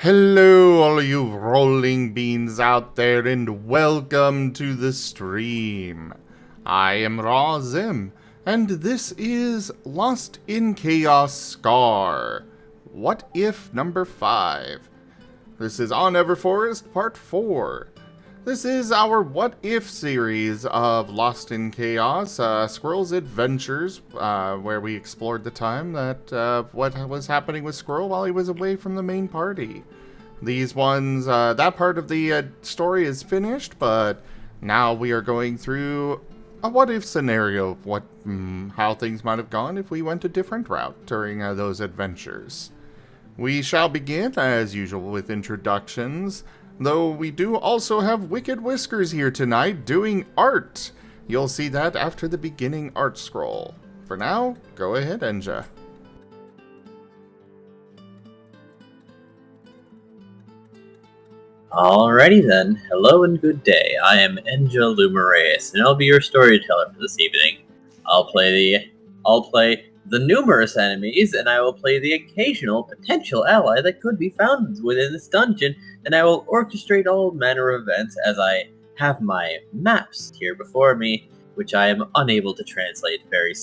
Hello, all of you rolling beans out there, and welcome to the stream. I am Razim, and this is Lost in Chaos Scar. What if number 5? This is Ahnever Forest Part 4. This is our What If series of Lost in Chaos, Squirrel's Adventures, where we explored the time that what was happening with Squirrel while he was away from the main party. These ones, that part of the story is finished, but now we are going through a what if scenario of how things might have gone if we went a different route during those adventures. We shall begin, as usual, with introductions, though we do also have Wicked Whiskers here tonight doing art. You'll see that after the beginning art scroll. For now, go ahead, Enja. Alrighty then, hello and good day. I am Enja Lumerias, and I'll be your storyteller for this evening. I'll play the numerous enemies, and I will play the occasional potential ally that could be found within this dungeon, and I will orchestrate all manner of events as I have my maps here before me, which I am unable to translate very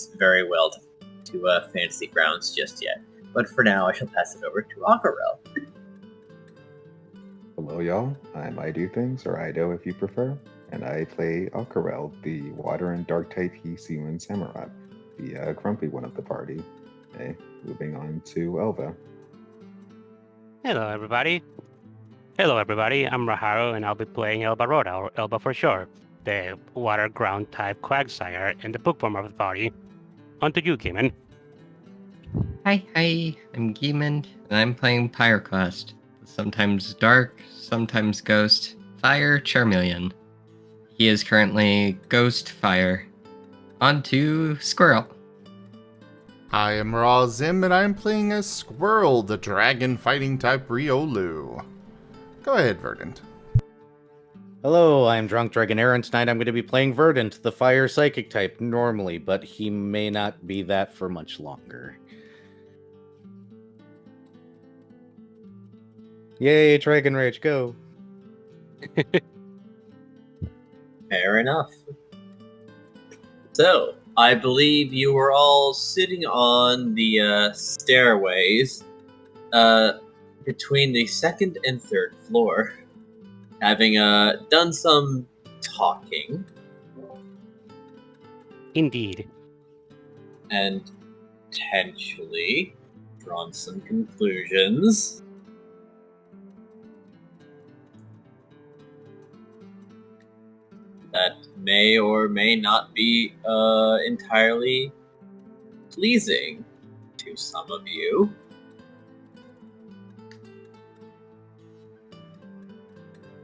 well to fantasy grounds just yet. But for now, I shall pass it over to Aquarelle. Hello y'all, I'm IDDoThings, or Ido if you prefer, and I play Aquarelle, the water and dark type human samurai, the grumpy one of the party. Okay, moving on to Elva. Hello everybody, I'm Raharu, and I'll be playing Elvaroda, or Elba for short, the water ground type quagsire and the bookworm of the party. On to you, Gimund. Hi, I'm Gimund, and I'm playing Pyroclast. Sometimes dark, sometimes ghost, fire, Charmeleon. He is currently ghost fire. On to Squirrel. I am Razim, and I am playing as Squirrel, the dragon fighting type Riolu. Go ahead, Verdant. Hello, I'm Drunk Dragonair, and tonight I'm going to be playing Verdant, the fire psychic type, normally, but he may not be that for much longer. Yay, Dragon Rage, go! Fair enough. So, I believe you were all sitting on the stairways between the second and third floor, having done some talking. Indeed. And potentially drawn some conclusions. That may or may not be entirely pleasing to some of you.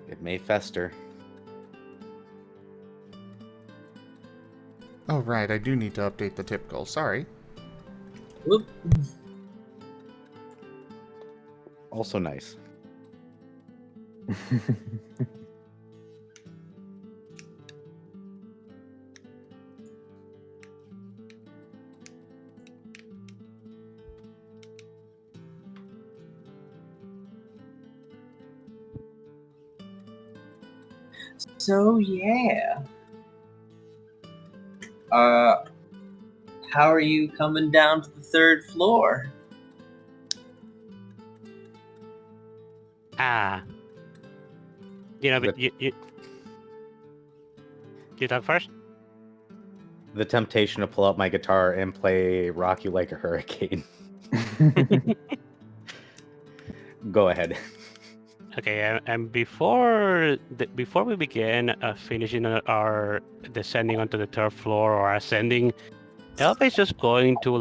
It may fester. Oh, right, I do need to update the tip goal, sorry. Whoop. Also nice. So yeah. How are you coming down to the third floor? You talk first? The temptation to pull out my guitar and play Rock You Like a Hurricane. Go ahead. Okay, and before we begin finishing our descending onto the third floor or ascending, Elba is just going to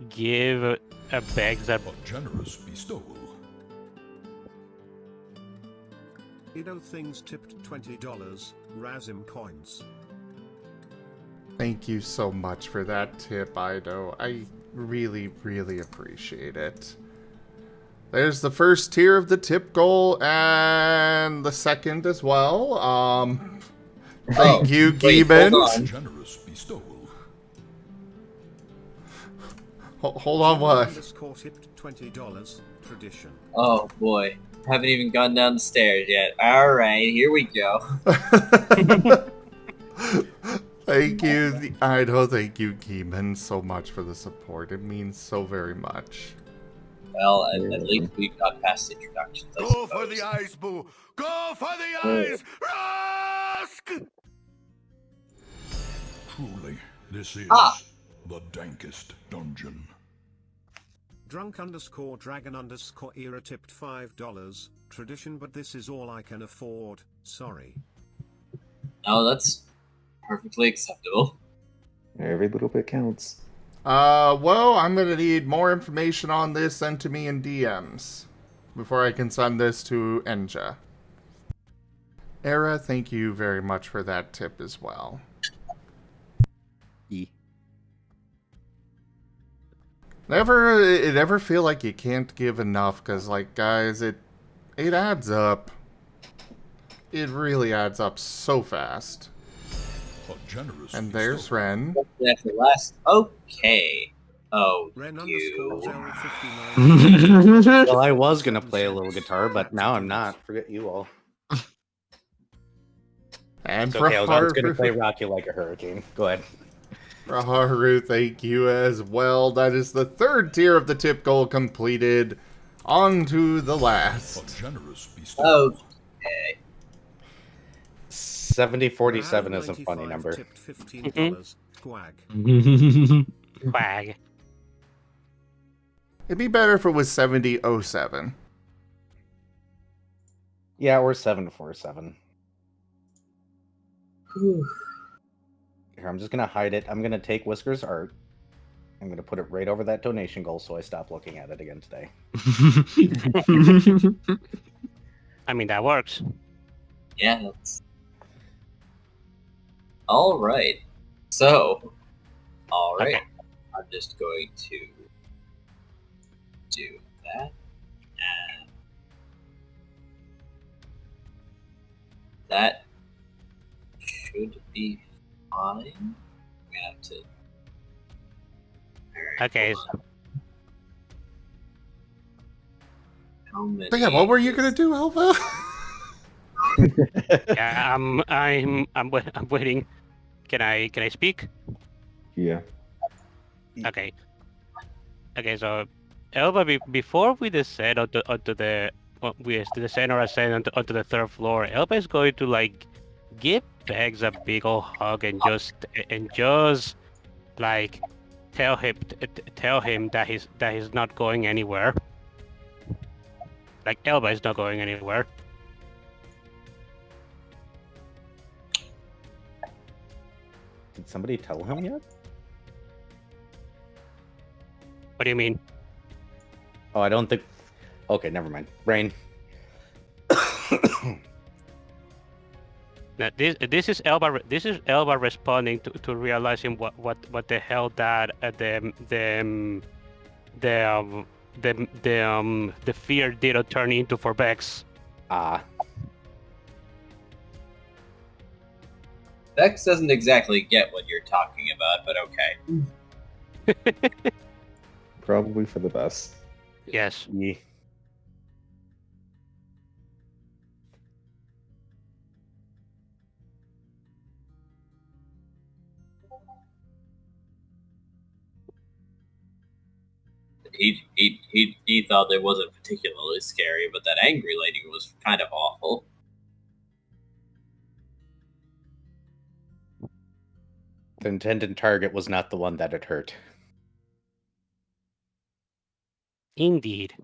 give a beg that generous bestowal. IDDoThings tipped $20, Razim coins. Thank you so much for that tip, Ido. I really, really appreciate it. There's the first tier of the tip goal, and the second as well. Thank you, Gimund. Generous bestowal. Hold on, what? Underscore tipped $20. Tradition. Oh boy. Haven't even gone down the stairs yet. Alright, here we go. Thank you, Ido. Thank you, Gimund, so much for the support. It means so very much. Well, at least we've got past introductions, I Go for suppose. the eyes, boo! Go for the eyes! Rusk! Truly, this is the dankest dungeon. Drunk_dragon_era tipped $5. Tradition, but this is all I can afford. Sorry. Oh, that's perfectly acceptable. Every little bit counts. Well, I'm gonna need more information on this sent to me in DMs before I can send this to Enja. Era, thank you very much for that tip as well. Never feel like you can't give enough, because, like, guys, it adds up. It really adds up so fast. A generous And there's bestow. Ren. That's the last. Okay. Oh, Ren you. _L59. Well, I was gonna play a little guitar, but now I'm not. Forget you all. And It's okay, I was gonna play Raharu, Rock You Like a Hurricane. Go ahead. Raharu, thank you as well. That is the third tier of the tip goal completed. On to the A last. generous bestow. Okay. 7047 is a funny number. Tipped $15. Swag. Quag. It'd be better if it was 7007. Yeah, or 747. Whew. Here, I'm just gonna hide it. I'm gonna take Whiskers' art. I'm gonna put it right over that donation goal so I stop looking at it again today. I mean, that works. Yeah, that's. Alright. So. Alright. Okay. I'm just going to do that. And that should be fine. I'm gonna have to. Alright, Okay. hold on. How many? But yeah, what were you gonna do, Elva? Yeah, I'm waiting. Can I speak? Yeah. Okay. Okay, so Elba, before we descend onto the we descend or ascend onto the third floor, Elba is going to like give Pegs a big old hug and just like tell him that he's not going anywhere. Like Elba is not going anywhere. Did somebody tell him yet? What do you mean? Oh, I don't think. Okay, never mind. Brain. Now, this is Elba. This is Elba responding to realizing what the hell that the fear did turn into for Bex. Vex doesn't exactly get what you're talking about, but okay. Probably for the best. Yes. Yeah. He thought it wasn't particularly scary, but that angry lady was kind of awful. The intended target was not the one that it hurt. Indeed.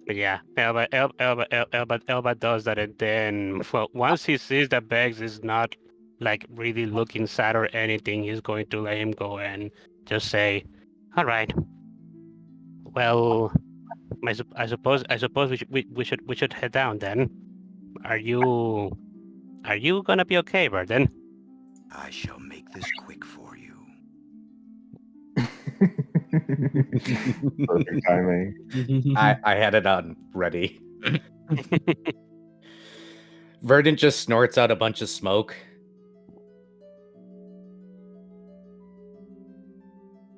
But yeah, Elba does that, and then once he sees that Beggs is not like really looking sad or anything, he's going to let him go and just say, "All right. Well, I suppose we should head down then. Are you gonna be okay, Marten?" I shall make this quick for you. Perfect timing. I had it on ready. Verdant just snorts out a bunch of smoke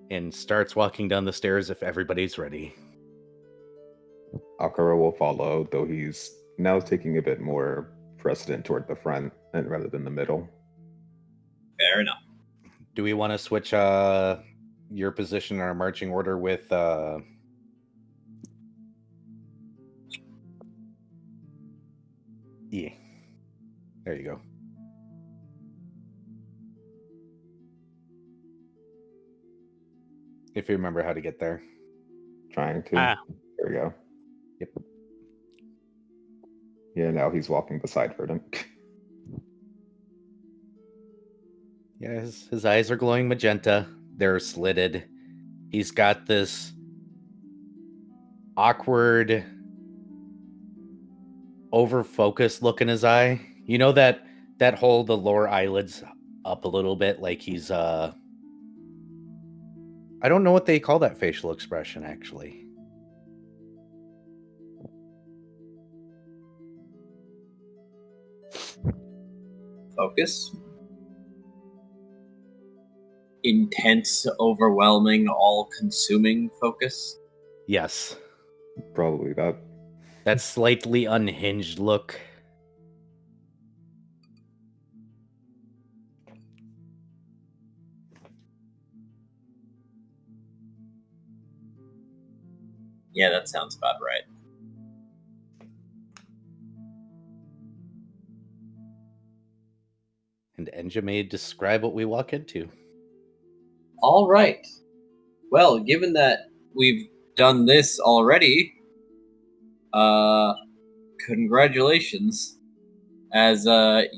and starts walking down the stairs if everybody's ready. Akara will follow, though he's now taking a bit more precedent toward the front and rather than the middle. Fair enough. Do we want to switch your position in our marching order with yeah. There you go. If you remember how to get there. Trying to. Ah. There we go. Yep. Yeah, now he's walking beside Verdant. Yeah, his eyes are glowing magenta. They're slitted. He's got this awkward, over-focused look in his eye. You know that whole the lower eyelids up a little bit, like he's I don't know what they call that facial expression actually. Focus. Intense, overwhelming, all-consuming focus. Yes. Probably that. That slightly unhinged look. Yeah, that sounds about right. And Enja may describe what we walk into. All right. Well, given that we've done this already, congratulations, as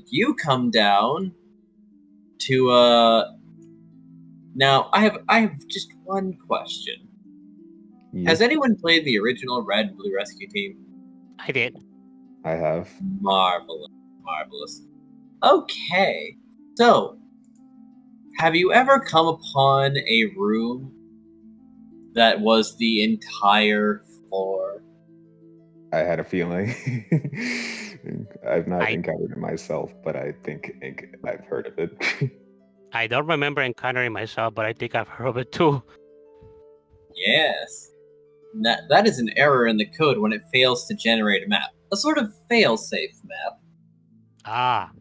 you come down to Now, I have just one question. Yeah, Has anyone played the original Red and Blue Rescue Team? I did. I have. Marvelous, marvelous. Okay, so have you ever come upon a room that was the entire floor? I had a feeling. I've not I- encountered it myself, but I think I've heard of it. I don't remember encountering myself, but I think I've heard of it too. Yes. That is an error in the code when it fails to generate a map. A sort of fail-safe map. Ah,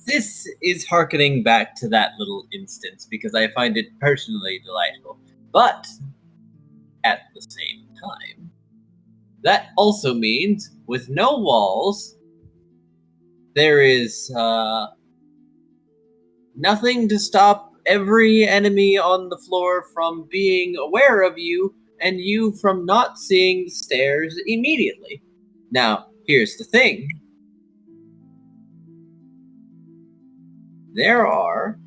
This is harkening back to that little instance because I find it personally delightful. But, at the same time, that also means with no walls, there is nothing to stop every enemy on the floor from being aware of you and you from not seeing the stairs immediately. Now, here's the thing. There are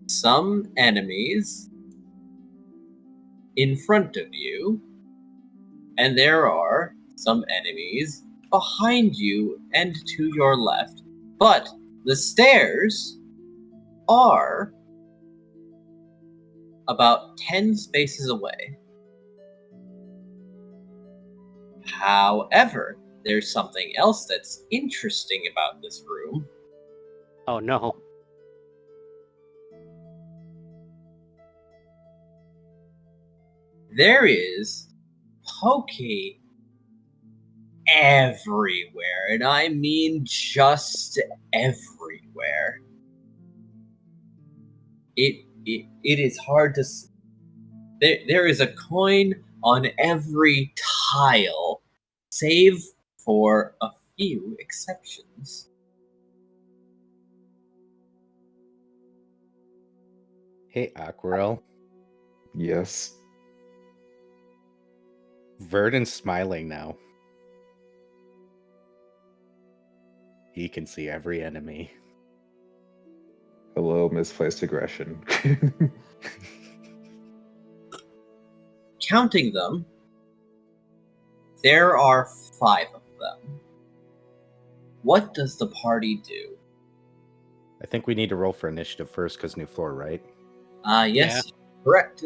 some enemies in front of you, and there are some enemies behind you and to your left. But the stairs are about 10 spaces away. However, there's something else that's interesting about this room. oh no. There is pokey everywhere, and I mean just everywhere. It is hard to. There is a coin on every tile, save for a few exceptions. Hey, Aquarelle. Yes. Verdant's smiling now. He can see every enemy. Hello, misplaced aggression. Counting them, there are 5 of them. What does the party do? I think we need to roll for initiative first because new floor, right? Yes, correct.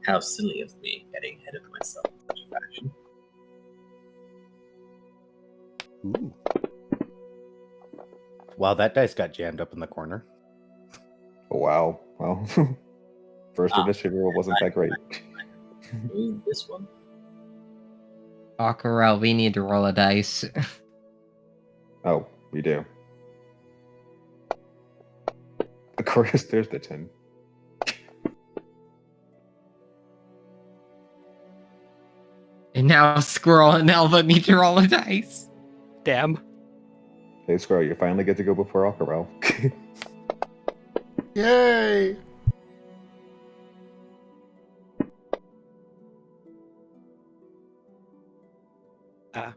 How silly of me, getting ahead of myself in such a fashion. Ooh. Wow, that dice got jammed up in the corner. Wow. Well, first initiative roll wasn't that great. Move this one. Aquarelle, we need to roll a dice. Oh, we do. Of course, there's the 10. And now Squirrel and Elva need to roll a dice. Damn. Hey, Squirrel, you finally get to go before Aquarelle. Yay!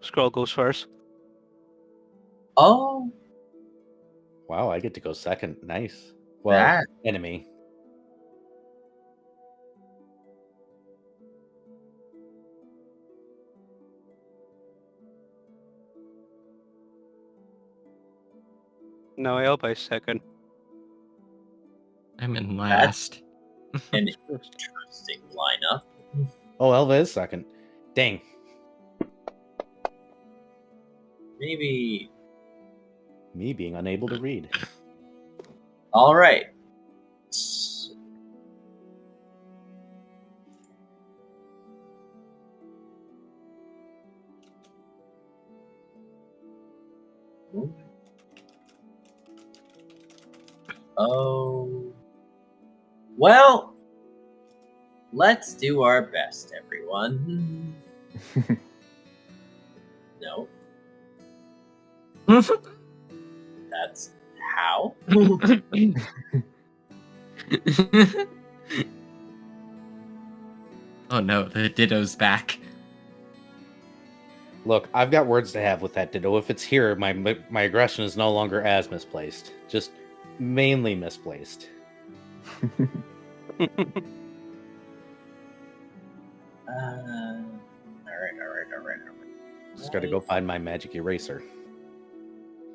Scroll goes first. Oh, Wow, I get to go second. Nice. Well, that. enemy. No, Elba is second. I'm in last. An interesting lineup. Oh, Elva is second. Dang. Maybe. Me being unable to read. All right. Oh. Well, let's do our best, everyone. No. That's how. Oh no, the Ditto's back. Look, I've got words to have with that Ditto. If it's here, my aggression is no longer as misplaced. Just mainly misplaced. All right. Just gotta go find my magic eraser.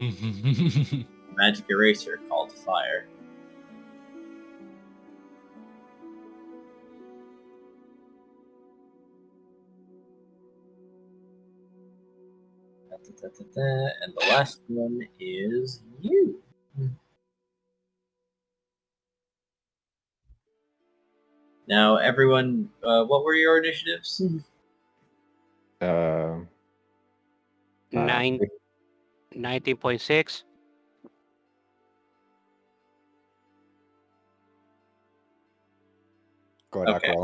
Magic eraser called fire. And the last one is you. Now, everyone, what were your initiatives? uh, 19.6. Go ahead, Okay.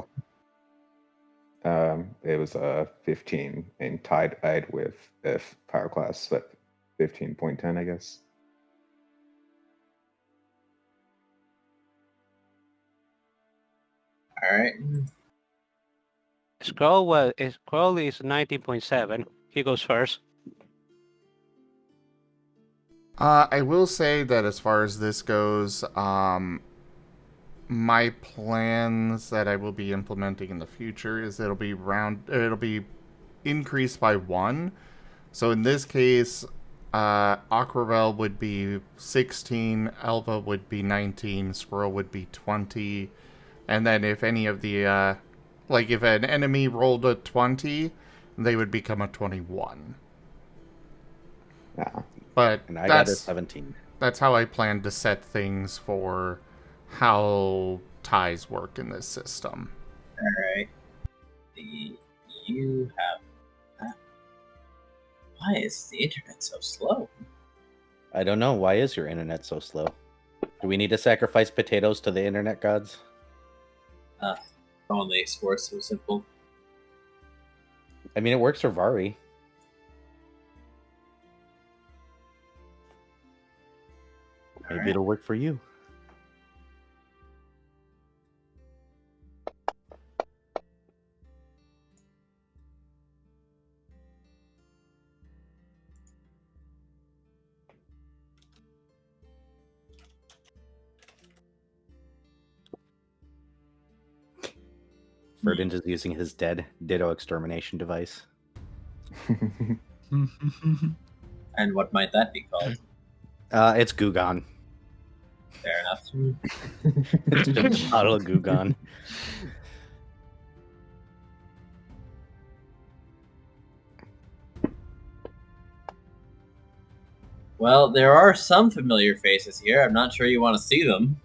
Aquarelle. it was 15 and tied with if Pyroclast, but 15.10, I guess. All right. Scroll is 19.7. He goes first. I will say that as far as this goes, my plans that I will be implementing in the future is it'll be increased by 1. So in this case, Aquarelle would be 16, Elva would be 19, Squirrel would be 20, and then if any of the, if an enemy rolled a 20, they would become a 21. Yeah. But And I got a 17. that's how I plan to set things for how ties work in this system. All right. You have. Why is the internet so slow? I don't know. Why is your internet so slow? Do we need to sacrifice potatoes to the internet gods? Only sports so simple. I mean, it works for Vari. Maybe it'll work for you. Verdant is using his dead Ditto extermination device. And what might that be called? It's Gugon. Fair enough. It's just a bottle of Gugon. Well, there are some familiar faces here. I'm not sure you want to see them.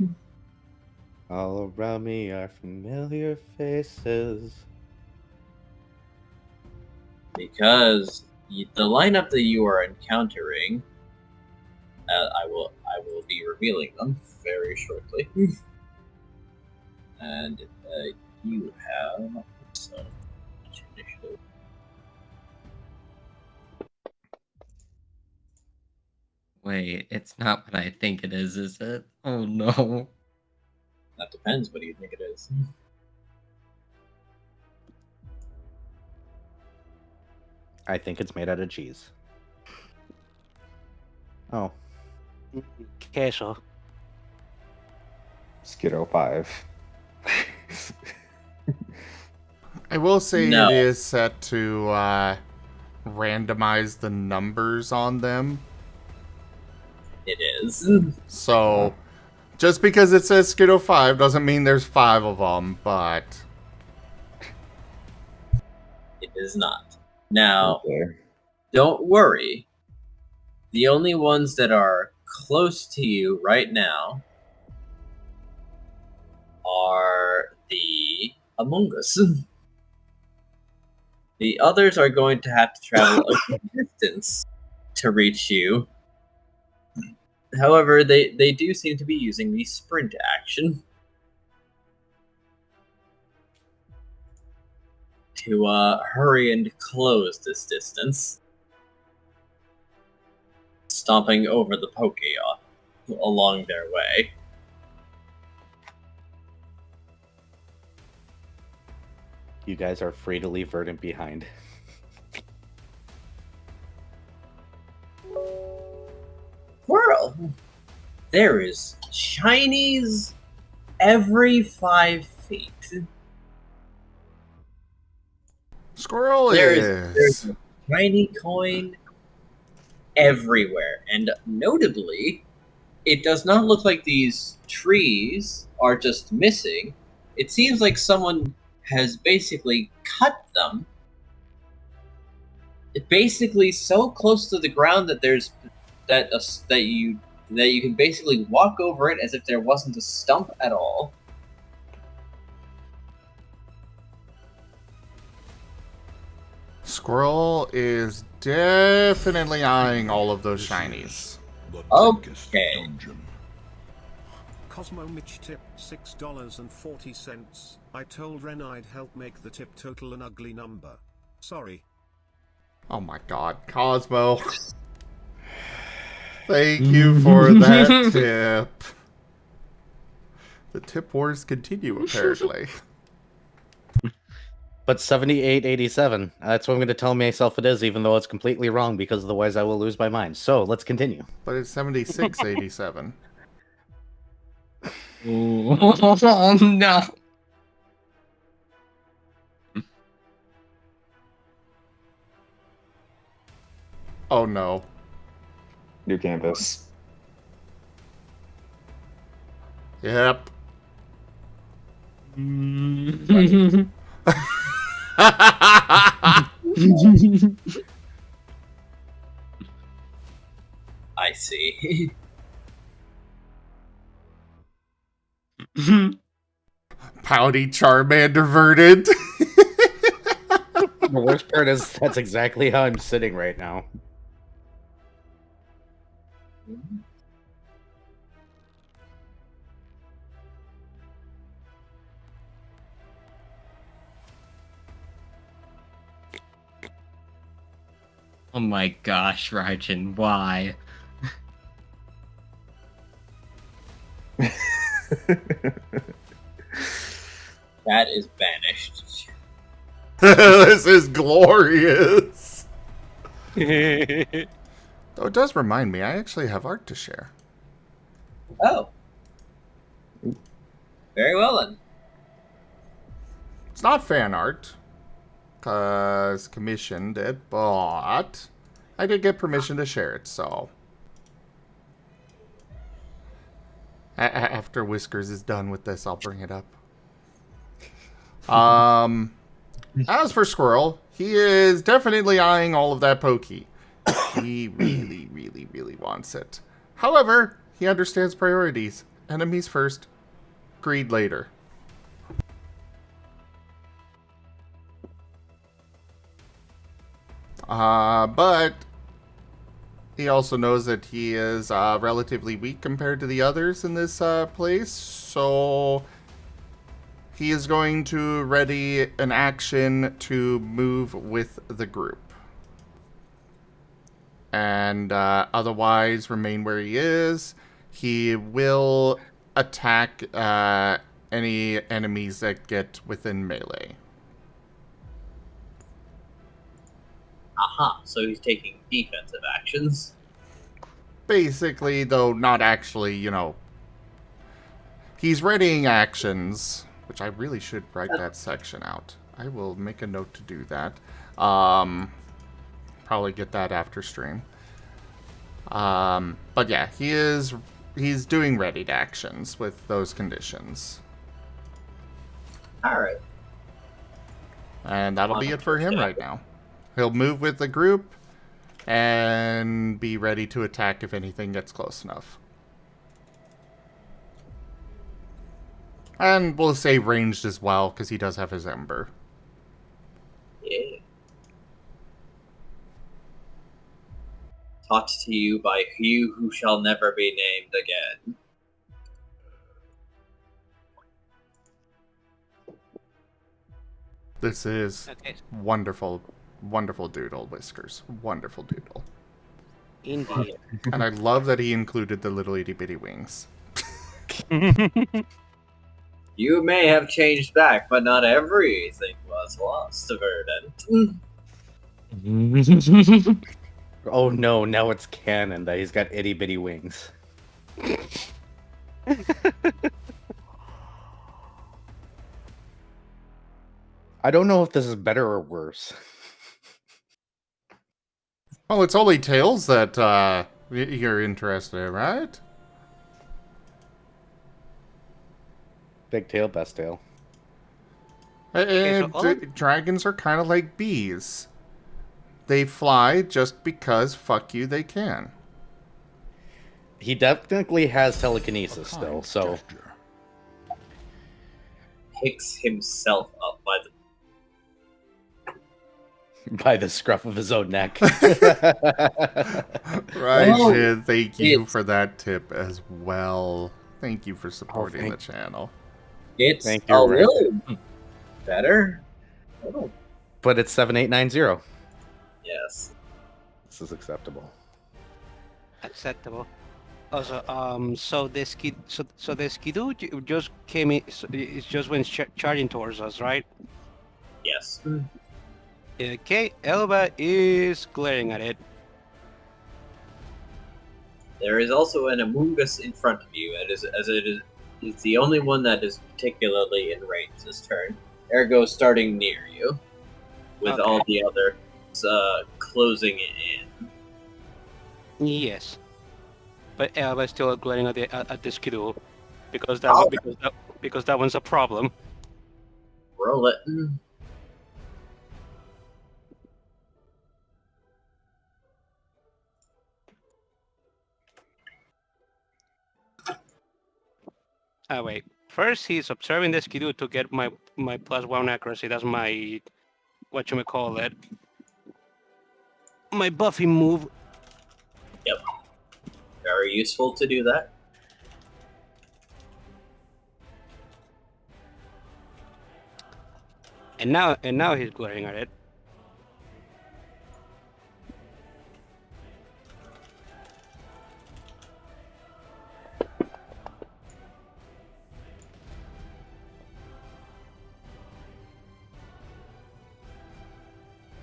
All around me are familiar faces. Because the lineup that you are encountering, I will be revealing them very shortly. And you have so much initiative. Wait, it's not what I think it is it? Oh no. That depends. What do you think it is? I think it's made out of cheese. Oh. Queso. Skiddo 5. I will say No. it is set to randomize the numbers on them. It is. So, just because it says Skiddo 5 doesn't mean there's 5 of them, but... It is not. Now, Okay. don't worry. The only ones that are close to you right now are the Among Us. The others are going to have to travel a distance to reach you. However, they do seem to be using the sprint action to hurry and close this distance, stomping over the Pokea along their way. You guys are free to leave Verdant behind. Squirrel! There is shinies every 5 feet. Squirrel There's is... a shiny coin everywhere, and notably, it does not look like these trees are just missing. It seems like someone has basically cut them. It basically so close to the ground that there's that you can basically walk over it as if there wasn't a stump at all. Squirrel is definitely eyeing all of those shinies. The dankest Okay. dungeon. Cosmo Mitch tipped $6.40. I told Ren I'd help make the tip total an ugly number. Sorry. Oh my god, Cosmo. Thank you for that tip. The tip wars continue, apparently. But 78.87. That's what I'm going to tell myself it is, even though it's completely wrong, because otherwise I will lose my mind. So let's continue. But it's 76.87. Ooh. Oh no. Oh no. New campus. Yep. I see. Pouty Charmander verdant. The worst part is that's exactly how I'm sitting right now. Oh my gosh, Raijin, why? That is banished. This is glorious. Oh, it does remind me, I actually have art to share. Oh. Very well then. It's not fan art, because commissioned it, but I did get permission to share it, so. After Whiskers is done with this, I'll bring it up. As for Squirrel, he is definitely eyeing all of that pokey. He really, really, really wants it. However, he understands priorities. Enemies first. greed later. But he also knows that he is relatively weak compared to the others in this place, so he is going to ready an action to move with the group. And otherwise remain where he is. He will attack any enemies that get within melee. Aha, so he's taking defensive actions. Basically, though not actually, he's readying actions, which I really should write that section out. I will make a note to do that. Probably get that after stream. But yeah, he's doing readied actions with those conditions. Alright. And that'll be it for him right now. He'll move with the group and be ready to attack if anything gets close enough. And we'll say ranged as well, because he does have his Ember. Yeah. Taught to you by he who shall never be named again. This is wonderful, wonderful doodle, Whiskers. Wonderful doodle. Indeed. And I love that he included the little itty bitty wings. You may have changed back, but not everything was lost, Verdant. Oh no, now it's canon that he's got itty bitty wings. I don't know if this is better or worse. Well, it's only tails that you're interested in, right? Big tail, best tail. Dragons are kind of like bees. They fly just because, fuck you, they can. He definitely has telekinesis still, so... Picks himself up by the scruff of his own neck. Right, thank you for that tip as well. Thank you for supporting the channel. It's Thank you, a little better. Oh. But it's 7890. Yes. This is acceptable. Acceptable. Also, so the skidoo just came in. It just went charging towards us, right? Yes. Okay, Elba is glaring at it. There is also an Amoongus in front of you, it's the only one that is particularly in range this turn. Ergo starting near you, with all the others closing in. Yes, but Elba is still glaring at the skidoo because that one's a problem. Roll it. Oh wait. First, he's observing the skidoo to get my +1 accuracy. That's my whatchamacallit. My buffing move. Yep. Very useful to do that. And now he's glaring at it.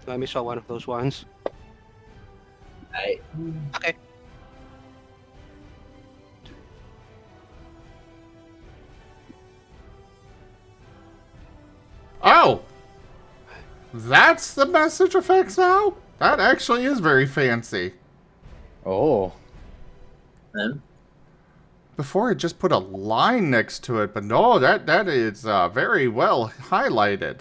Let me saw one of those ones. Okay. Oh! That's the message effects now? That actually is very fancy. Oh. Then? Before it just put a line next to it, but no, that is very well highlighted.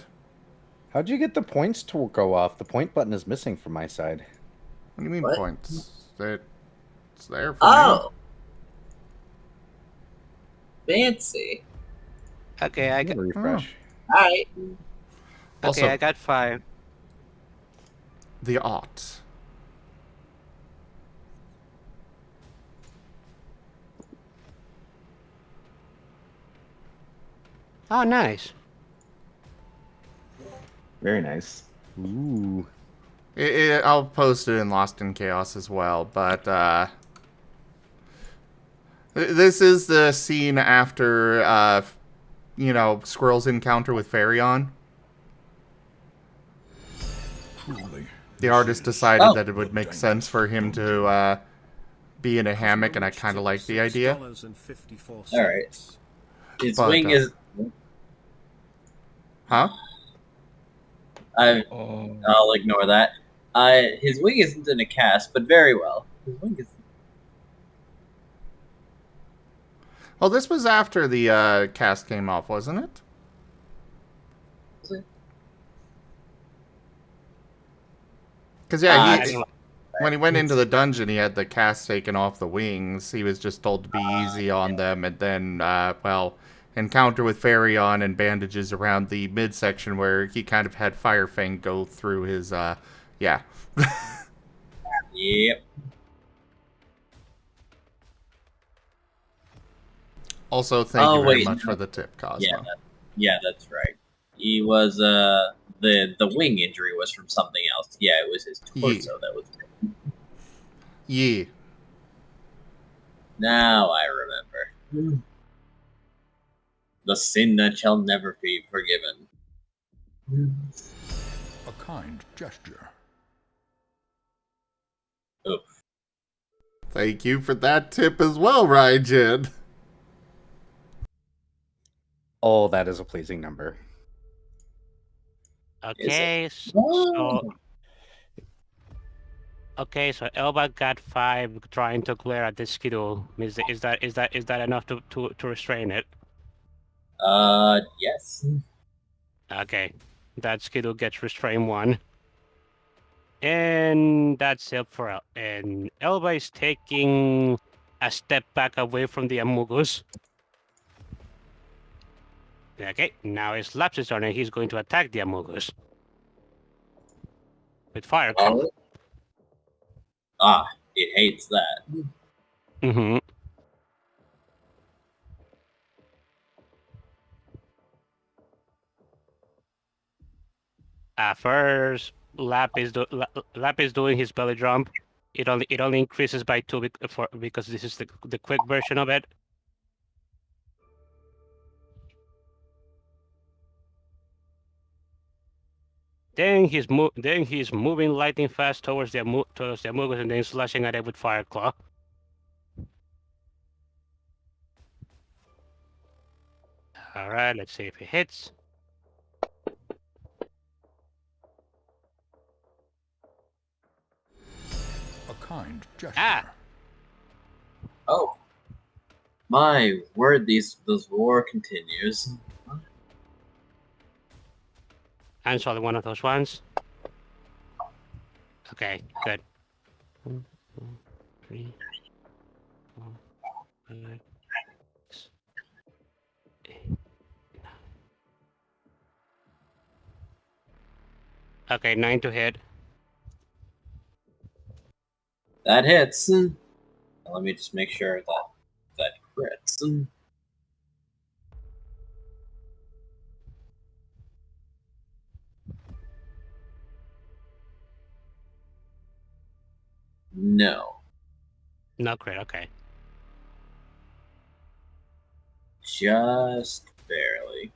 How'd you get the points to go off? The point button is missing from my side. What do you mean What? points? It's there for Oh! Fancy. Okay, I got. Refresh. Alright. Also, Okay, I got 5. the art. Oh, nice. Very nice. Ooh. I'll post it in Lost in Chaos as well, but this is the scene after Squirrel's encounter with Farion. Truly, The this artist is decided Oh. that it would the make dankest sense for him to be in a hammock, and I kind of like the idea. Alright. His But, wing is. Huh? I'll ignore that. His wing isn't in a cast, but very well. His wing is. Well, this was after the cast came off, wasn't it? Was it? Because, yeah, I don't when he went into the dungeon, he had the cast taken off the wings. He was just told to be easy on them, and then, encounter with Farion and bandages around the midsection where he kind of had Firefang go through his, yeah. Yep. Also, thank Oh, you very wait, much no. for the tip, Cosmo. Yeah, that's right. He was the wing injury was from something else. Yeah, it was his torso that was. Yeah. Now I remember. The sin that shall never be forgiven. a kind gesture. Oof. Thank you for that tip as well, Raijin. Oh, that is a pleasing number. Okay, Oh. so Elba got 5, trying to glare at this Skidoo. Is that enough to restrain it? Yes. Okay, that Skidoo gets restrained 1, and that's it for and Elba is taking a step back away from the Amugus. Okay, now it's Laps's turn, and he's going to attack the Amugus with fire. Oh. It hates that. Mm-hmm. First, Lap is doing his belly jump. It only increases by 2 because this is the quick version of it. Then he's moving lightning fast towards the Amugus and then slashing at it with Fire Claw. All right, let's see if it hits. A kind gesture. Ah! Oh. My word, this war continues. Answer only one of those ones. Okay, good. 1, 2, 3, 4, 5, 6, 8, 9. Okay, 9 to hit. That hits. Let me just make sure that crits. No. No crit, okay. Just barely.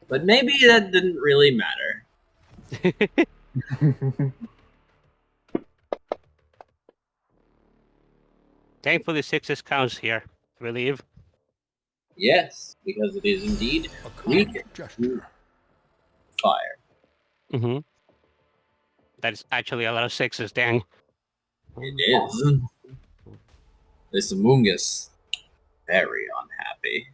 But maybe that didn't really matter. Thankfully, 6 counts here. Relieve. Yes, because it is indeed A kind weak gesture. fire. Mm-hmm. That is actually a lot of 6s, dang. It is. This Amungus very unhappy.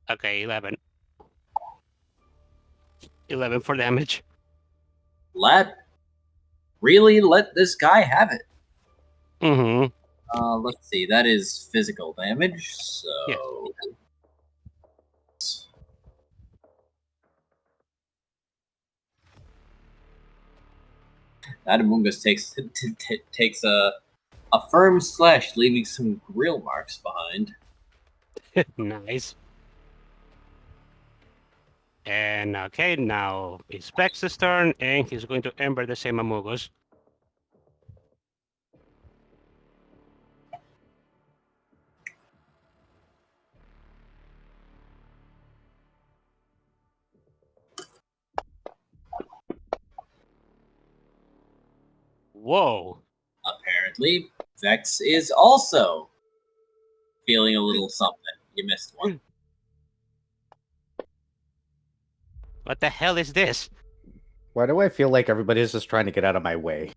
Okay, 11. 11 for damage. Really let this guy have it. Mm-hmm. Let's see. That is physical damage. So Yes. that Among Us takes a firm slash, leaving some grill marks behind. Nice. And okay, now it's Vex's turn, and he's going to ember the same Amogus. Whoa. Apparently, Vex is also feeling a little something. You missed one. What the hell is this? Why do I feel like everybody's just trying to get out of my way?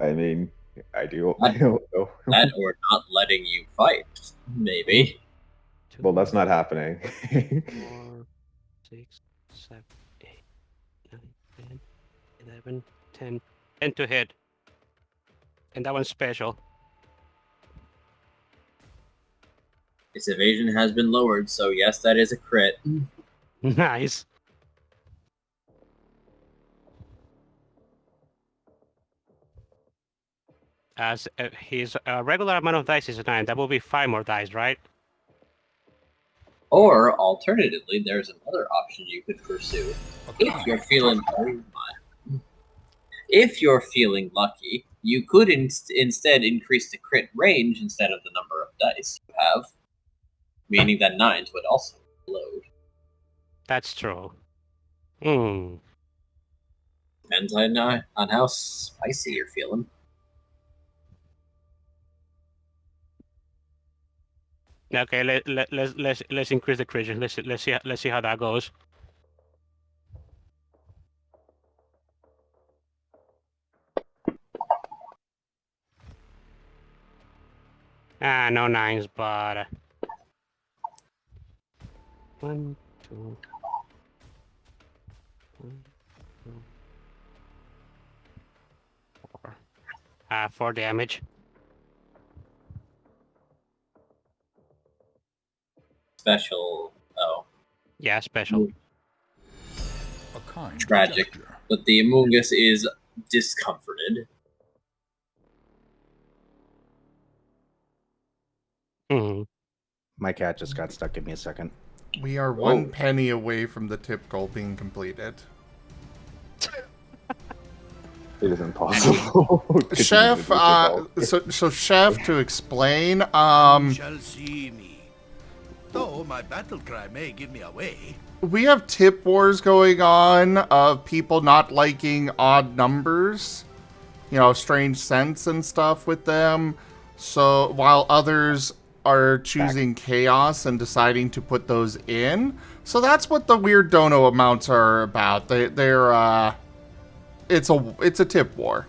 I mean, I don't know. That or not letting you fight, maybe. Well, that's not happening. 4, 6, 7, 8, 9, 10, 11, 10. 10 to hit. And that one's special. Its evasion has been lowered, so yes, that is a crit. Nice. As his regular amount of dice is 9, that will be 5 more dice, right? Or alternatively, there's another option you could pursue. If you're feeling if you're feeling lucky, you could instead increase the crit range instead of the number of dice you have, meaning that 9s would also load. That's true. Hmm. Depends on how spicy you're feeling. Okay, let's increase the crit. Let's see how that goes. No 9s, but 1, 2, 1, 2, 4. 4 damage. Special. Oh. Yeah, special. A kind Tragic. gesture. But the Among Us is discomforted. Hmm. My cat just got stuck. Give me a second. We are one penny away from the tip goal being completed. It is impossible. Chef, so Chef, to explain, You shall see me. Though my battle cry may give me away. we have tip wars going on of people not liking odd numbers, strange scents and stuff with them. So while others are choosing chaos and deciding to put those in. So that's what the weird dono amounts are about. It's a tip war.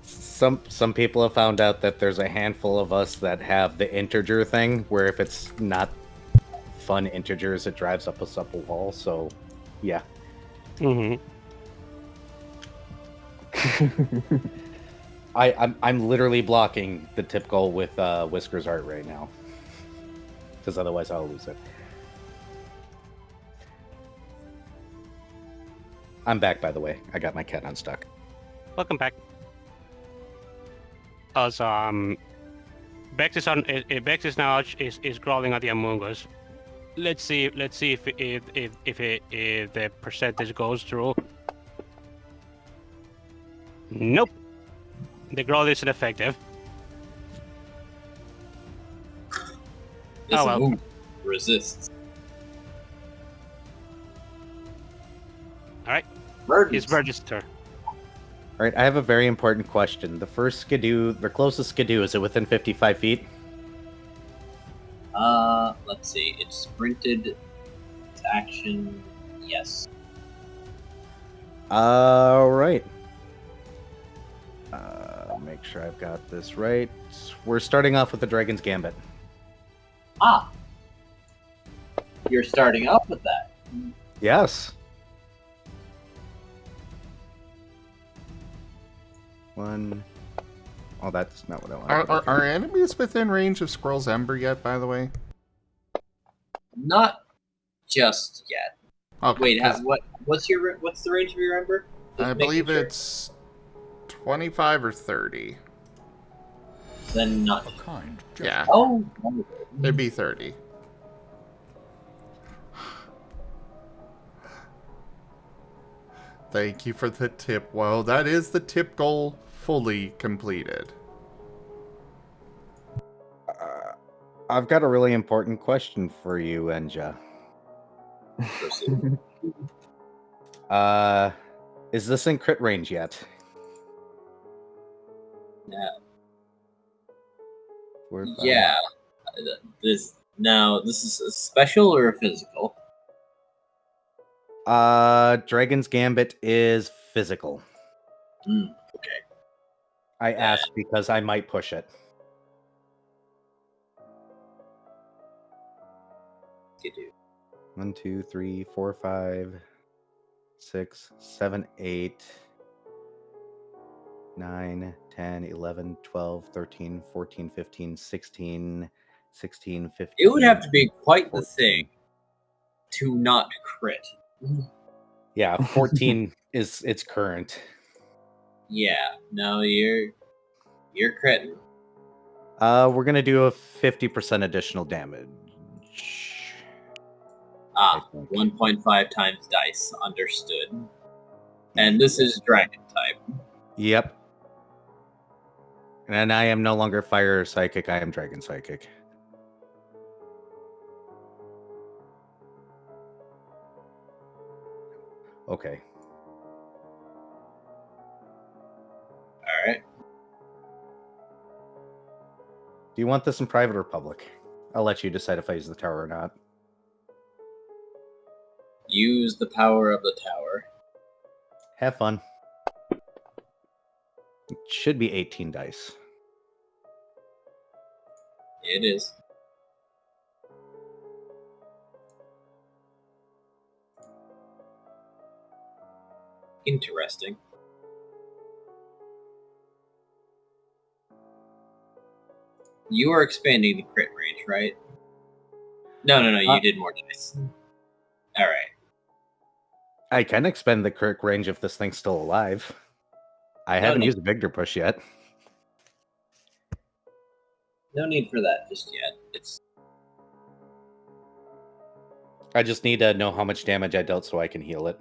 Some people have found out that there's a handful of us that have the integer thing, where if it's not fun integers, it drives up us up a wall. So, yeah. Mm-hmm. I'm literally blocking the tip goal with Whiskers art right now, because otherwise I'll lose it. I'm back, by the way. I got my cat unstuck. Welcome back. Also, Bex is Bex is now is crawling at the Among Us. Let's see if the percentage goes through. Nope. The growl isn't effective. This Oh, well. move resists. Alright. Verdant. It's Virgil's turn. All right, I have a very important question. The first skidoo, the closest skidoo, is it within 55 feet? Let's see. It's sprinted to action. Yes. All right. Make sure I've got this right. We're starting off with the Dragon's Gambit. Ah, you're starting off with that. Yes. One. Oh, that's not what I wanted. Are enemies within range of Squirrel's Ember yet, by the way? Not just yet. Okay, Wait, 'cause what's the range of your ember? Just I making believe sure. it's 25 or 30. Then not. A kind Yeah, Oh, it'd be 30. Thank you for the tip. Well, that is the tip goal fully completed. I've got a really important question for you, Enja. Is this in crit range yet? yeah. Four, five. Yeah. This is a special or a physical? Dragon's Gambit is physical. Okay. I asked because I might push it. You do. 1, 2, 3, 4, 5, 6, 7, 8, 9, 10, 11, 12, 13, 14, 15, 16, 16, 15. It would have to be quite 14. the thing to not crit. Yeah, 14 is its current. Yeah. No, you're critting. We're gonna do a 50% additional damage. Ah, I think. 1.5 times dice. Understood. And this is dragon type. Yep. And I am no longer fire psychic, I am dragon psychic. Okay. Alright. Do you want this in private or public? I'll let you decide if I use the tower or not. Use the power of the tower. Have fun. It should be 18 dice. It is. Interesting. You are expanding the crit range, right? No, you did more dice. Alright. I can expend the crit range if this thing's still alive. I haven't used the Victor push yet. No need for that just yet. I just need to know how much damage I dealt so I can heal it.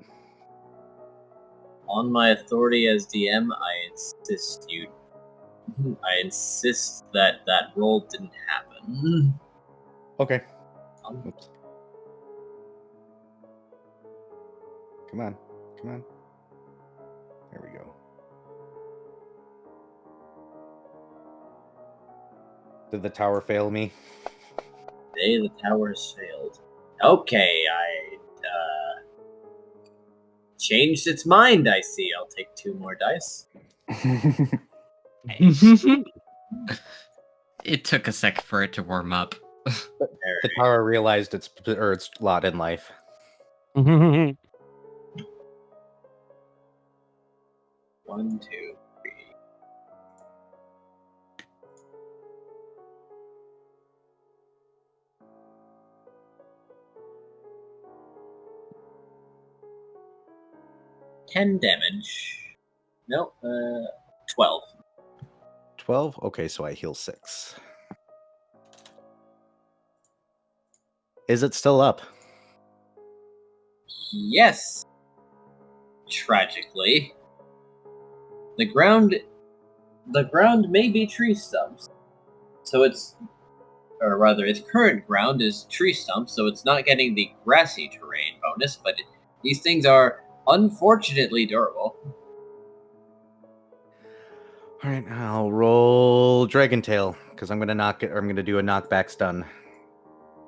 On my authority as DM, I insist that roll didn't happen. Okay. Oops. Come on. Come on. There we go. Did the tower fail me? The tower has failed. Okay, I changed its mind, I see. I'll take 2 more dice. It took a sec for it to warm up. The tower realized its lot in life. 1, 2, 3. $10 damage. Nope, 12. 12? Okay, so I heal 6. Is it still up? Yes. Tragically. The ground may be tree stumps. So its current ground is tree stumps, so it's not getting the grassy terrain bonus, but these things are unfortunately durable. Alright, I'll roll Dragon Tail, because I'm gonna do a knockback stun.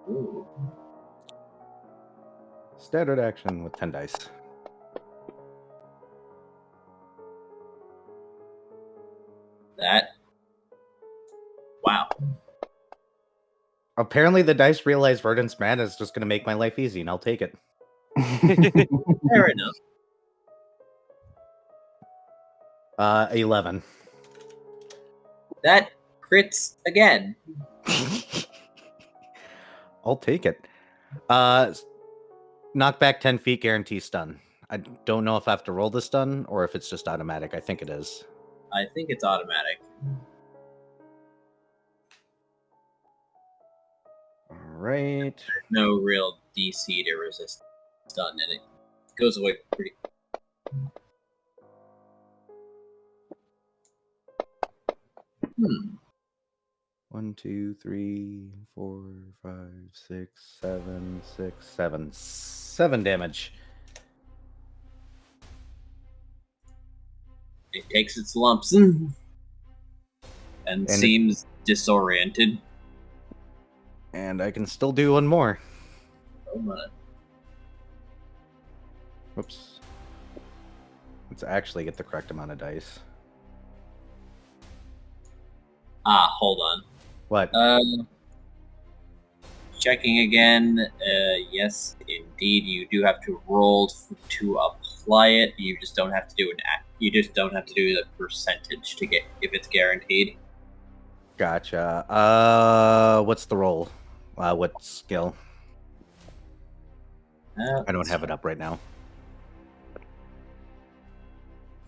Ooh. Standard action with 10 dice. Wow. Apparently, the dice realize Verdant's mana is just going to make my life easy, and I'll take it. Fair enough. 11. That crits again. I'll take it. Knock back 10 feet, guarantee stun. I don't know if I have to roll the stun or if it's just automatic. I think it is. I think it's automatic. All right. No real DC to resist stun, and it goes away pretty. Hmm. 1, 2, 3, 4, 5, 6, 7, 6, 7. 7 damage. It takes its lumps and seems disoriented. And I can still do one more. Oh my. Whoops. Let's actually get the correct amount of dice. Hold on. What? Checking again. Yes, indeed, you do have to roll to apply it. You just don't have to do You just don't have to do the percentage to get if it's guaranteed. Gotcha. What's the roll? What skill? I don't have it up right now.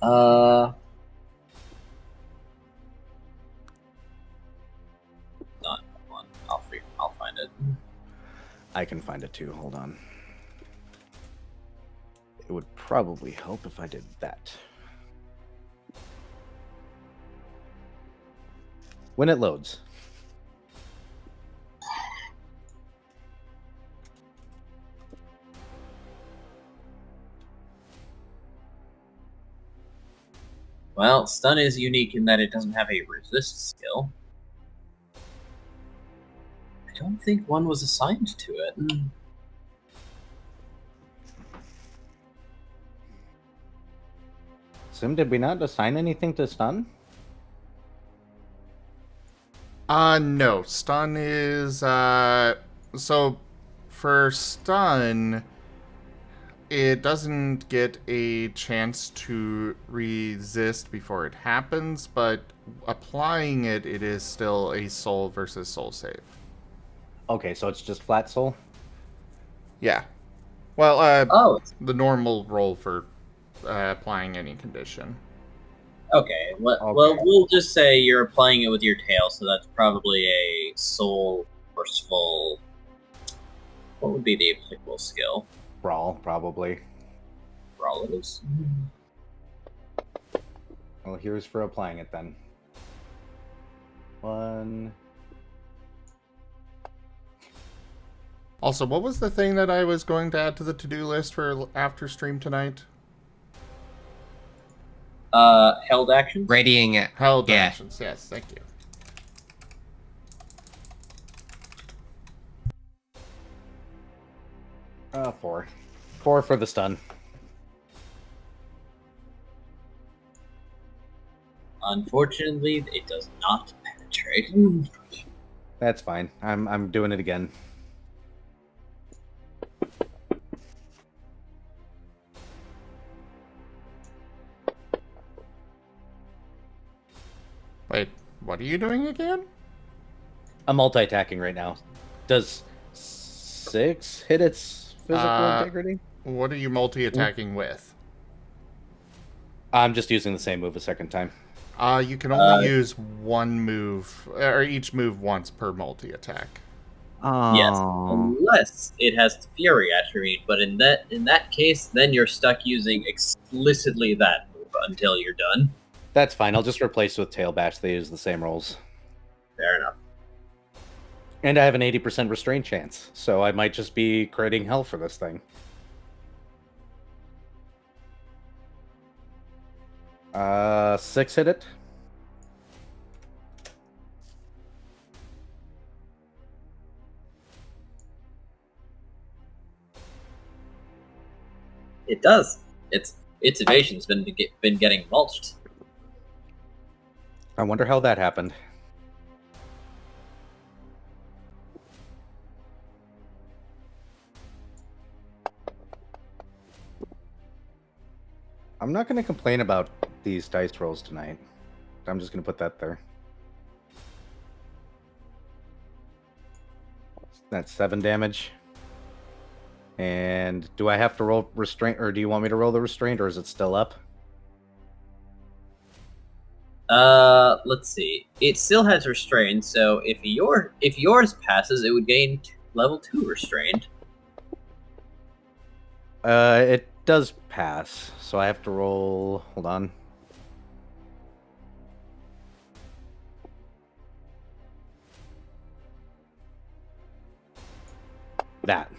Not one. I'll find it. I can find it too. Hold on. It would probably help if I did that. When it loads. Well, stun is unique in that it doesn't have a resist skill. I don't think one was assigned to it. Sim, did we not assign anything to stun? No. Stun is, so for stun, it doesn't get a chance to resist before it happens, but applying it, it is still a soul versus soul save. Okay, so it's just flat soul? Yeah. Well, Oh, the normal roll for applying any condition. okay. Well, we'll just say you're applying it with your tail, so that's probably a soul forceful. What would be the applicable skill? Brawl, probably. Brawl it is. Well, here's for applying it then. 1. Also, what was the thing that I was going to add to the to-do list for after stream tonight? Held actions? Readying it. Held Yeah. actions, yes, thank you. Four. 4 for the stun. Unfortunately, it does not penetrate. That's fine. I'm doing it again. Wait, what are you doing again? I'm multi-attacking right now. Does 6 hit its physical integrity? What are you multi-attacking with? I'm just using the same move a second time. You can only use one move, or each move once per multi-attack. Yes, unless it has the Fury attribute, but in that case, then you're stuck using explicitly that move until you're done. That's fine. I'll just replace with Tail Bash. They use the same rolls. Fair enough. And I have an 80% restraint chance, so I might just be critting hell for this thing. 6 hit it. It does. Its evasion's been getting mulched. I wonder how that happened. I'm not going to complain about these dice rolls tonight. I'm just going to put that there. That's 7 damage. And do I have to roll restraint, or do you want me to roll the restraint, or is it still up? Let's see. It still has restraint, so if yours passes, it would gain level 2 restraint. It does pass, so I have to roll. Hold on. That.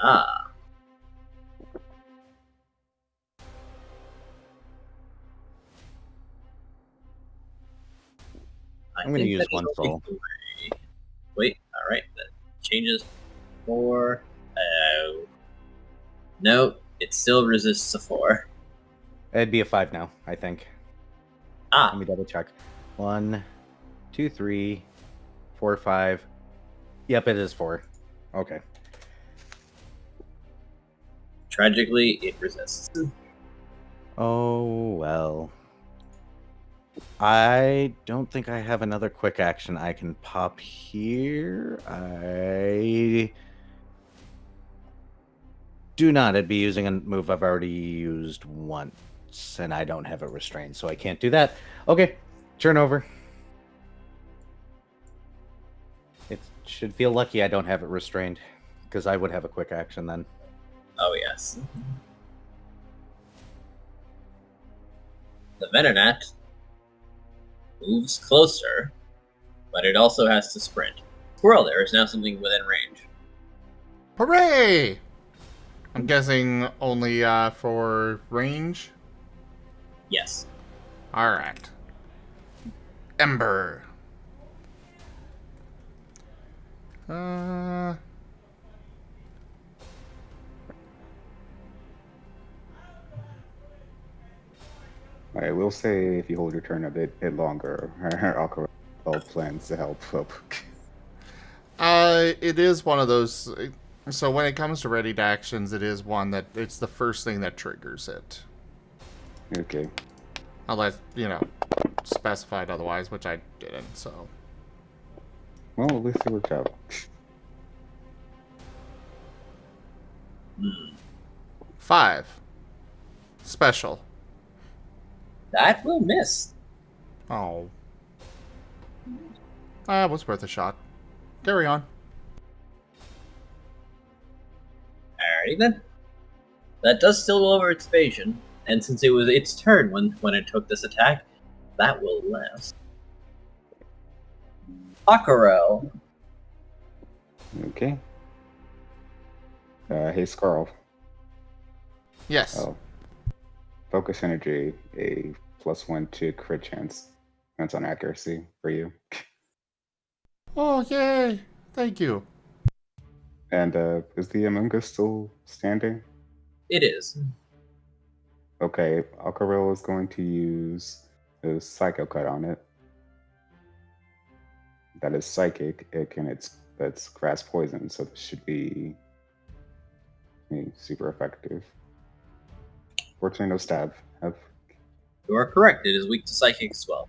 Ah. I'm going to use one soul. Wait, alright, that changes 4. Oh. No, it still resists a 4. It'd be a 5 now, I think. Ah. Let me double check. 1, 2, 3, 4, 5. Yep, it is 4. Okay. Tragically, it resists. Oh, well. I don't think I have another quick action I can pop here. I do not. I'd be using a move I've already used once, and I don't have it restrained, so I can't do that. Okay, turn over. It should feel lucky I don't have it restrained, because I would have a quick action then. Oh, yes. The Venonat moves closer, but it also has to sprint. Squirrel there is now something within range. Hooray! I'm guessing only for range? Yes. Alright. Ember. I will say, if you hold your turn a bit longer, Aquarelle plans to help. It is one of those. So when it comes to ready to actions, it is one that it's the first thing that triggers it. Okay. Unless, specified otherwise, which I didn't, so. Well, at least it worked out. 5. Special. That will miss. Oh. Was worth a shot. Carry on. Alrighty then. That does still go over its evasion, and since it was its turn when it took this attack, that will last. Aquarelle. Okay. Hey, Scarl. Yes. Oh. Focus energy, a +1 to crit chance. That's on accuracy for you. Oh, yay! Thank you. And is the Amoonga still standing? It is. Okay, Aquarelle is going to use a Psycho Cut on it. That is psychic. That's grass poison, so this should be super effective. Fortunately, no stab. You are correct. It is weak to psychic as well.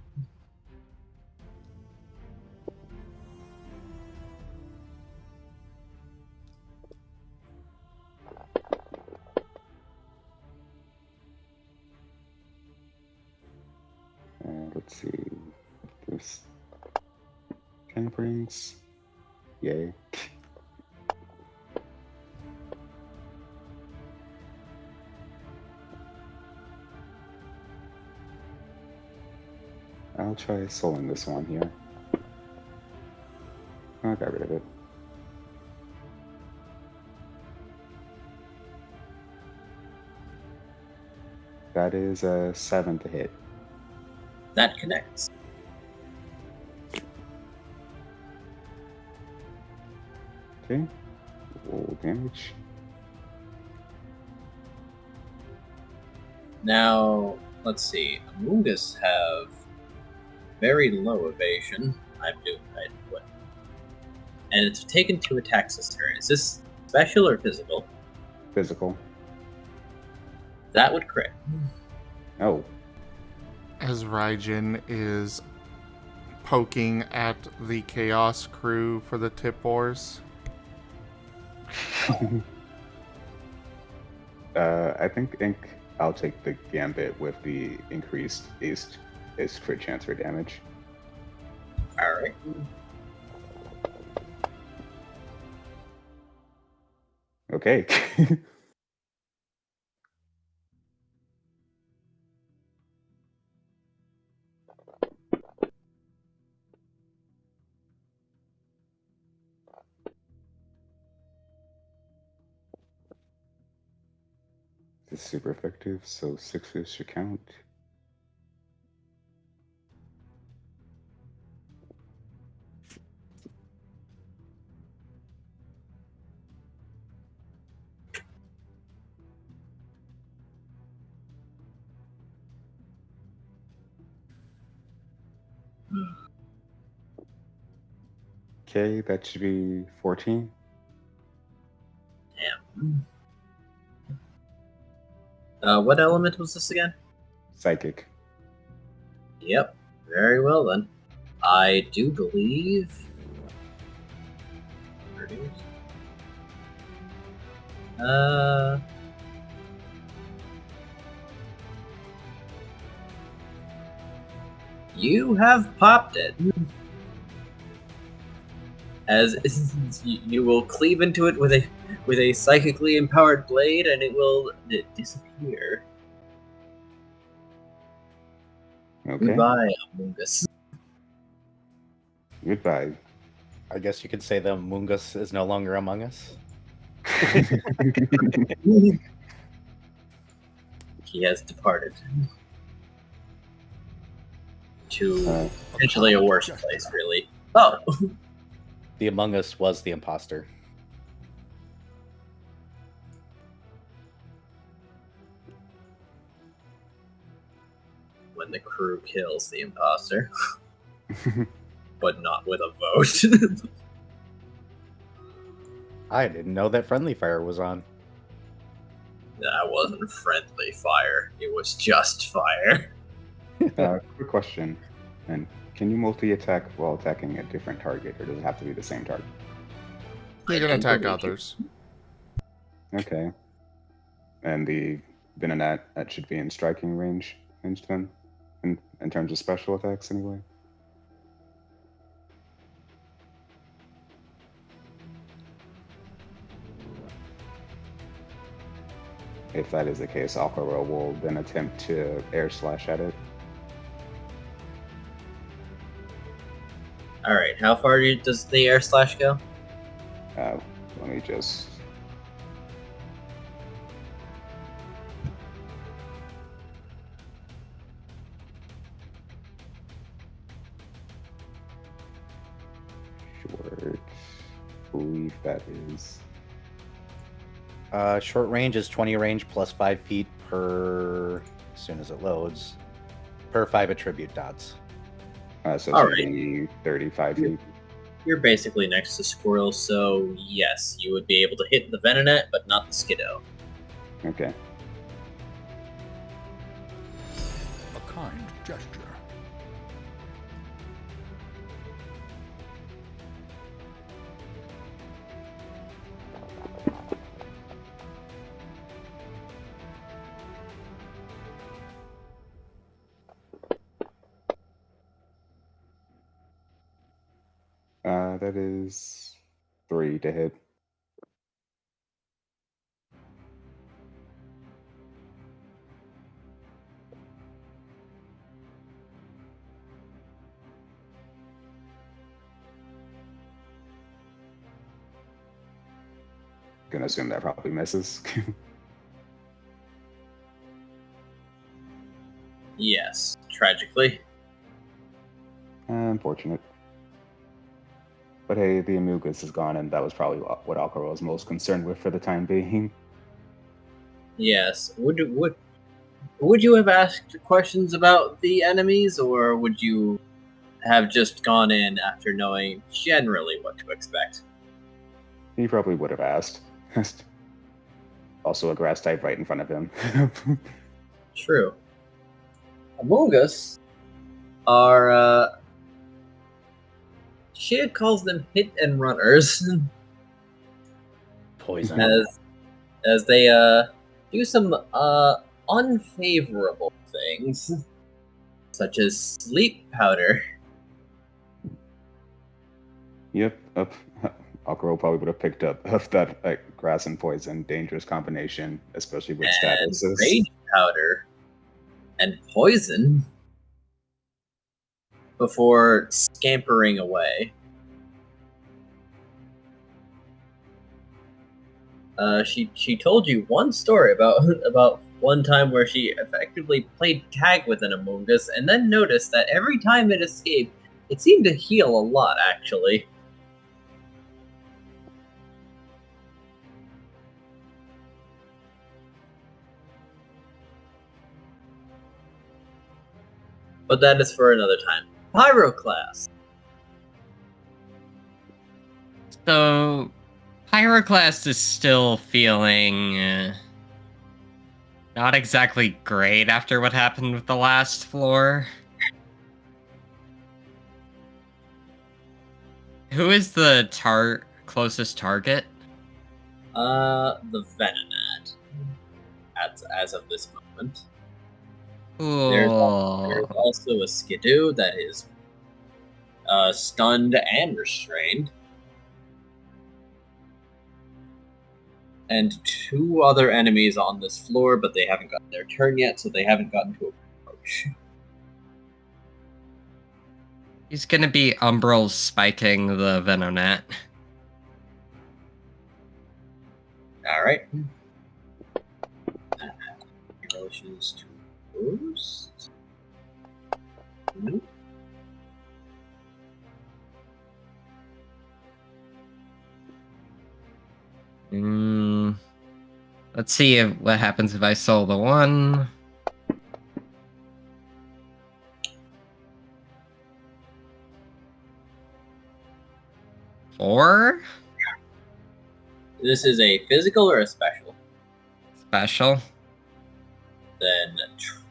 Let's see. This 10 brings. Yay. I'll try souling this one here. I got rid of it. That is a 7 to hit. That connects. Okay. Roll damage. Now, let's see. Amoongas have very low evasion. I'm doing what? And it's taken 2 attacks this turn. Is this Special or physical? Physical. That would crit. Oh, As Raijin is poking at the Chaos crew for the tip wars. I think I'll take the gambit with the increased ace crit chance for damage. Alright. Okay. This is super effective, so 6s should count. Okay, that should be 14. Damn. What element was this again? Psychic. Yep. Very well then. I do believe. There it is. You have popped it. As you will cleave into it with a psychically empowered blade, and it will disappear. Okay. Goodbye, Amungus. Goodbye. I guess you could say the Mungus is no longer among us. He has departed to potentially a worse place, really. Oh! The Among Us was the imposter. When the crew kills the imposter. But not with a vote. I didn't know that friendly fire was on. That wasn't friendly fire. It was just fire. Quick question. And can you multi-attack while attacking a different target, or does it have to be the same target? You can attack others. Okay. And the Venonat, that should be in striking range then, in terms of special attacks anyway. If that is the case, Aquarelle will then attempt to air slash at it. Alright, how far does the air slash go? Let me just... Short... I believe that is... Short range is 20 range plus 5 feet per, as soon as it loads, per 5 attribute dots. So it's going to be 35 feet. You're basically next to Squirrel, so yes, you would be able to hit the Venonat, but not the Skiddo. Okay. A kind gesture. That is 3 to hit. Gonna assume that probably misses. Yes, tragically. Unfortunate. But hey, the Amogus is gone, and that was probably what Aquarelle was most concerned with for the time being. Yes. Would you have asked questions about the enemies, or would you have just gone in after knowing generally what to expect? He probably would have asked. Also a grass type right in front of him. True. Among Us are, she calls them hit and runners, Poison. as they do some unfavorable things, such as sleep powder. Yep. Aquarelle probably would have picked up that grass and poison, dangerous combination, especially with And statuses. rage powder and poison before scampering away. She told you one story about one time where she effectively played tag with an Among Us and then noticed that every time it escaped, it seemed to heal a lot, actually. But that is for another time. Pyroclast. So, Pyroclast is still feeling not exactly great after what happened with the last floor. Who is the closest target? The Venonat. As of this moment. There's Ooh. also a Skidoo that is stunned and restrained. And 2 other enemies on this floor, but they haven't gotten their turn yet, so they haven't gotten to approach. He's gonna be Umbral spiking the Venonat. Alright. Relations to Boost. Let's see what happens if I soul the 1. Four? This is a physical or a special? Special. Then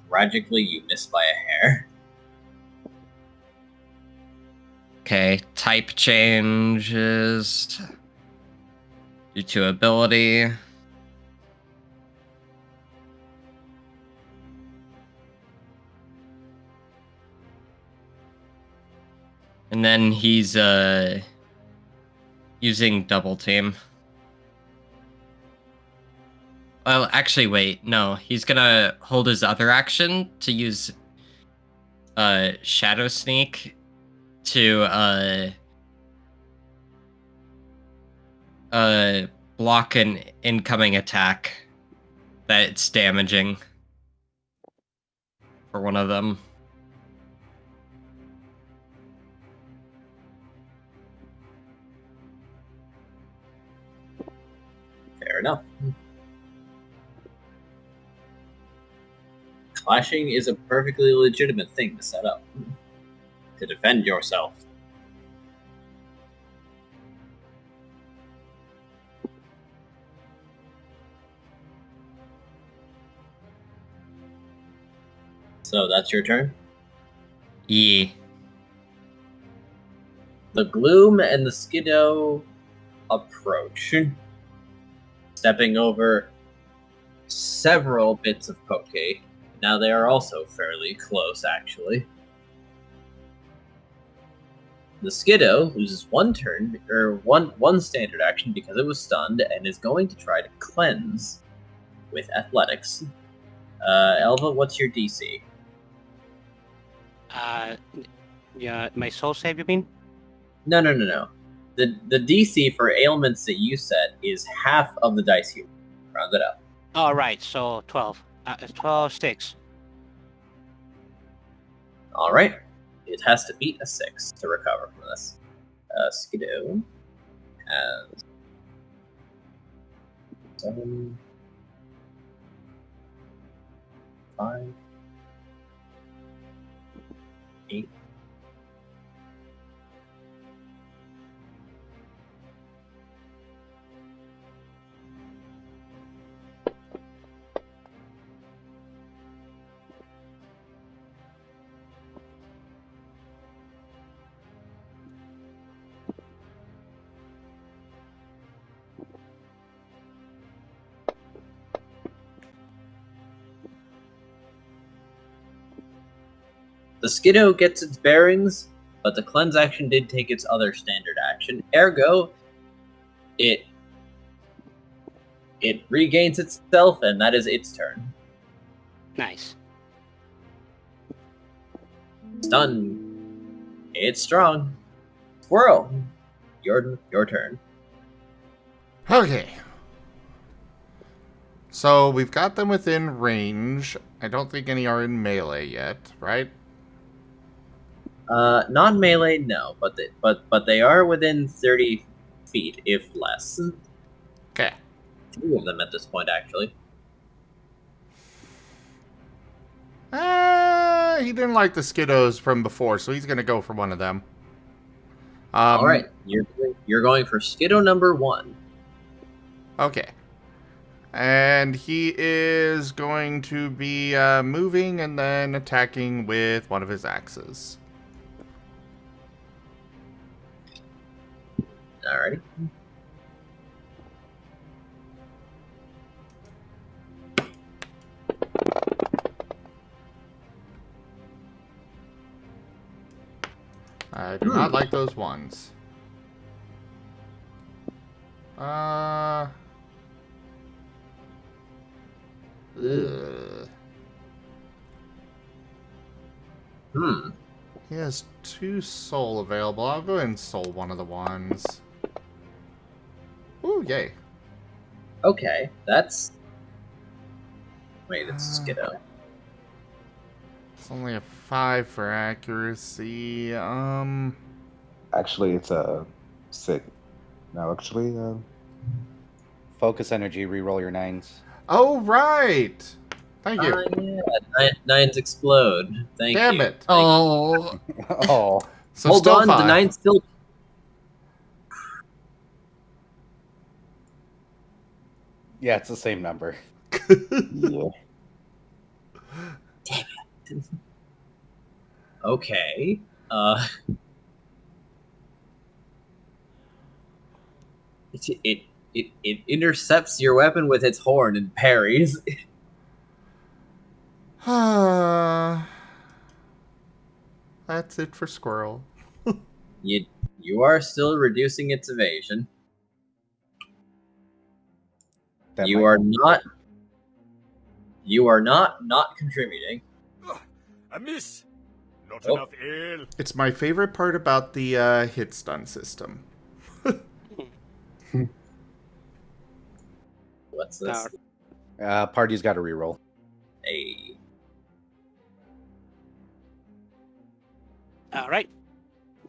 tragically you miss by a hair. Okay, type changes due to ability. And then he's using double team. Well, actually, wait. No, he's gonna hold his other action to use Shadow Sneak to block an incoming attack that's damaging for one of them. Fair enough. Clashing is a perfectly legitimate thing to set up. To defend yourself. So that's your turn? Yeah. The Gloom and the Skiddo approach, stepping over several bits of poke. Now they are also fairly close, actually. The Skiddo loses 1 turn, or one standard action because it was stunned, and is going to try to cleanse with athletics. Elva, what's your DC? Yeah, my soul save, you mean? No. The DC for ailments that you set is half of the dice you round it up. Oh, right. So 12. 12, 6. All right. It has to beat a 6 to recover from this. Skidoo has 7, 5, 8. The Skiddo gets its bearings, but the cleanse action did take its other standard action. Ergo, it regains itself, and that is its turn. Nice. Stun. It's strong. Squirrel. Your turn. Okay. So we've got them within range. I don't think any are in melee yet, right? Non-melee, no, but they are within 30 feet, if less. Okay. 2 of them at this point, actually. He didn't like the Skiddos from before, so he's gonna go for one of them. All right, you're going for Skiddo number 1. Okay. And he is going to be moving and then attacking with one of his axes. Alrighty. I do not like those ones. Ugh. He has 2 soul available. I'll go ahead and soul one of the ones. Ooh, yay. Okay, that's... Wait, it's Skiddo. It's only a 5 for accuracy. Actually, it's a 6. No, actually, Focus energy, reroll your 9s. Oh, right! Thank you. Yeah, 9s explode. Thank you. Damn it. Oh, Oh. So Hold still on, 5. the 9's still... Yeah, it's the same number. yeah. Okay. It intercepts your weapon with its horn and parries. That's it for Squirrel. You are still reducing its evasion. That You might are help. not contributing. A miss. Not Oh. enough ale. It's my favorite part about the hit stun system. What's this? Party's got to reroll. A All right.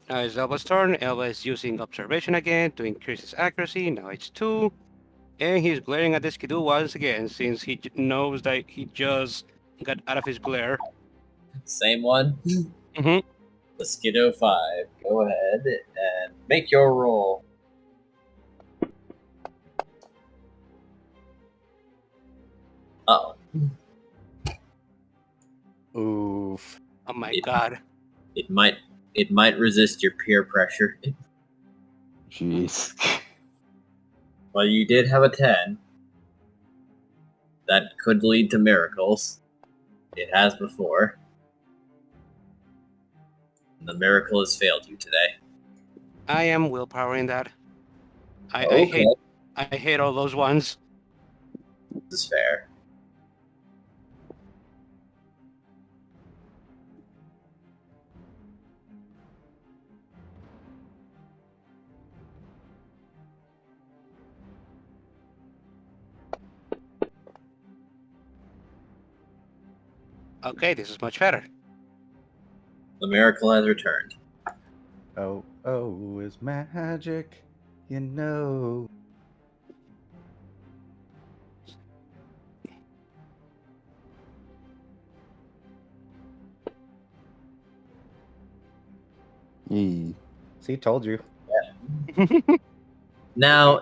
Now it's Elva's turn. Elva is using observation again to increase his accuracy. Now it's 2. And he's glaring at the Skidoo once again, since he knows that he just got out of his glare. same one. Mm-hmm. The Skiddo 5. Go ahead and make your roll. Oh, Oof. Oh my It- god. it might resist your peer pressure. Jeez. Well, you did have a 10. That could lead to miracles. It has before. And the miracle has failed you today. I am willpowering that. I Okay. hate all those ones. This is fair. Okay, this is much better. The miracle has returned. Oh, is magic, you know. Yee. See, told you. Now,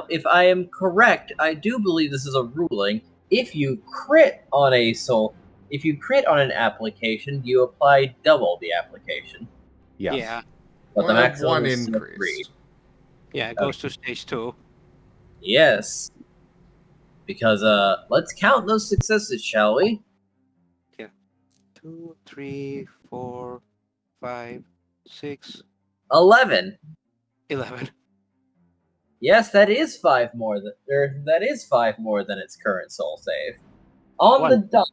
if I am correct, I do believe this is a ruling. If you crit on an application, you apply double the application. Yes. Yeah. But the Well, maximum one is still increase. 3. Yeah, it goes to stage 2. Yes. Because let's count those successes, shall we? 2, 3, 4, 5, 6, 11. 11. Yes, that is 5 more than its current soul save. On the One. dot.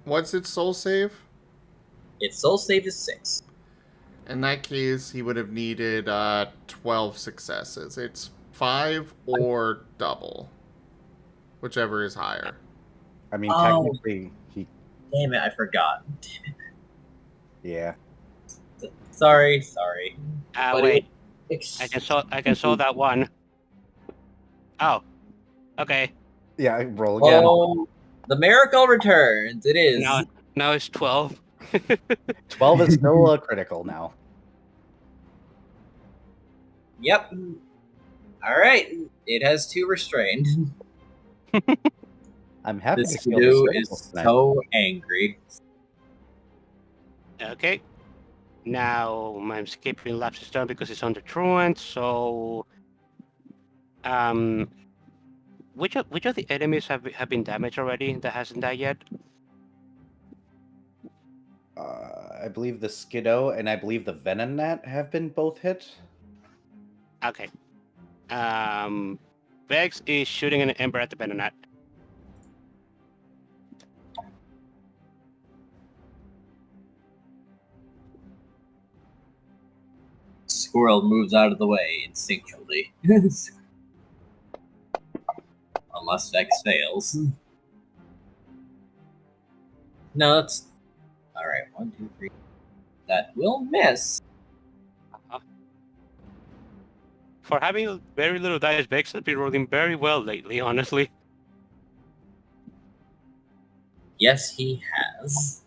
What's its soul save? Its soul save is 6. In that case, he would have needed 12 successes. It's 5 or double, whichever is higher. I mean, Oh. technically, he. Damn it, I forgot. Yeah. Sorry. But Wait. it- I can solve that one. Oh. Okay. Yeah, roll again. Oh, the miracle returns. It is. Now it's 12. 12 is still a critical now. Yep. All right. It has 2 restrained. I'm happy This to feel dude this is tonight. so angry. Okay. Now I'm skipping Lapsus Stone because it's under Truant, so which of the enemies have been damaged already that hasn't died yet? I believe the Skiddo and I believe the Venom Gnat have been both hit. Okay. Vex is shooting an ember at the Venonat. Squirrel moves out of the way instinctually. Unless Vex fails. No, that's... Alright, 1, 2, 3. That will miss. For having very little dice, Vex has been rolling very well lately, honestly. Yes, he has.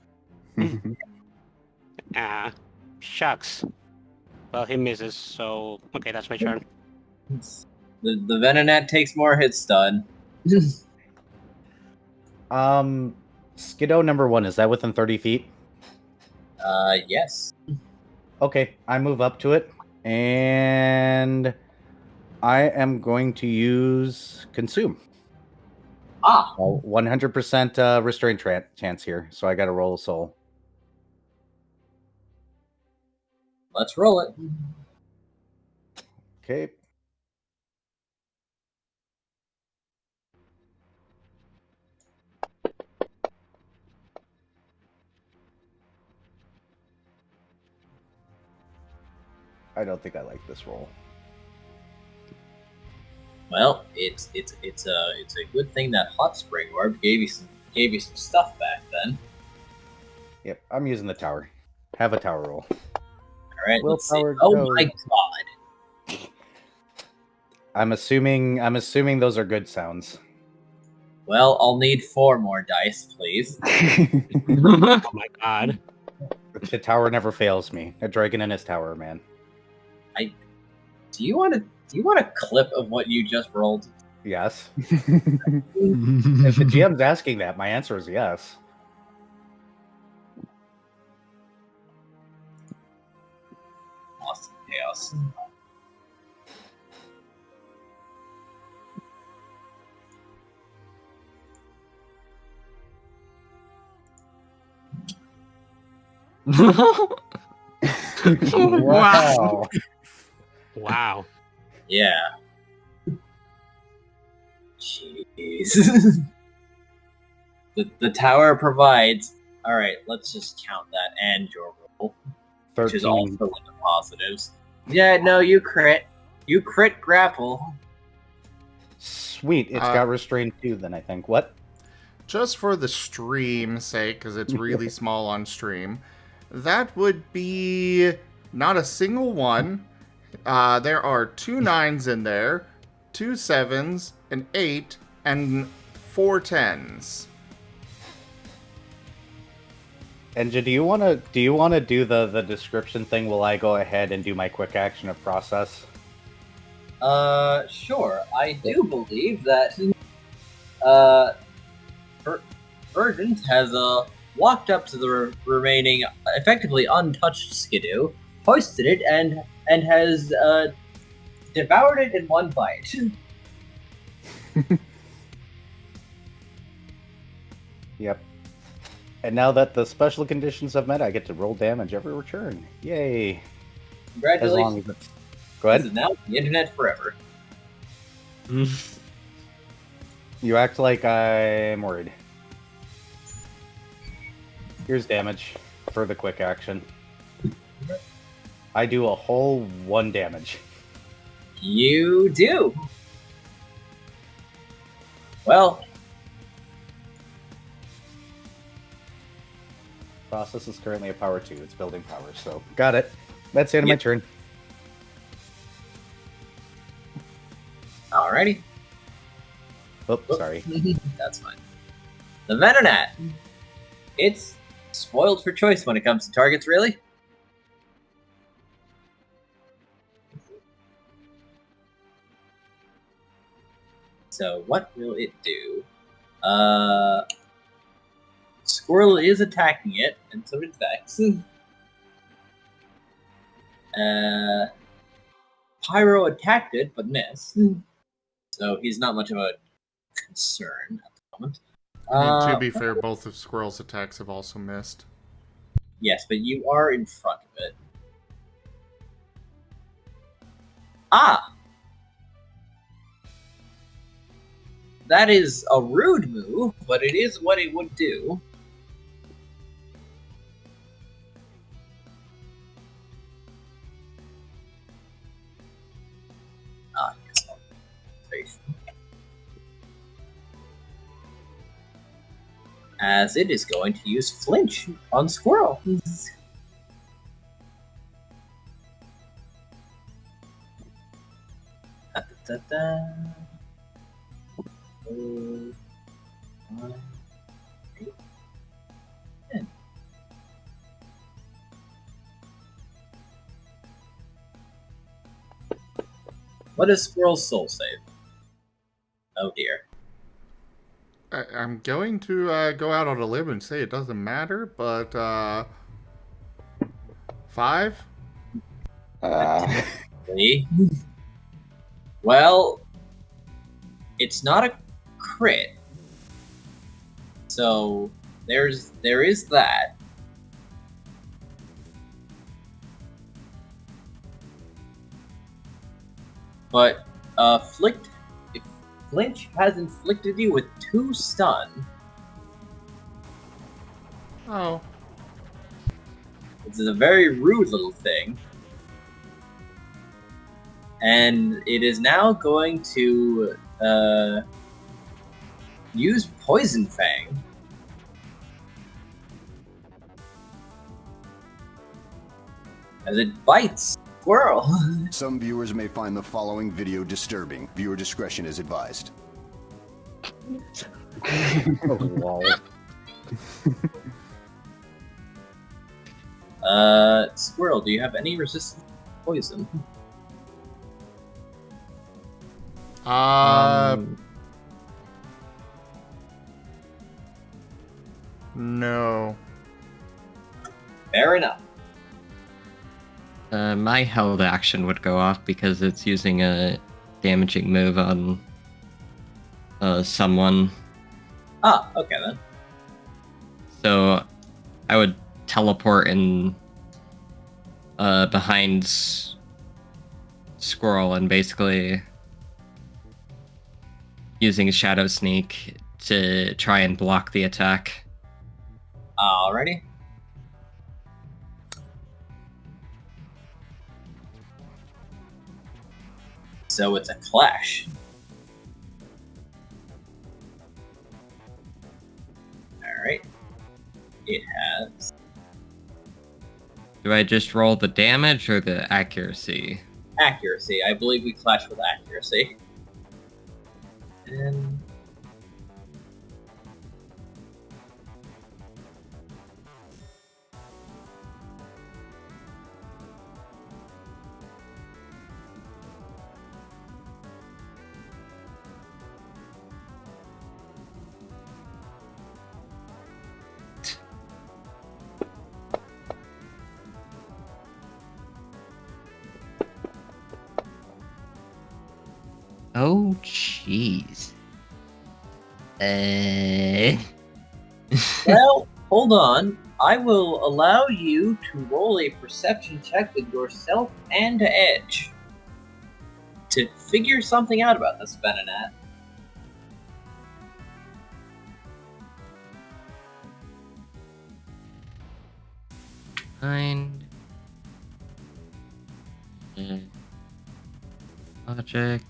Shucks. Well, he misses, so okay, that's my turn. The Venonat takes more hits, stun. Skiddo number 1, is that within 30 feet? Yes. Okay, I move up to it, and I am going to use Consume. 100% restraint chance here, so I got to roll a soul. Let's roll it. Okay. I don't think I like this roll. Well, it's a good thing that hot spring orb gave you some stuff back then. Yep, I'm using the tower. Have a tower roll. All right, let's see. Willpower Oh goes. my god! I'm assuming those are good sounds. Well, I'll need 4 more dice, please. Oh my god. The tower never fails me. A dragon in his tower, man. Do you want a clip of what you just rolled? Yes. If the GM's asking that, my answer is yes. Lost in chaos. Wow. Wow. Yeah. Jeez. the tower provides. All right, let's just count that and your roll, which is 13. also in the positives. Yeah, no, you crit. You crit grapple. Sweet. It's got restraint too, then I think. What? Just for the stream's sake, because it's really small on stream, that would be not a single one. There are 2 9s in there, 2 7s, an 8, and 4 10s. Enja, do you want to do the description thing while I go ahead and do my quick action of process? Sure. I do believe that Verdant has walked up to the remaining effectively untouched Skidoo, hoisted it, and and has devoured it in one bite. Yep. And now that the special conditions have met, I get to roll damage every return. Yay! As long Congratulations. as it's... Go This ahead. is now the internet forever. You act like I'm worried. Here's damage for the quick action. I do a whole 1 damage. You do. Well, Process is currently a power 2. It's building power, so got it. That's the end of my turn. alrighty. Oh, sorry. That's fine. The Venonat. It's spoiled for choice when it comes to targets, really. So what will it do? Squirrel is attacking it, and so did Vex. Pyro attacked it, but missed. So he's not much of a concern at the moment. I mean, to be fair, both of Squirrel's attacks have also missed. Yes, but you are in front of it. Ah! That is a rude move, but it is what it would do. Ah, yes. As it is going to use flinch on Squirrel. What is Squirrel's soul save? Oh dear. I'm going to go out on a limb and say it doesn't matter, but 5? Well, it's not a crit, so there is that. But if Flinch has inflicted you with 2 stun. Oh. This is a very rude little thing. And it is now going to use Poison Fang. As it bites Squirrel. Some viewers may find the following video disturbing. Viewer discretion is advised. Oh, wow. Squirrel, do you have any resistance to poison? No. Fair enough. My held action would go off because it's using a damaging move on someone. Ah, okay then. So I would teleport in behind Squirrel and basically using a Shadow Sneak to try and block the attack. Alrighty. So it's a clash. Alright. It has... Do I just roll the damage or the accuracy? accuracy. I believe we clash with accuracy. And... Oh, jeez. Well, hold on. I will allow you to roll a perception check with yourself and Edge to figure something out about this Venonat. Mind. Logic.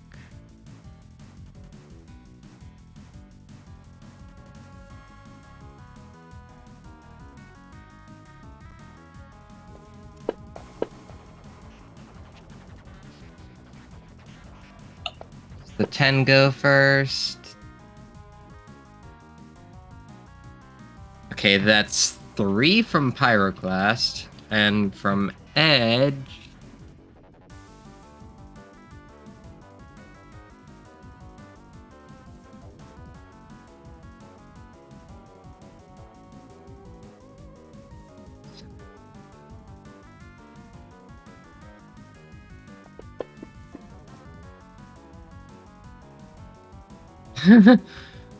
Does the 10 go first? Okay, that's 3 from Pyroclast, and from Edge.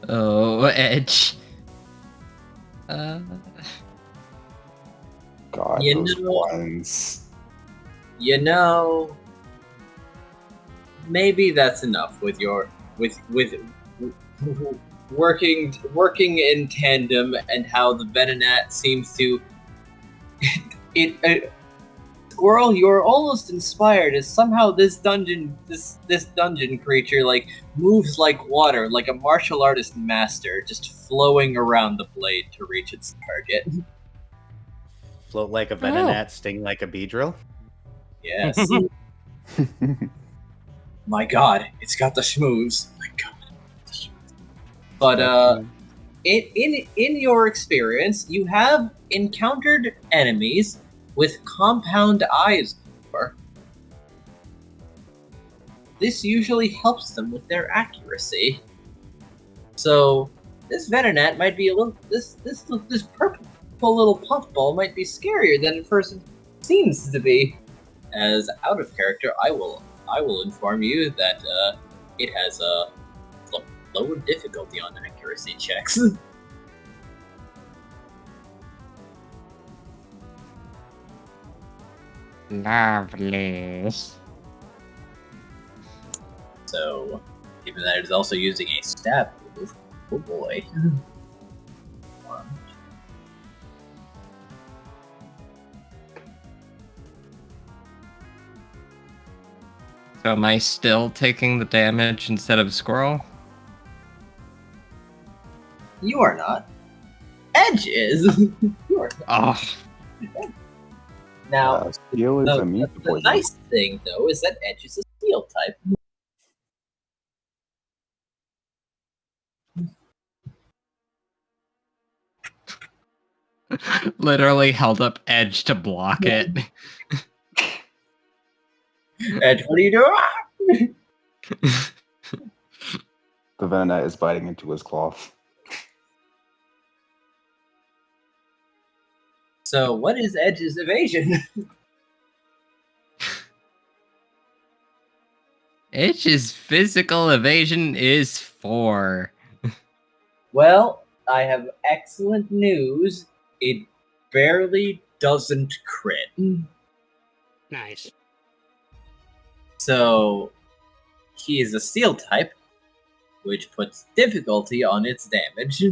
Oh, Edge. God, You those know- ones. You know, maybe that's enough with your with working in tandem and how the Venonat seems to Squirrel, you're almost inspired as somehow this dungeon creature like moves like water, like a martial artist master, just flowing around the blade to reach its target. Float like a Venonat, sting like a Beedrill. Yes. My god, it's got the schmooze. My god. The schmooze. But in your experience, you have encountered enemies with compound eyes before. This usually helps them with their accuracy. So this Venonat might be a little this purple little puffball might be scarier than it first seems to be. As out of character, I will inform you that it has a lower difficulty on accuracy checks. Lovely. So, given that it is also using a stab move, oh boy. So am I still taking the damage instead of Squirrel? You are not. Edge is. You are not. Oh, Now, Steel is immune to the poison. nice thing, though, is that Edge is a steel type. literally held up Edge to block it. Edge, what are you doing? The Venonat is biting into his cloth. So, what is Edge's evasion? Edge's physical evasion is 4. Well, I have excellent news. It barely doesn't crit. Nice. So, he is a steel type, which puts difficulty on its damage.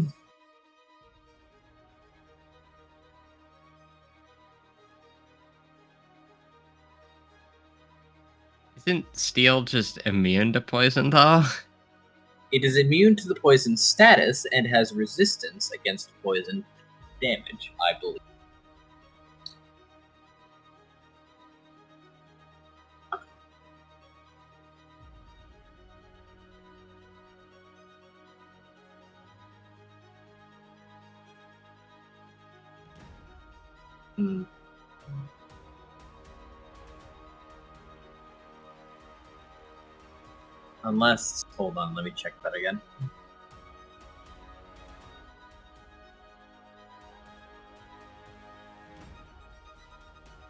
Isn't Steel just immune to poison, though? It is immune to the poison status and has resistance against poison damage, I believe. Hmm. Unless, hold on, let me check that again.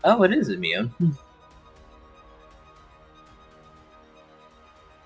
Oh, it is immune.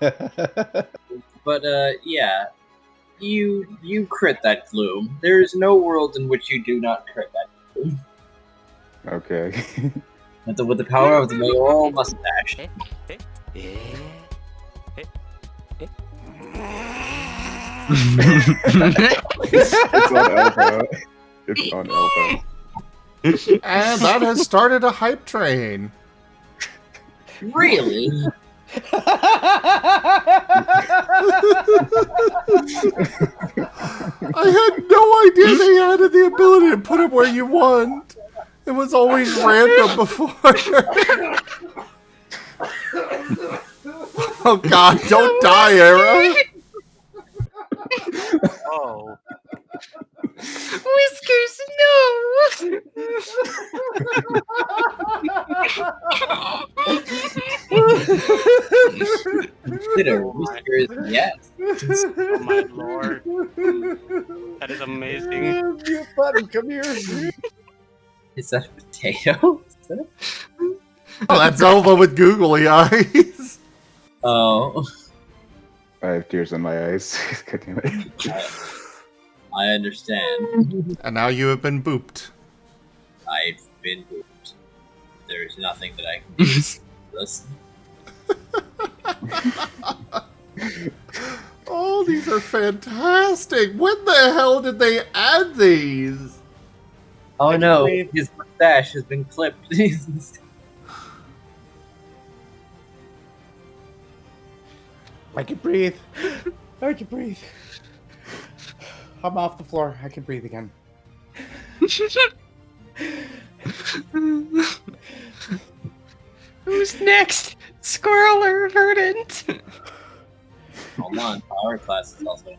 But yeah, you crit that gloom. There is no world in which you do not crit that gloom. Okay. With the power of the mayoral mustache. It's on Elva. It's on Elva. And that has started a hype train. Really? I had no idea they added the ability to put it where you want. It was always random before. Oh god, don't die, Era. Oh. Whiskers, no! Consider Whiskers, yes. Oh my lord. That is amazing. Mute button, come here. Is that a potato? Oh, that's Elva with googly eyes. Oh, I have tears in my eyes. God damn it. I understand. And now you have been booped. I've been booped. There's nothing that I can do for this. Oh, these are fantastic. When the hell did they add these? Oh no, his mustache has been clipped. I can breathe. I can breathe. I'm off the floor. I can breathe again. Who's next? Squirrel or Verdant? Hold on, Pyroclast is also.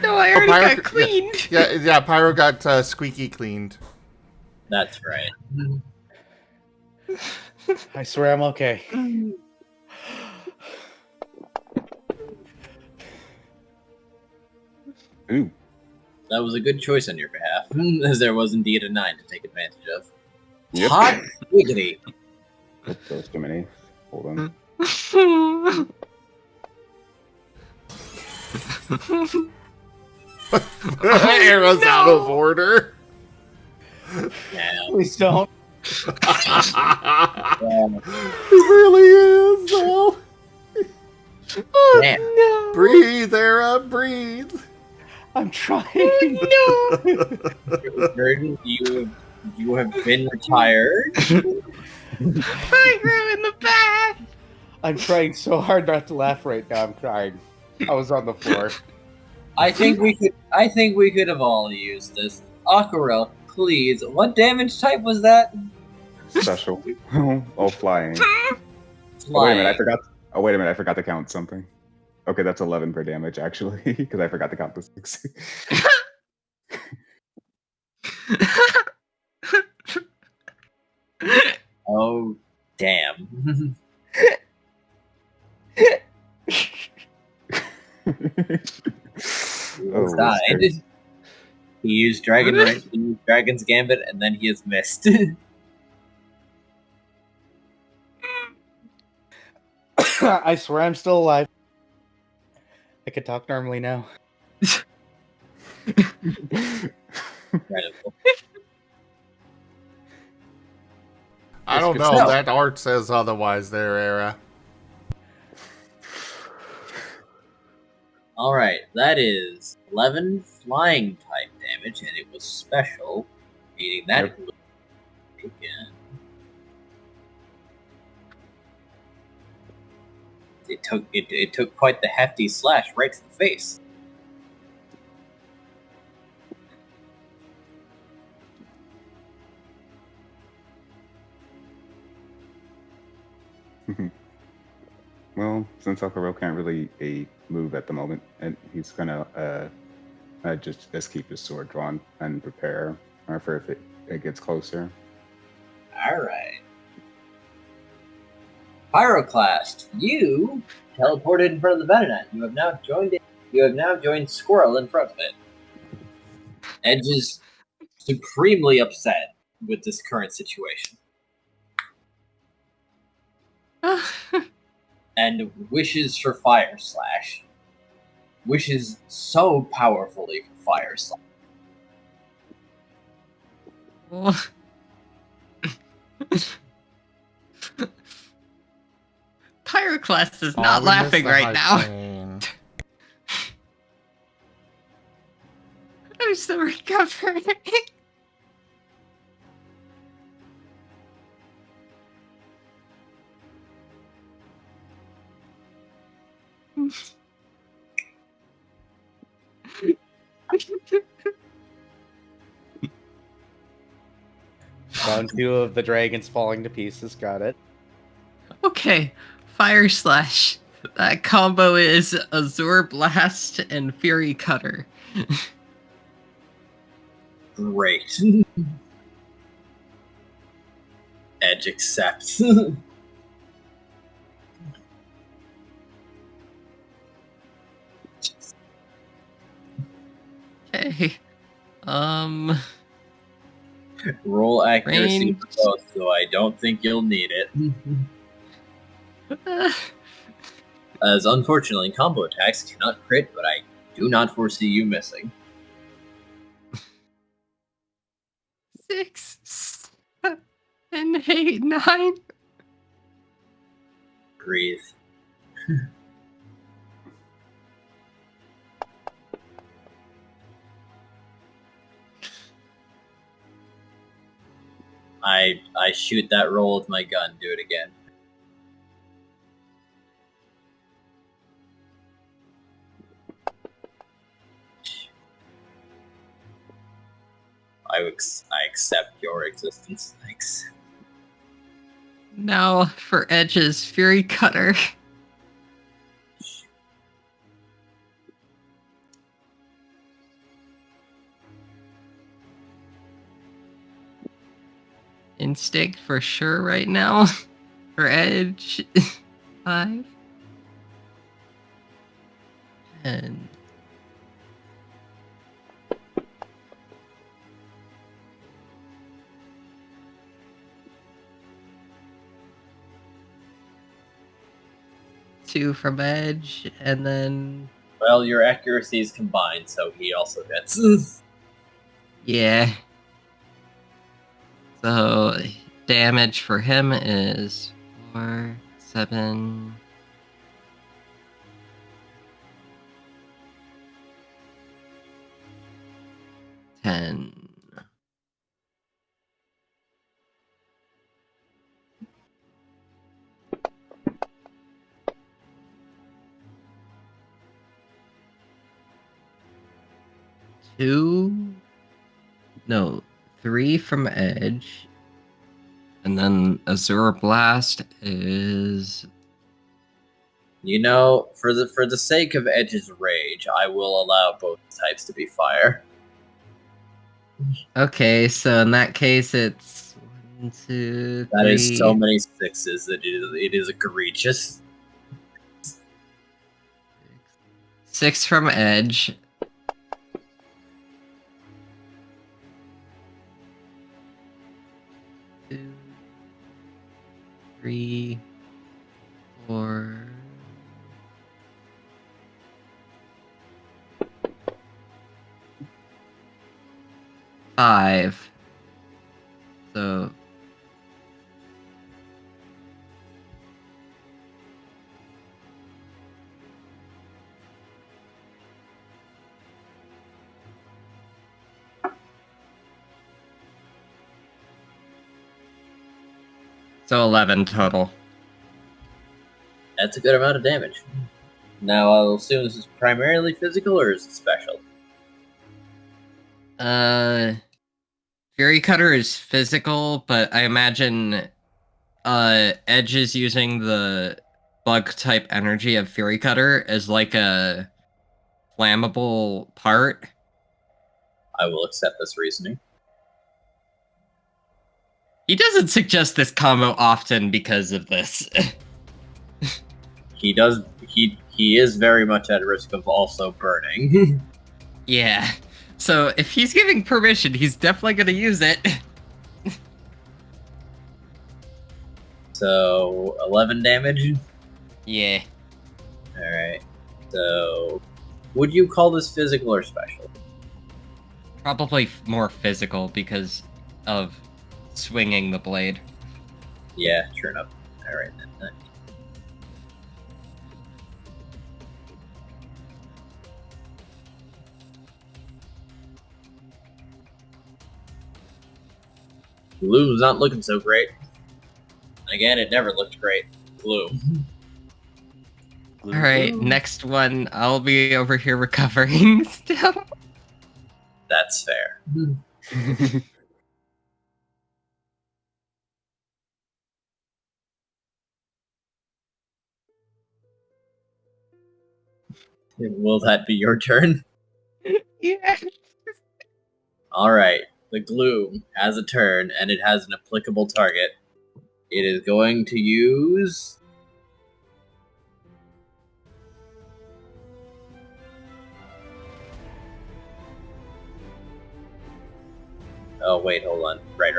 No, I already got cleaned. Yeah, Pyro got squeaky cleaned. That's right. I swear I'm okay. Ooh. That was a good choice on your behalf, as there was indeed a 9 to take advantage of. Yep. Hot wiggity. Those too many. Hold on. Era's out of order. Yeah. Please don't. It really is, though. Oh, Damn. no. Breathe, Era, breathe. I'm trying. Oh, Burden, you have been retired. no. Pyro in the back. I'm trying so hard not to laugh right now. I'm crying. I was on the floor. I think we could have all used this. Aquarelle, please. What damage type was that? Special. Oh, flying. Oh, Flying. wait a minute, I forgot. Oh, wait a minute, I forgot to count something. Okay, that's 11 per damage, actually, because I forgot to count the 6. Oh, damn. Oh, Died. Whiskers. He used Dragon's Gambit, and then he has missed. I swear I'm still alive. I can talk normally now. Incredible. I don't know. No. That art says otherwise there, Era. Alright, that is 11 flying type damage, and it was special, meaning that Yep. again. It took quite the hefty slash right to the face. Well, since Aquarelle can't really move at the moment, and he's gonna just keep his sword drawn and prepare for if it gets closer. Alright. Pyroclast, you teleported in front of the Venonat. You have now joined Squirrel in front of it. Edge is supremely upset with this current situation. and wishes for Fire Slash. Wishes so powerfully for Fire Slash. Pyroclast is Oh, not we missed laughing the right high now. plane. I'm still recovering. Round 2 of the dragons falling to pieces. Got it. Okay, Fire Slash. That combo is Azure Blast and Fury Cutter. Great. Edge accepts. Okay. Roll accuracy Range. for both, so I don't think you'll need it. As unfortunately, combo attacks cannot crit, but I do not foresee you missing. 6, 7, 8, 9. Breathe. I shoot that roll with my gun. Do it again. I accept your existence. Thanks. Now for Edge's Fury Cutter. Instinct for sure right now. For Edge. 5. 10. Two from Edge, and then Well, your accuracy is combined, so he also hits. yeah. So damage for him is 4, 7. 10. Two. No, 3 from Edge. And then Azure Blast is You know, for the sake of Edge's rage, I will allow both types to be fire. okay. So in that case, it's 1, 2, 3. That is so many sixes that it is egregious. 6 from Edge. 2, 3, 4. 5. So So 11 total. That's a good amount of damage. Now, I'll assume this is primarily physical, or is it special? Fury Cutter is physical, but I imagine Edge is using the bug type energy of Fury Cutter as like a flammable part. I will accept this reasoning. He doesn't suggest this combo often because of this. He does. He is very much at risk of also burning. Yeah. So if he's giving permission, he's definitely going to use it. So 11 damage. Yeah. Alright. So, would you call this physical or special? Probably more physical because of swinging the blade. Yeah, sure enough. Alright then. Gloom's not looking so great. Again, it never looked great. Gloom. All right, next one. I'll be over here recovering still. That's fair. Will that be your turn? Yeah. Alright. The Gloom has a turn, and it has an applicable target. It is going to use... Oh, wait, hold on. Right.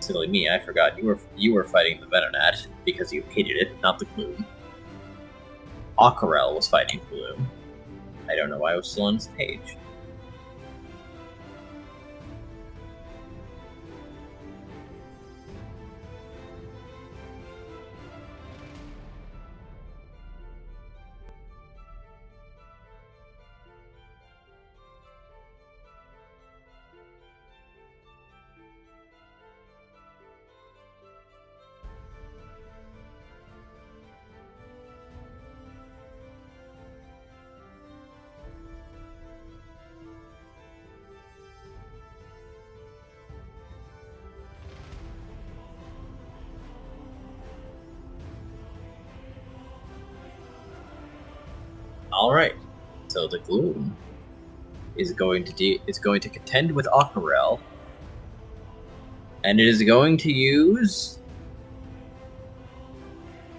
Silly me, I forgot. You were fighting the Venonat because you hated it, not the Gloom. Aquarelle was fighting the Gloom. I don't know why I was still on this page. Alright, so the Gloom is going to contend with Aquarelle, and it is going to use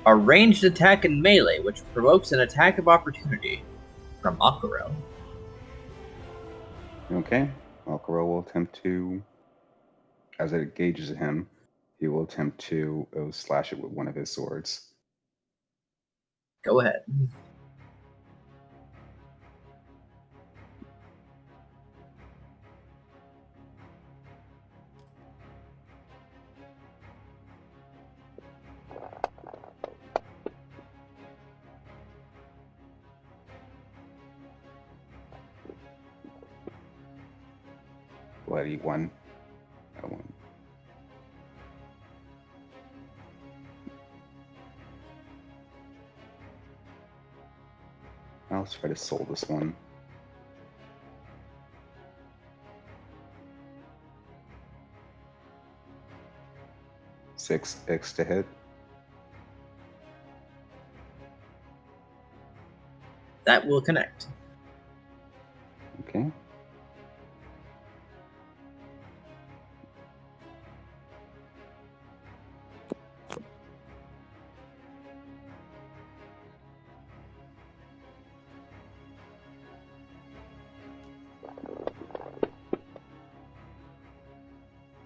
a ranged attack in melee, which provokes an attack of opportunity from Aquarelle. Okay. Aquarelle will attempt to, as it engages him, he will attempt to slash it with one of his swords. Go ahead. Bloody one. That one. I'll try to soul this one. Six X to hit. That will connect. Okay.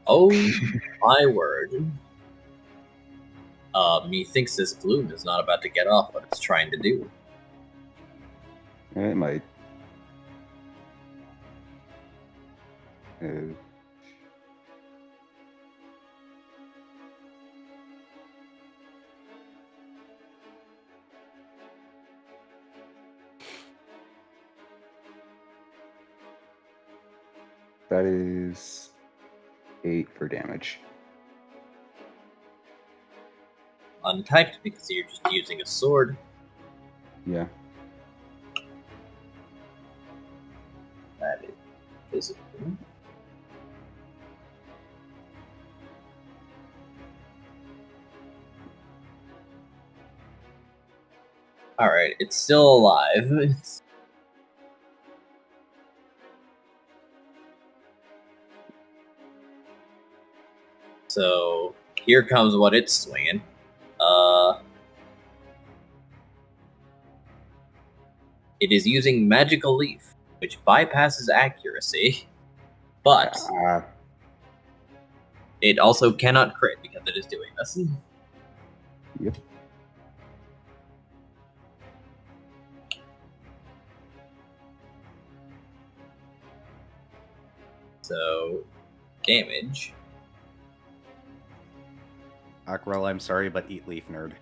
Oh my word. Methinks this Gloom is not about to get off what it's trying to do. It might. That is 8 for damage. Untyped because you're just using a sword. Yeah. That is physical. Alright, it's still alive. So, here comes what it's swinging. It is using Magical Leaf, which bypasses accuracy, but it also cannot crit because it is doing this. Yep. So, damage. Aquarelle, I'm sorry, but eat leaf, nerd.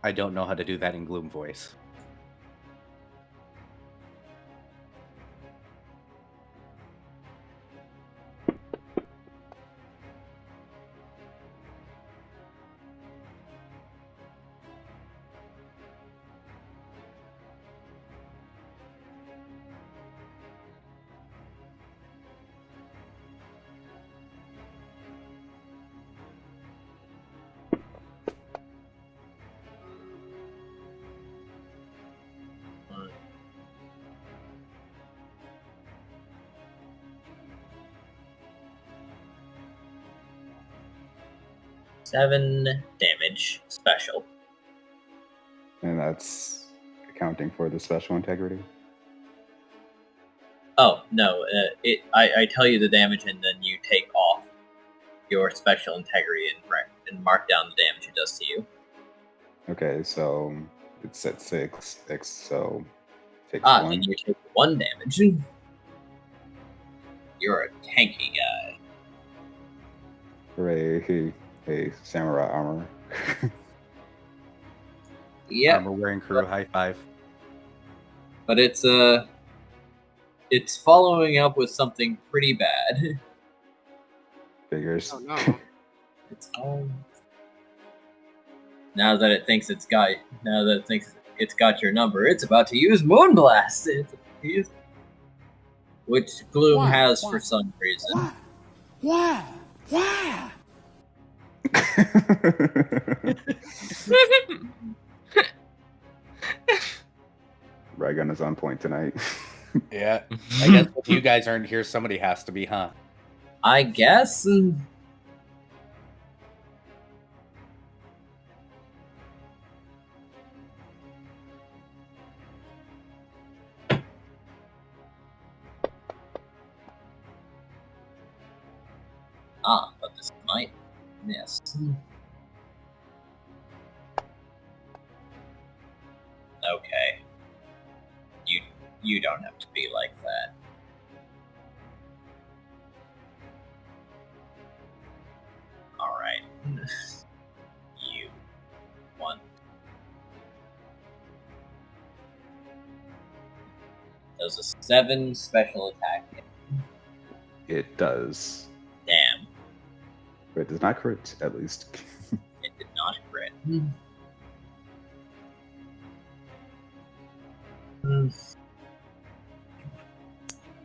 I don't know how to do that in Gloom voice. Seven damage special. And that's accounting for the special integrity. Oh no! I tell you the damage, and then you take off your special integrity and mark down the damage it does to you. Okay, so it's at 6x, so takes Then 1. you take 1 damage. You're a tanky guy. Hooray, hey, samurai armor. Yeah, Armor wearing crew, high five. but it's following up with something pretty bad. Figures. Oh no. It's now that it thinks it's got your number, it's about to use Moonblast. Which Gloom has for some reason. Why? Raygun is on point tonight. Yeah, I guess if you guys aren't here, somebody has to be, huh? I guess. But this might miss. Okay. You don't have to be like that. Alright. You want. Does a 7 special attack hit? It does. Damn. But it does not crit, at least. It did not crit.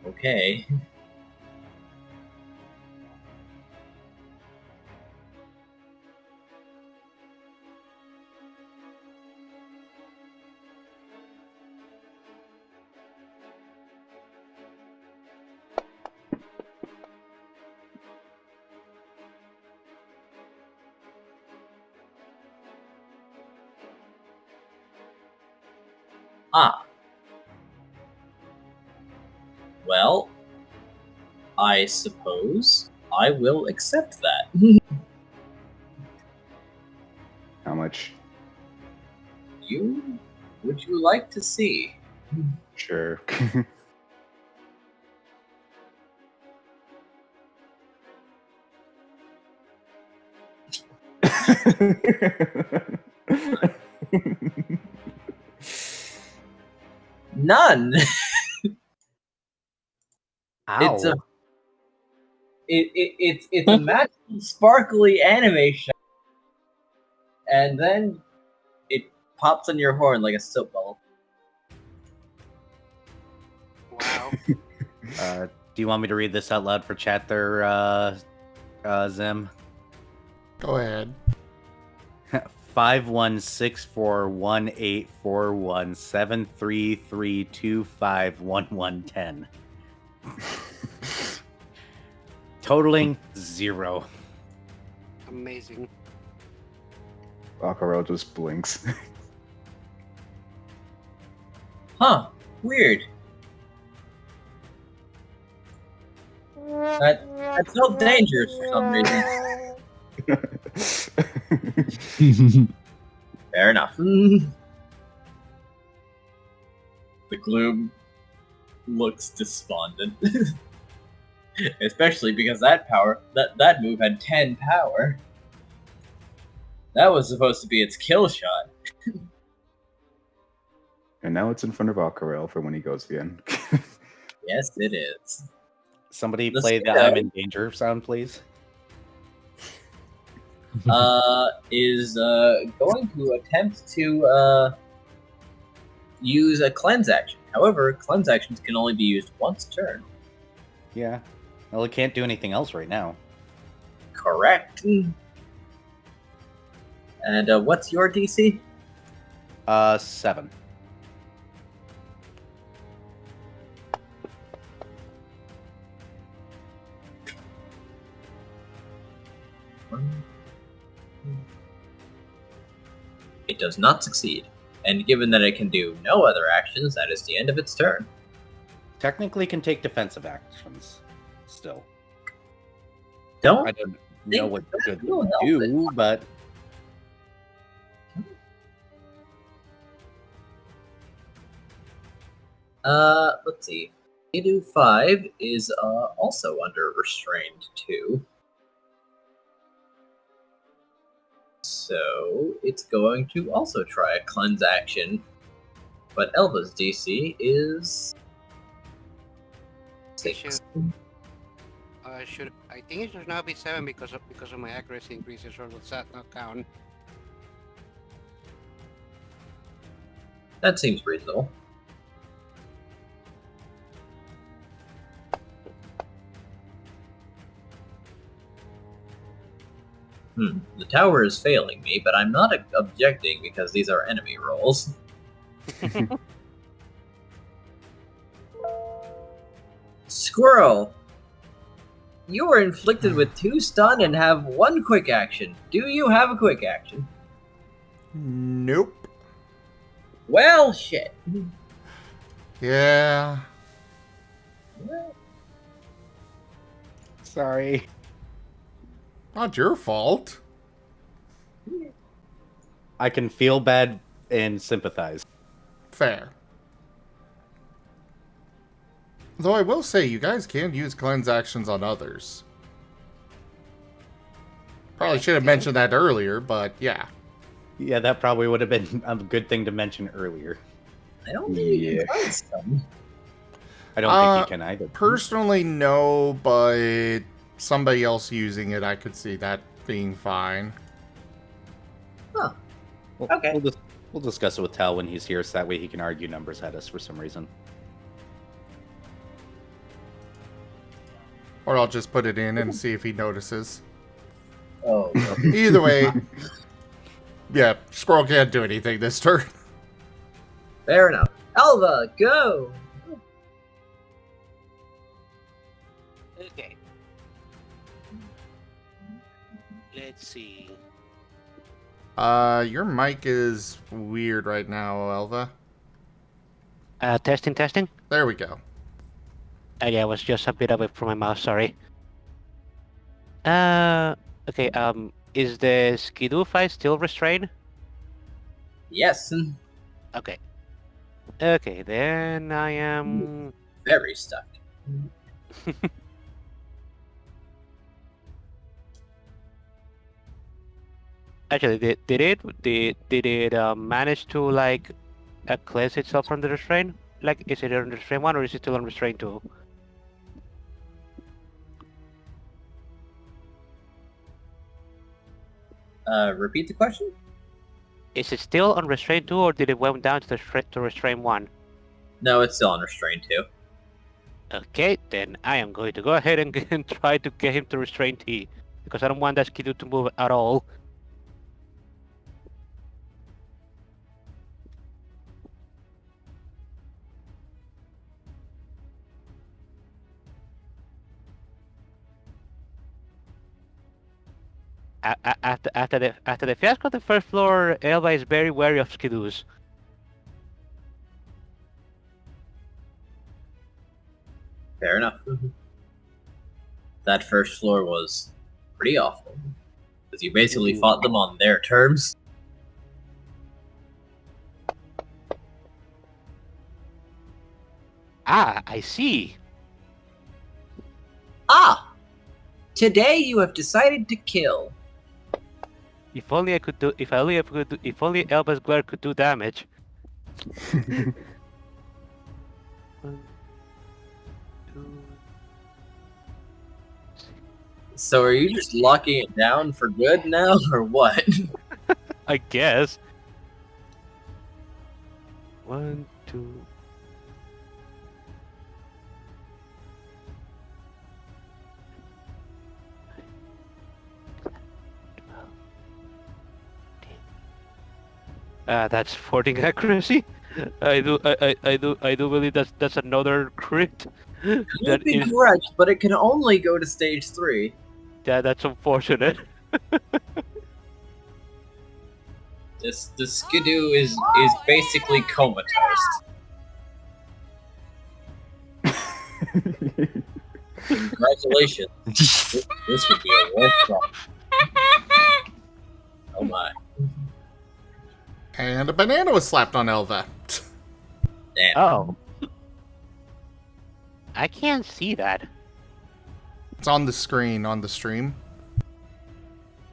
Okay. Well, I suppose I will accept that. How much? Would you like to see? Sure. None. Ow. It's a magical, sparkly anime shot, and then it pops on your horn like a soap bubble. Wow. Do you want me to read this out loud for chat there, Zim? Go ahead. 51641841733251110. Totaling 0. Amazing. Aquarelle just blinks. Huh. Weird. That felt dangerous for some reason. Fair enough. The gloom looks despondent. Especially because that move had 10 power. That was supposed to be its kill shot. And now it's in front of Aquarelle for when he goes again. Yes, it is. Somebody Let's play get the out. I'm in danger sound, please. Is going to attempt to use a cleanse action. However, cleanse actions can only be used once a turn. Yeah. Well, it can't do anything else right now. Correct. And what's your DC? 7. It does not succeed. And given that it can do no other actions, that is the end of its turn. Technically can take defensive actions still. I Don't don't know what good will would help do, but let's see. Edu 5 is also under restrained 2. So it's going to also try a cleanse action. But Elva's DC is 6. I think it should now be 7 because of my accuracy increases, or does that not count? That seems reasonable. The tower is failing me, but I'm not objecting because these are enemy rolls. Squirrel! You are inflicted with 2 stun and have 1 quick action. Do you have a quick action? Nope. Well, shit. Yeah. sorry. Not your fault. I can feel bad and sympathize. Fair. Though I will say, you guys can use cleanse actions on others. Probably should have mentioned that earlier, but yeah. Yeah, that probably would have been a good thing to mention earlier. I don't think you can cleanse them. I don't think you can either. Personally, no, but somebody else using it, I could see that being fine. Huh. Well, Okay. We'll discuss it with Tal when he's here, so that way he can argue numbers at us for some reason. Or I'll just put it in and see if he notices. Oh, no. Either way, yeah, Squirrel can't do anything this turn. Fair enough. Elva, go! Okay. Let's see. Your mic is weird right now, Elva. Testing. There we go. Yeah, I was just a bit away from my mouse, sorry. Okay, is the Skidoo fight still restrained? Yes. Okay. Okay, then I am... Very stuck. Actually, did it manage to, like, cleanse itself from the restraint? Like, is it on restraint 1 or is it still on restraint 2? Repeat the question? Is it still on restraint 2 or did it went down to restraint 1? No, it's still on restraint 2. Okay, then I am going to go ahead and try to get him to restraint T. Because I don't want that Skidoo to move at all. After the fiasco on the first floor, Elva is very wary of Skidoos. Fair enough. that first floor was pretty awful. Because you basically fought them on their terms. Ah, I see. Ah! Today you have decided to kill. If only I could do. If only I could. If only Elba's glare could do damage. One, two. So are you just locking it down for good now, or what? I guess. 1, 2. That's 14 accuracy. I do believe that's another crit. You'd be correct, but it can only go to stage 3. Yeah, that's unfortunate. The skidoo is basically comatose. Congratulations. This would be a war problem. Oh my. And a banana was slapped on Elva. Damn. Oh. I can't see that. It's on the screen on the stream.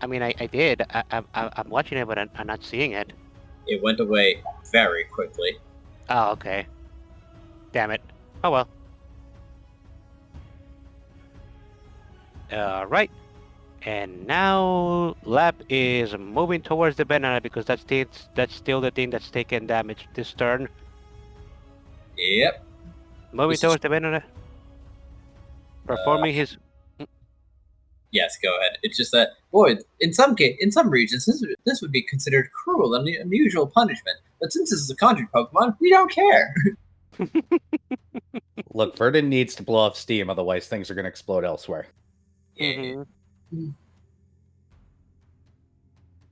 I mean, I did. I'm watching it, but I'm not seeing it. It went away very quickly. Oh, okay. Damn it. Oh well. Right. And now Lap is moving towards the banana because that's still the thing that's taken damage this turn. Yep. Moving towards the banana. Performing his. Yes, go ahead. It's just that, boy, in some regions, this would be considered cruel and unusual punishment. But since this is a conjured Pokemon, we don't care. Look, Verdant needs to blow off steam, otherwise things are going to explode elsewhere. Mm-hmm.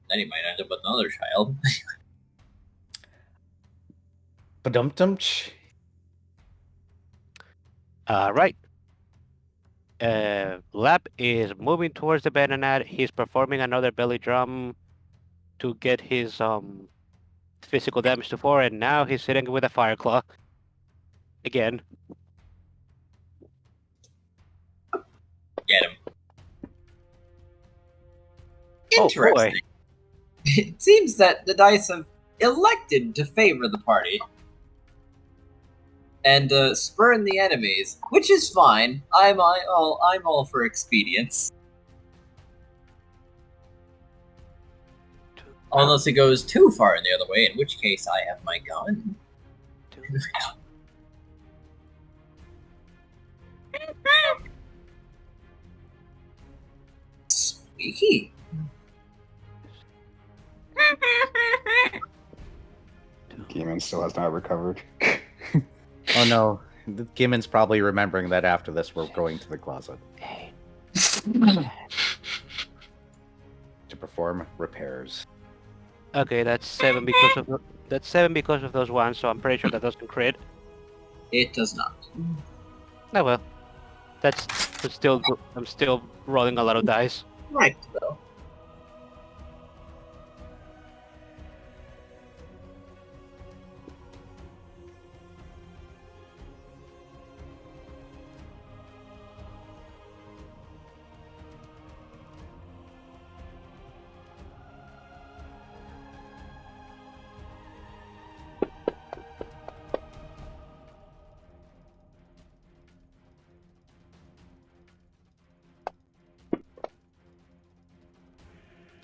Then he might end up with another child. Ba-dum-dum-ch. Right. Lap is moving towards the banana. He's performing another belly drum to get his physical damage to 4, and now he's hitting with a fire claw. Again. Get him. Oh, Interesting. boy. It seems that the dice have elected to favor the party. And spurn the enemies, which is fine. I'm all for expedience. Unless it goes too far in the other way, in which case I have my gun. Squeaky. Gimund still has not recovered. Oh no, Gimund's probably remembering that after this we're going to the closet. To perform repairs. Okay, that's 7 because of those ones, so I'm pretty sure that doesn't crit. It does not. Oh well. I'm still rolling a lot of dice. Right, though.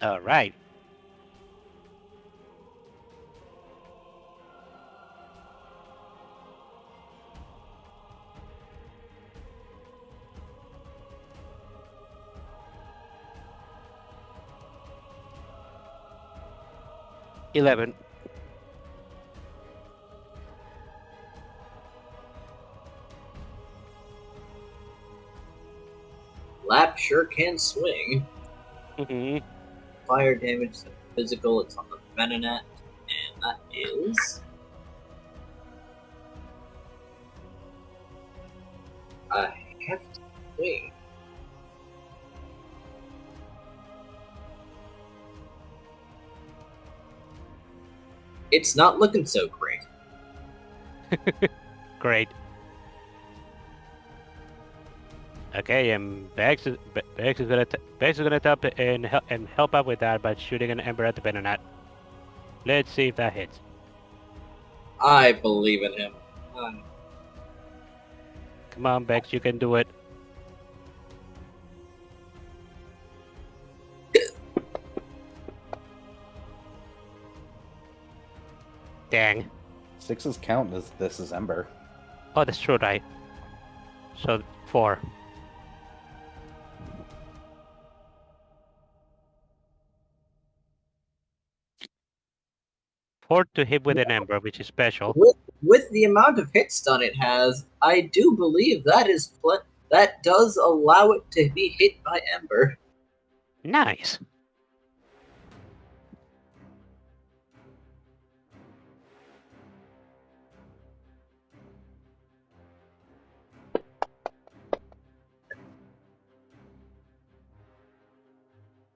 All right. $11. Lap sure can swing. Mm-hmm. Fire damage, physical, it's on the Venonat, and that is a hefty swing. It's not looking so great. Great. Okay, and Bex is gonna top it and help out with that by shooting an ember at the banana. Let's see if that hits. I believe in him. Come on, Bex, you can do it. Dang. 6's count as this is Ember. Oh, that's true, right? So 4. Four to hit with an ember, which is special. With the amount of hit stun it has, I do believe that that does allow it to be hit by Ember. Nice.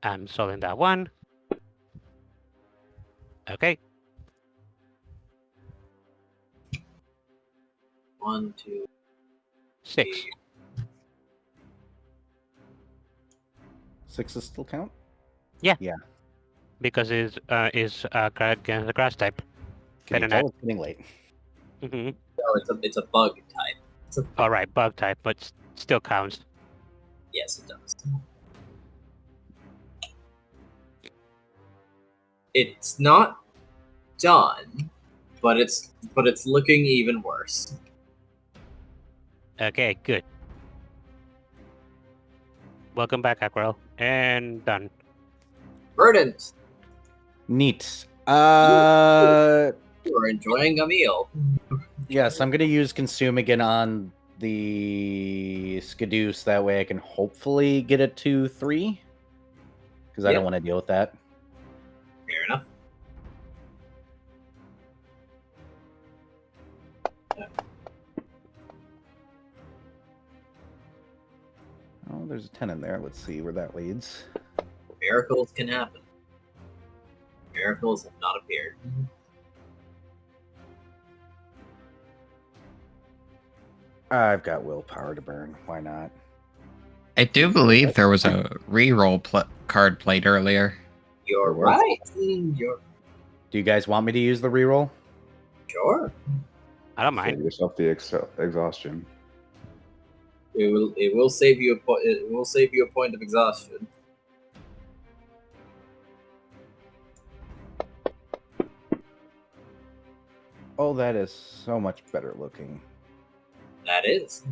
I'm solving that one. Okay. 1, 2, 6. 6's still count? Yeah. Yeah. Because it's against the grass type. Can you tell it's getting late? Mm-hmm. No, it's a bug type. All right, bug type, but still counts. Yes, it does. It's not done, but it's looking even worse. Okay, good. Welcome back, Aquarelle. And done. Verdant, Neat. you are enjoying a meal. Yes, I'm gonna use Consume again on the Skadoosh. That way I can hopefully get it to 3. Because I don't want to deal with that. Fair enough. Oh, there's a 10 in there. Let's see where that leads. Miracles can happen. Miracles have not appeared. I've got willpower to burn. Why not? I do believe there was a reroll card played earlier. You're right. You're Do you guys want me to use the reroll? sure. I don't Save mind. yourself the exhaustion. It will save you a point. It will save you a point of exhaustion. Oh, that is so much better looking. That is.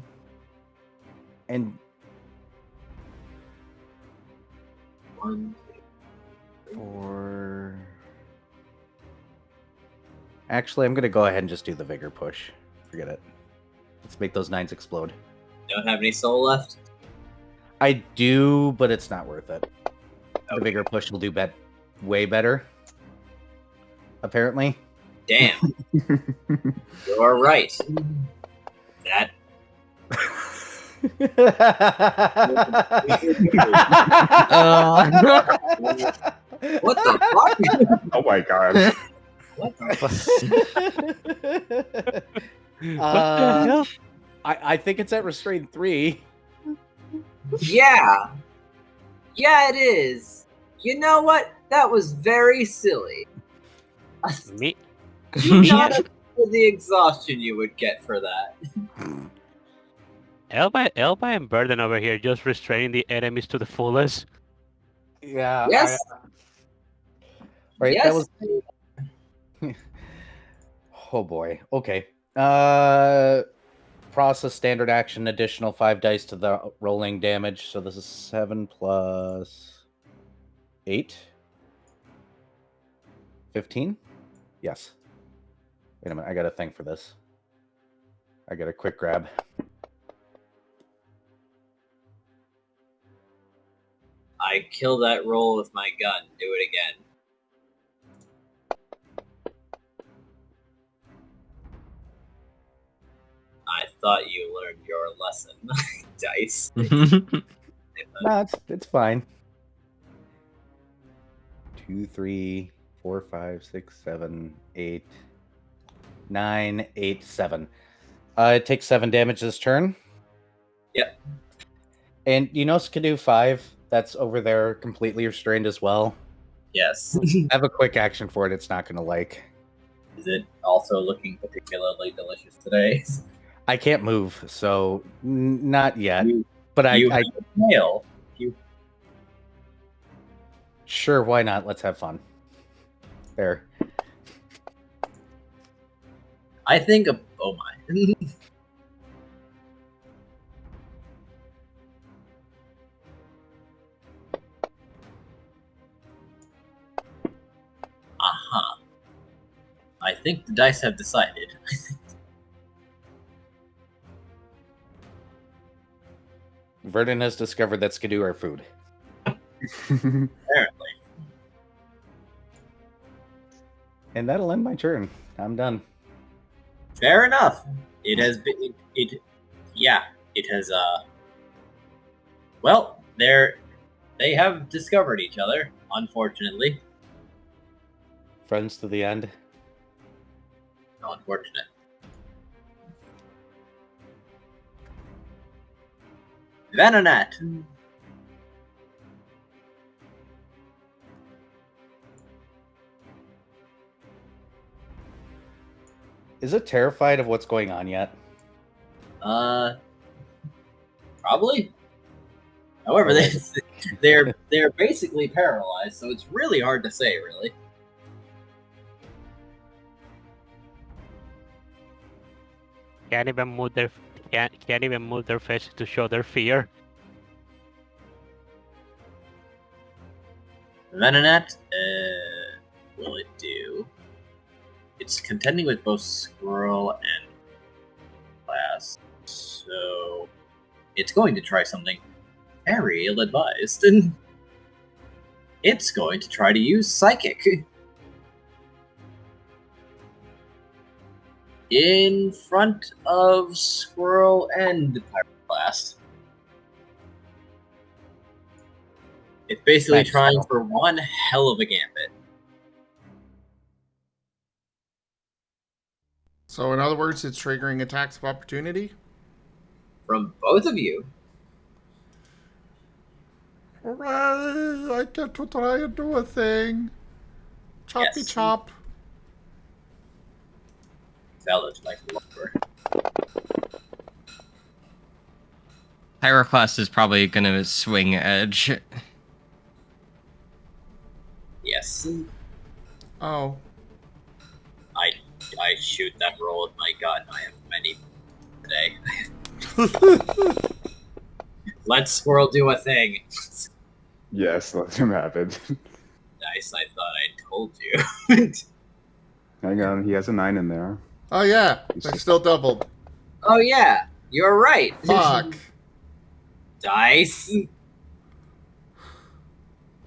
And 1, 4. Actually, I'm gonna go ahead and just do the vigor push. Forget it. Let's make those 9s explode. Don't have any soul left. I do, but it's not worth it. The Okay. vigor push will do way better. Apparently. Damn. You're right. That. What the fuck? Oh my god. What the fuck? What the hell? I think it's at restraint 3. Yeah. Yeah, it is. You know what? That was very silly. Me? Do not for the exhaustion you would get for that. Elba and Burden over here just restraining the enemies to the fullest. Yeah. Yes. Right. Yes. That was. Oh boy. Okay. Process standard action, additional 5 dice to the rolling damage. So this is 7 plus 8. 15? Yes. Wait a minute. I got a thing for this. I got a quick grab. I kill that roll with my gun. Do it again. I thought you learned your lesson, dice. No, it's fine. 2, 3, 4, 5, 6, 7, 8, 9, 8, 7. It takes 7 damage this turn. Yep. And you know Skidoo 5? That's over there, completely restrained as well. Yes. I have a quick action for it. It's not going to like. Is it also looking particularly delicious today? I can't move, so not yet. But you I have a tail. Sure, why not? Let's have fun. There. I think. Oh my. Aha. I think the dice have decided. Verdon has discovered that Skidoo are food. Apparently. And that'll end my turn. I'm done. Fair enough. It has been. Yeah. It has. Well, they have discovered each other. Unfortunately. Friends to the end. Unfortunate. Venonat. Is it terrified of what's going on yet? Probably. However, they're basically paralyzed, so it's really hard to say, really. Can't even move their faces to show their fear. Venonat, will it do? It's contending with both Squirrel and Glass, so it's going to try something very ill-advised. It's going to try to use Psychic. In front of Squirrel and Pyroclast. It's basically trying for one hell of a gambit. So in other words, it's triggering attacks of opportunity? From both of you. Hooray! I get to try and do a thing. Choppy Yes. chop. Valid like lumber. Pyroclast is probably going to swing edge. Yes. Oh. I shoot that roll. My god, I have many today. Let Squirrel do a thing. Yes, let him have it. Nice, I thought I told you. Hang on, he has a 9 in there. Oh yeah, they're still doubled. Oh yeah, you're right. Fuck. Dice.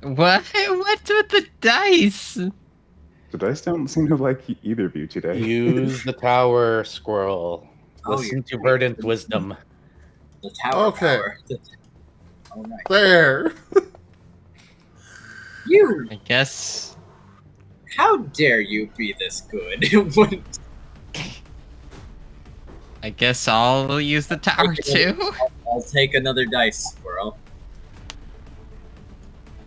What? What's with the dice? The dice don't seem to like either of you today. Use the tower, Squirrel. Listen to Verdon's wisdom. The tower. Okay. Power. All right. There. You. I guess. How dare you be this good? I guess I'll use the tower too. I'll take another dice, Squirrel.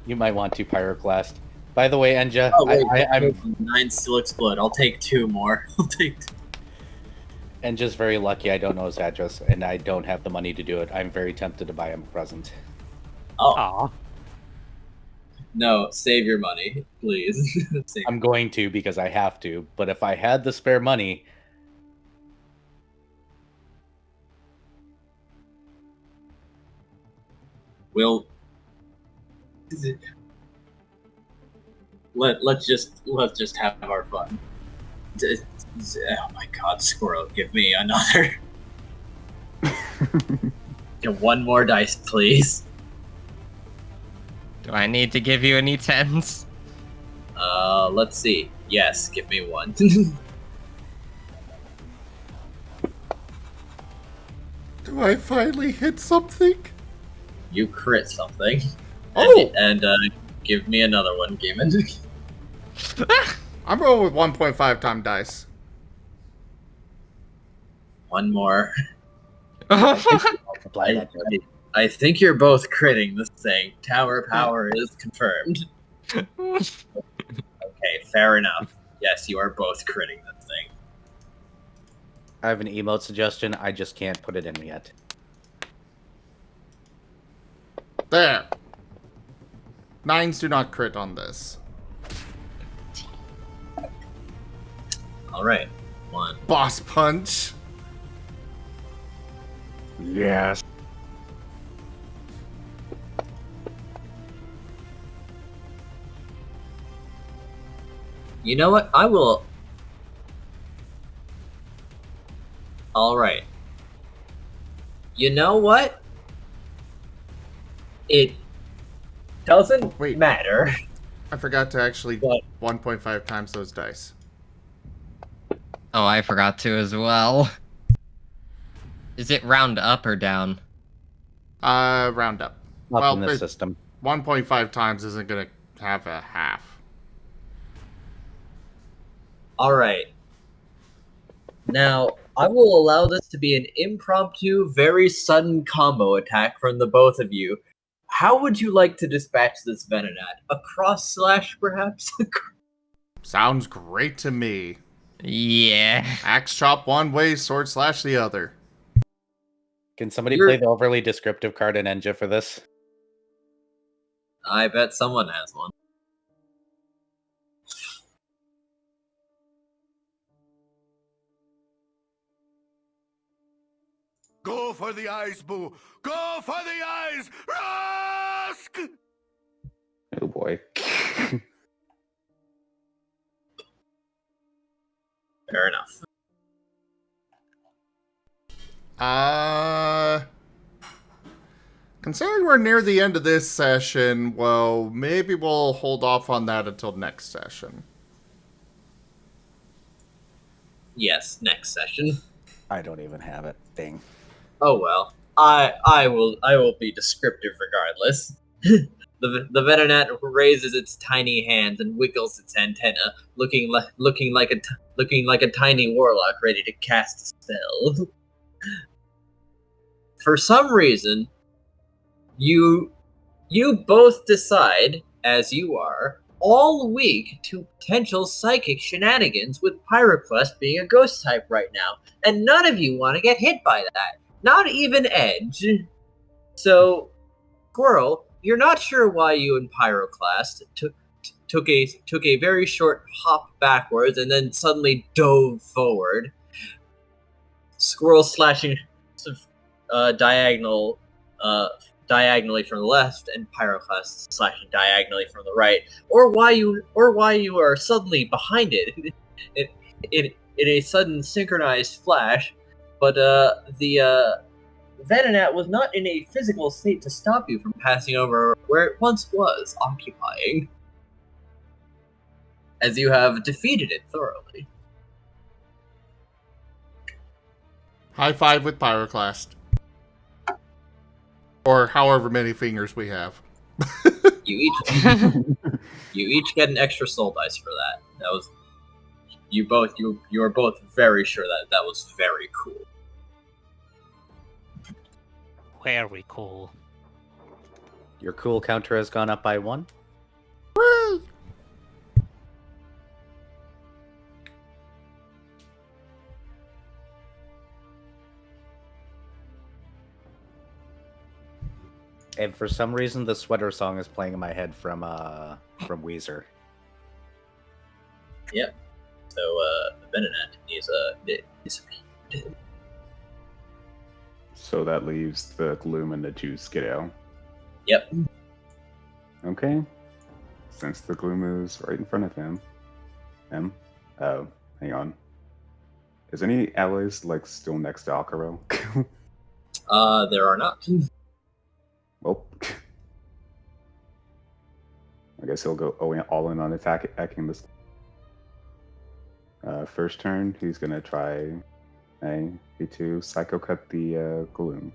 You might want to, Pyroclast. By the way, Enja, Oh, wait, I'm 9 still explode. I'll take 2 more. I'll take. Enja's very lucky I don't know his address, and I don't have the money to do it. I'm very tempted to buy him a present. Oh. Aw. No, save your money, please. I'm going to because I have to, but if I had the spare money... We'll... Let's just have our fun. Oh my god, Squirrel, give me another. One more dice, please. Do I need to give you any 10s? Let's see. Yes, give me one. Do I finally hit something? You crit something. Oh! And give me another one, Gimund. I'm rolling with 1.5 time dice. One more. Multiply that. I think you're both critting this thing. Tower power is confirmed. Okay, fair enough. Yes, you are both critting this thing. I have an emote suggestion. I just can't put it in yet. There. 9s do not crit on this. Alright. 1. Boss punch. Yes. You know what? I will... Alright. You know what? It doesn't matter. I forgot to actually What? 1.5 times those dice. Oh, I forgot to as well. Is it round up or down? Round up. Up in this system. 1.5 times isn't gonna have a half. Alright. Now, I will allow this to be an impromptu, very sudden combo attack from the both of you. How would you like to dispatch this Venonat? A cross slash, perhaps? Sounds great to me. Yeah. Axe chop one way, sword slash the other. Can somebody play the overly descriptive card in Enja for this? I bet someone has one. Go for the eyes, Boo! Go for the eyes! Rusk! Oh boy. Fair enough. Considering we're near the end of this session, well, maybe we'll hold off on that until next session. Yes, next session. I don't even have it. Dang. Oh well. I will be descriptive regardless. The Venonat raises its tiny hands and wiggles its antenna, looking like a tiny warlock ready to cast a spell. For some reason, you both decide, as you are, all week to potential psychic shenanigans with Pyroclast being a ghost type right now, and none of you want to get hit by that. Not even Edge. So, Squirrel, you're not sure why you and Pyroclast took a very short hop backwards and then suddenly dove forward. Squirrel slashing diagonally from the left, and Pyroclast slashing diagonally from the right, or why you are suddenly behind it in a sudden synchronized flash. But the Venonat was not in a physical state to stop you from passing over where it once was occupying, as you have defeated it thoroughly. High five with Pyroclast. Or however many fingers we have. You each get an extra soul dice for that. That was you are both very sure that was very cool. Very cool. Your cool counter has gone up by 1. Woo! And for some reason, the sweater song is playing in my head from Weezer. Yep. So Venonat is So that leaves the gloom and the juice Skiddo. Yep. Okay. Since the gloom is right in front of him. Oh, hang on. Is any allies still next to Aquarelle? There are not. Well, I guess he'll go all in on attacking this. First turn, he's gonna try to psycho cut the gloom.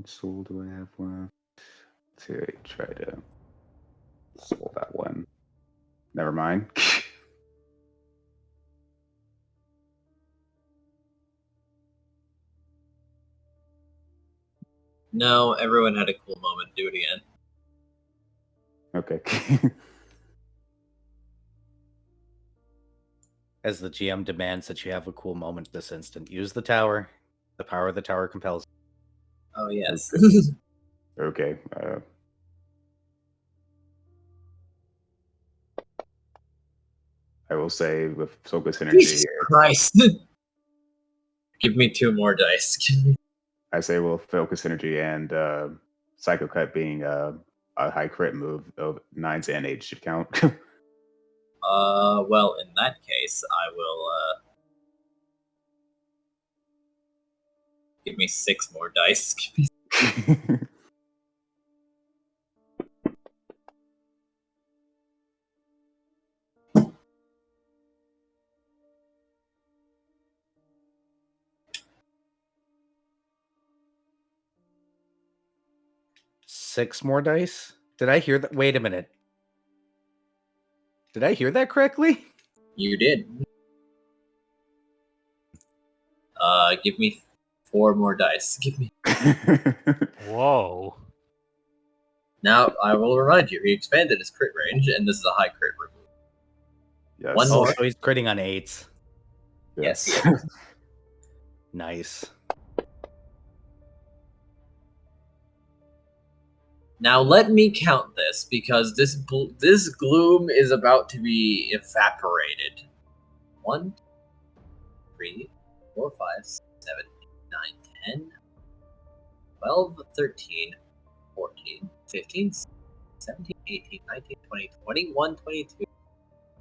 much soul do I have left? Let's see, I try to soul that one. Never mind. No, everyone had a cool moment. Do it again. Okay. As the GM demands that you have a cool moment this instant, use the tower. The power of the tower compels. Oh, yes. Okay. I will say with focus energy, Jesus Christ. Give me 2 more dice. I say with focus energy and psycho cut being a high crit move, 9s and 8s should count. Well, in that case, I will, give me 6 more dice. 6 more dice? Did I hear that? Wait a minute. Did I hear that correctly? You did. Give me 4 more dice. Give me. Whoa. Now, I will remind you, he expanded his crit range, and this is a high crit remove. Yes. One Oh, more. so he's critting on 8s. Yes, Yes. yes. Nice. Now let me count this, because this gloom is about to be evaporated. 1, 2, 3, 4, 5, 7, 8, 9, 10, 12, 13, 14, 15, 17, 18, 19, 20, 21, 22,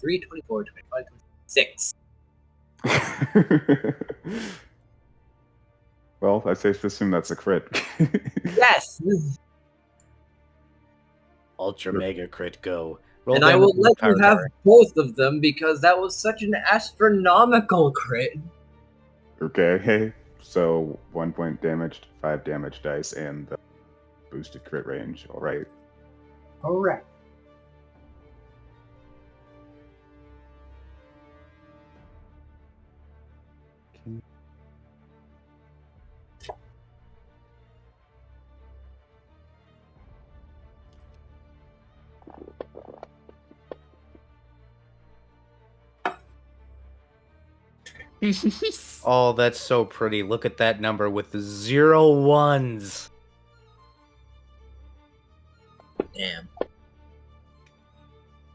23, 24, 25, 26. Well, I safe to assume that's a crit. Yes! Ultra mega crit go. Roll And I damage will with the let you power have tower. both of them, because that was such an astronomical crit. Okay, so 1 point damaged, 5 damage dice, and the boosted crit range. All right. Correct. Oh, that's so pretty. Look at that number with the 0 1s. Damn.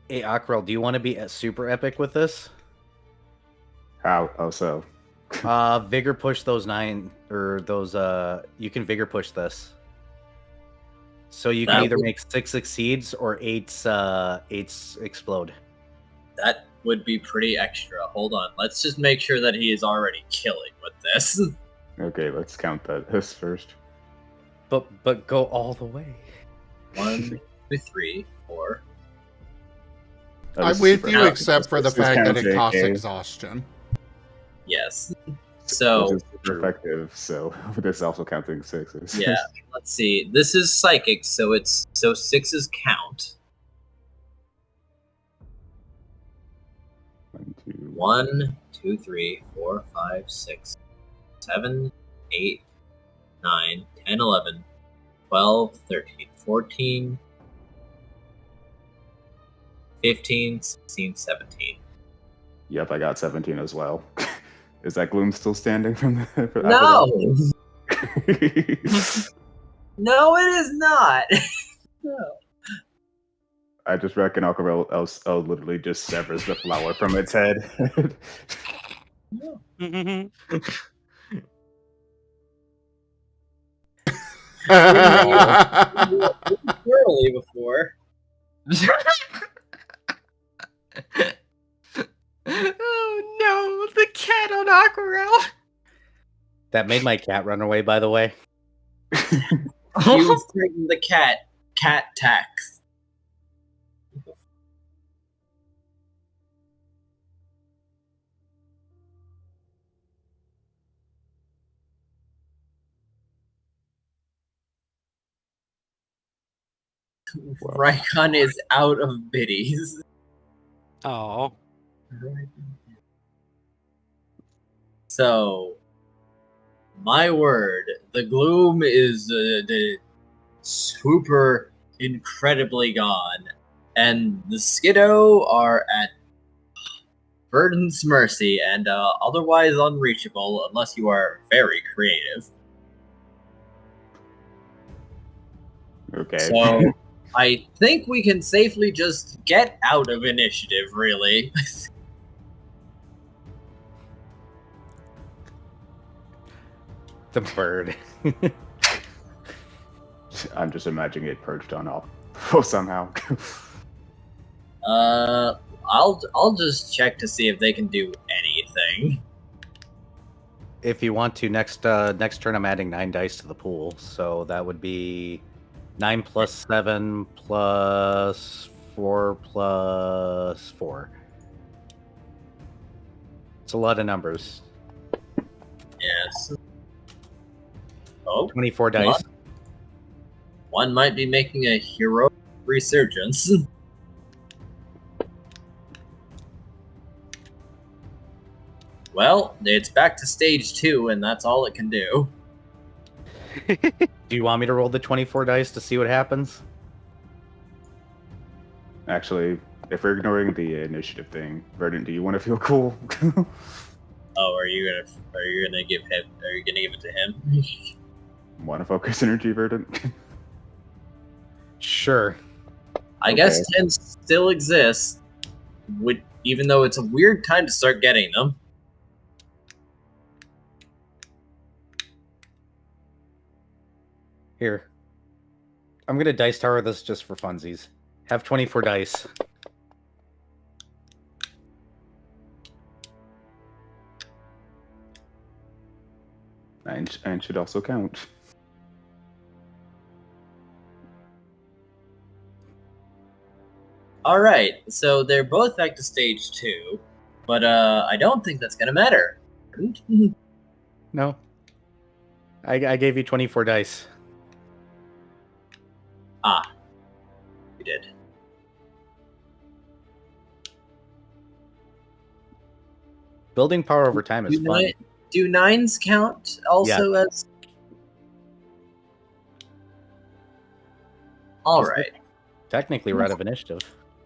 Hey, Aquarelle, do you want to be super epic with this? How? Oh, so. Vigor push those 9, or those, you can vigor push this. So you can That either would- make 6 succeeds or 8s explode. That would be pretty extra. Hold on. Let's just make sure that he is already killing with this. Okay, let's count this first. But go all the way. 1, 2, 3, 4. Oh, I'm this is with super you, epic. except for the This is fact that count it costs JK, exhaustion. Yes. which So, is super effective. So this is also counting 6s. yeah. Let's see. This is psychic, so 6s count. 1, 2, 3, 4, 5, 6, 7, 8, 9, 10, 11, 12, 13, 14, 15, 16, 17. Yep, I got 17 as well. Is that gloom still standing from the? No! No, it is not! No. I just reckon Aquarelle literally just severs the flower from its head. Early before. Oh no, the cat on Aquarelle. That made my cat run away, by the way. You frightened the cat. Cat tax. Rykon is out of biddies. Oh. So, my word, the gloom is super incredibly gone, and the Skiddo are at Burden's mercy and otherwise unreachable unless you are very creative. Okay. So, I think we can safely just get out of initiative, really. The bird. I'm just imagining it perched on off somehow. I'll just check to see if they can do anything. If you want to, next turn I'm adding 9 dice to the pool, so that would be 9 plus 7 plus 4 plus 4. It's a lot of numbers. Yes. Oh, 24 dice. One might be making a heroic resurgence. Well, it's back to stage 2, and that's all it can do. Do you want me to roll the 24 dice to see what happens? Actually, if we're ignoring the initiative thing, Verdant, do you want to feel cool? Oh, are you gonna give it to him? Want to focus energy, Verdant? Sure. I guess 10 still exists, even though it's a weird time to start getting them. Here. I'm gonna dice tower this just for funsies. Have 24 dice. And should also count. Alright, so they're both back to stage 2, but I don't think that's gonna matter. No. I gave you 24 dice. Ah. You did. Building power over time is fun. Do 9s count also as... Alright. Technically, we're out of initiative.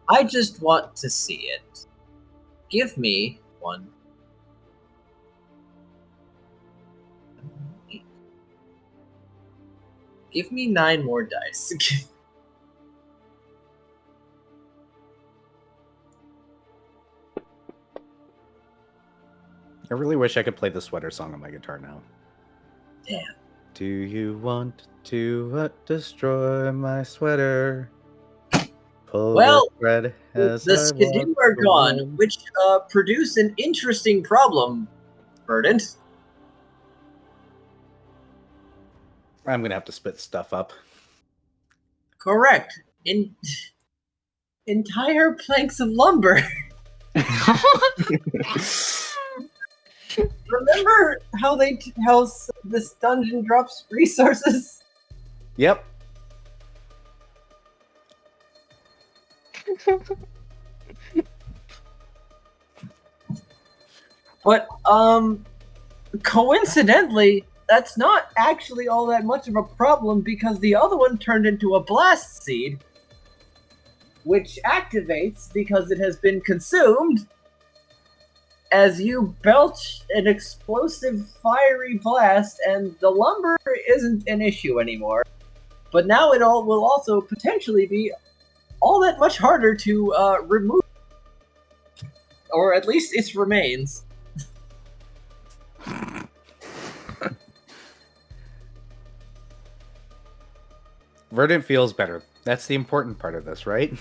I just want to see it. Give me 1. Give me 9 more dice. I really wish I could play the sweater song on my guitar now. Damn. Do you want to destroy my sweater? Pull Well, the thread as the I Skidoo walk are gone, away. which produce an interesting problem, Verdant. I'm gonna have to split stuff up. Correct. Entire planks of lumber. Remember how this dungeon drops resources? Yep. But coincidentally, that's not actually all that much of a problem because the other one turned into a blast seed, which activates because it has been consumed as you belch an explosive fiery blast, and the lumber isn't an issue anymore. But now it will also potentially be all that much harder to remove, or at least its remains. Verdant feels better. That's the important part of this, right?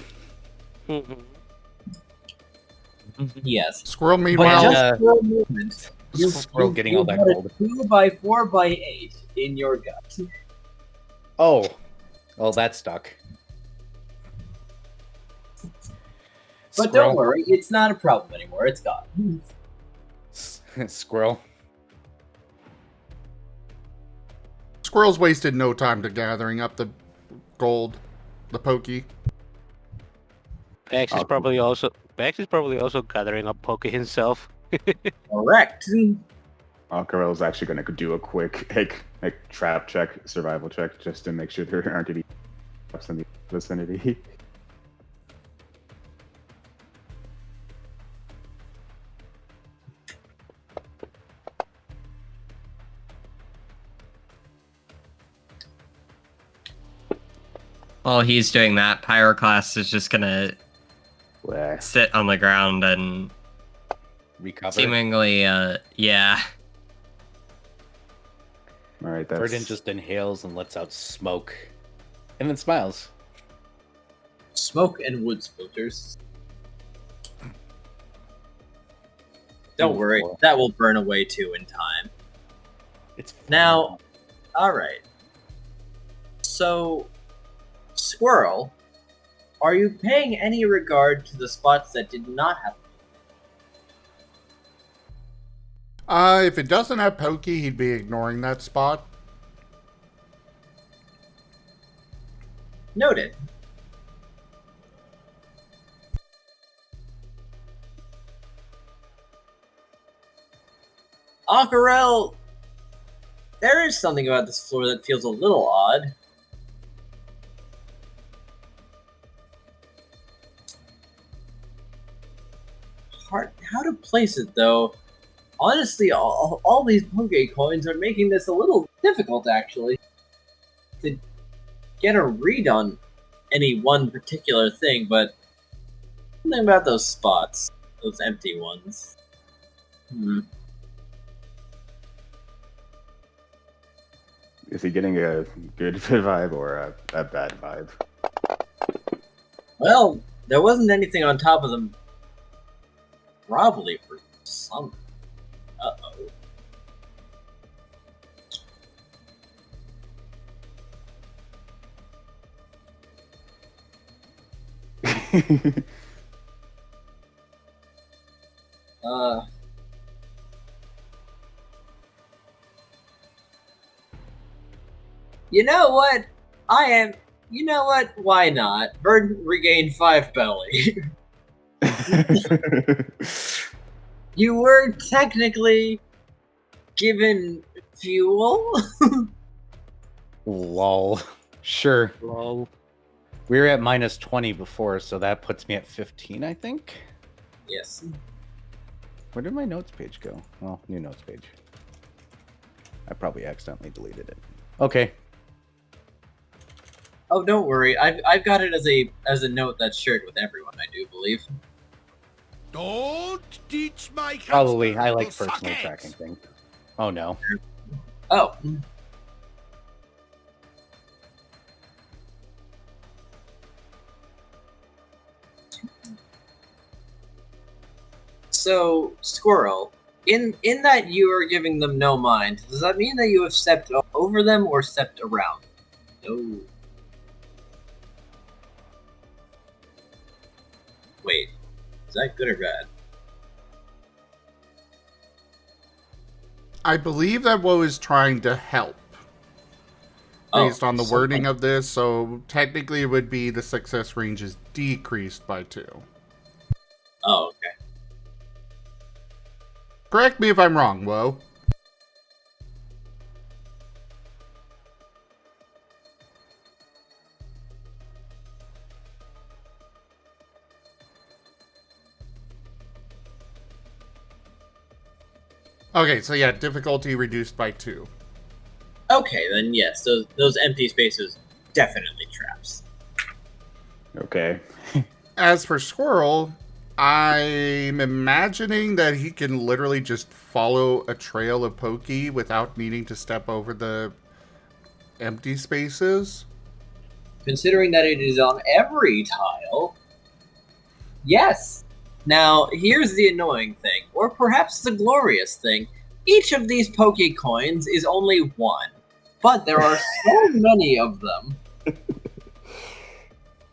Yes. Squirrel, But meanwhile, just for a moment, Squirrel getting all that got gold. a 2x4x8 in your gut. Oh. Well, that stuck. But Squirrel. don't worry, it's not a problem anymore. It's gone. Squirrel. Squirrel's wasted no time to gathering up the gold. The pokey. Bex is probably also gathering up Poke himself. Correct. Aquarelle is actually going to do a quick trap check, survival check, just to make sure there aren't any traps in the vicinity. While he's doing that, Pyroclast is just gonna Bleh. sit on the ground and Recover. seemingly, yeah. All right, that's... Verdant just inhales and lets out smoke, and then smiles. Smoke and wood splinters. Don't worry, that will burn away too in time. It's Now, alright. So, Squirrel, are you paying any regard to the spots that did not have... If it doesn't have pokey, he'd be ignoring that spot. Noted. Aquarelle, there is something about this floor that feels a little odd. How to place it, though? Honestly, all these Poke coins are making this a little difficult, actually. To get a read on any one particular thing, but something about those spots. Those empty ones. Is he getting a good vibe or a bad vibe? Well, there wasn't anything on top of them. Probably for some. Uh-oh. You know what? You know what? Why not? Bird regained 5 belly. You were technically given fuel? Lol. Sure. Lol. We were at minus 20 before, so that puts me at 15, I think. Yes. Where did my notes page go? Well, new notes page. I probably accidentally deleted it. Okay. Oh, don't worry. I've got it as a note that's shared with everyone, I do believe. Don't teach my Probably. I hamster like to suck personally eggs. tracking things. Oh no. Oh. So, Squirrel, in that you are giving them no mind, does that mean that you have stepped over them or stepped around? No. Wait, is that good or bad? I believe that Woe is trying to help. Based on the wording of this, so technically it would be the success range is decreased by 2. Oh, okay. Correct me if I'm wrong, Woe. Okay, so yeah, difficulty reduced by 2. Okay, then yes, those empty spaces definitely traps. Okay. As for Squirrel, I'm imagining that he can literally just follow a trail of Pokey without needing to step over the empty spaces. Considering that it is on every tile, yes. Now, here's the annoying thing, or perhaps the glorious thing. Each of these Poke coins is only 1, but there are so many of them.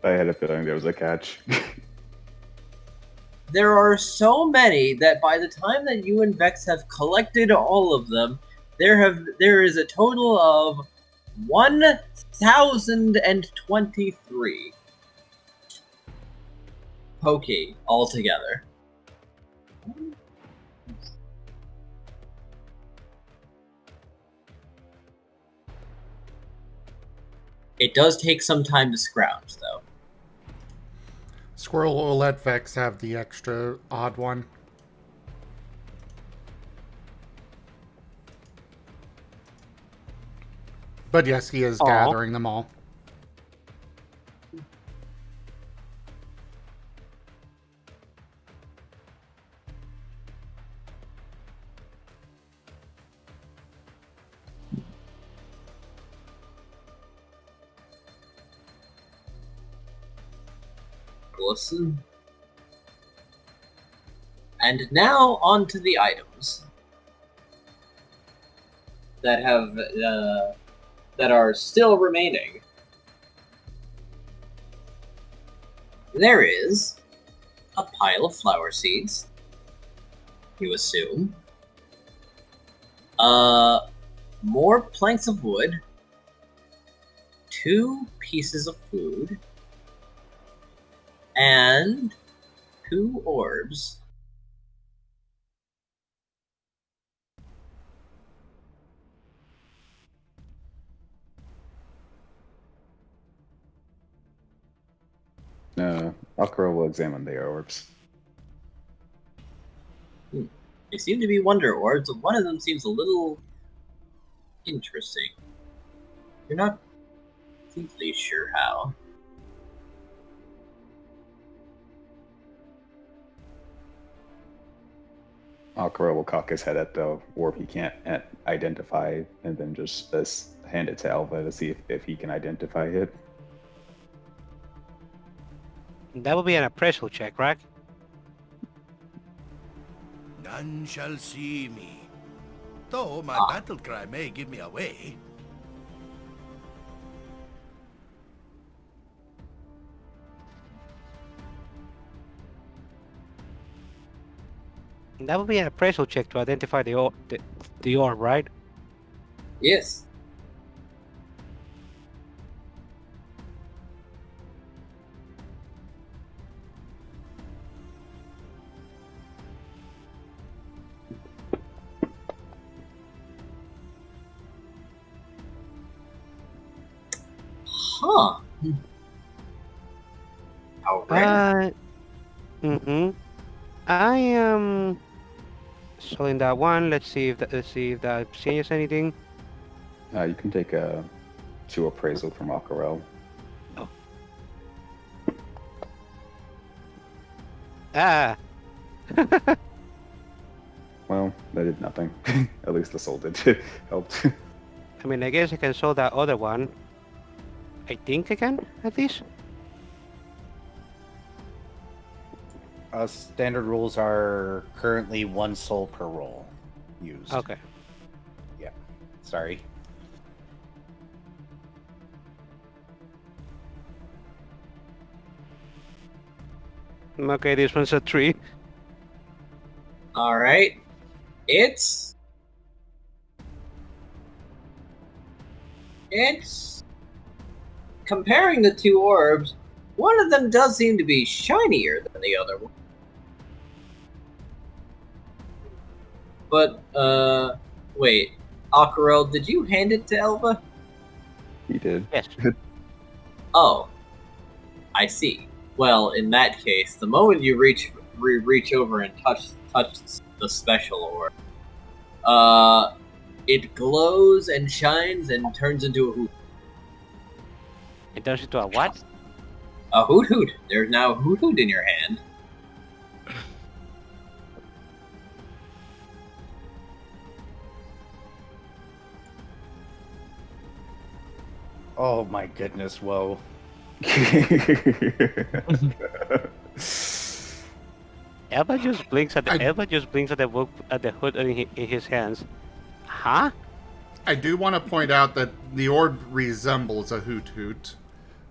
I had a feeling there was a catch. There are so many that by the time that you and Vex have collected all of them, there is a total of 1,023 Poke altogether. It does take some time to scrounge, though. Squirrel will let Vex have the extra odd one. But yes, he is gathering them all. Listen. And now on to the items that have that are still remaining. There is a pile of flower seeds, you assume. More planks of wood, 2 pieces of food, and 2 orbs. Aquarelle will examine the orbs. They seem to be wonder orbs, and one of them seems a little interesting. You're not completely sure how. Aquarelle will cock his head at the orb he can't identify, and then just hand it to Elva to see if he can identify it. That would be an appraisal check, right? None shall see me. Though my battle cry may give me away. That would be an appraisal check to identify the orb, right? Yes. Huh. Alright. I am selling that one. Let's see if that changes anything. You can take 2 appraisal from Aquarelle. Oh. Ah. Well, that did nothing. At least the soul did helped. I mean, I guess I can sell that other one. I think I can, at least. Standard rules are currently 1 soul per roll used. Okay. Yeah. Sorry. Okay, this one's a 3. Alright. It's comparing the 2 orbs, one of them does seem to be shinier than the other one. But, wait. Aquarelle, did you hand it to Elva? He did. Yes. Oh. I see. Well, in that case, the moment you reach over and touch the special orb, it glows and shines and turns into a hoot. It turns into a what? A hoot hoot. There's now a hoot hoot in your hand. Oh my goodness, whoa. Elba just blinks at the hood in his hands. Huh? I do want to point out that the orb resembles a hoot hoot,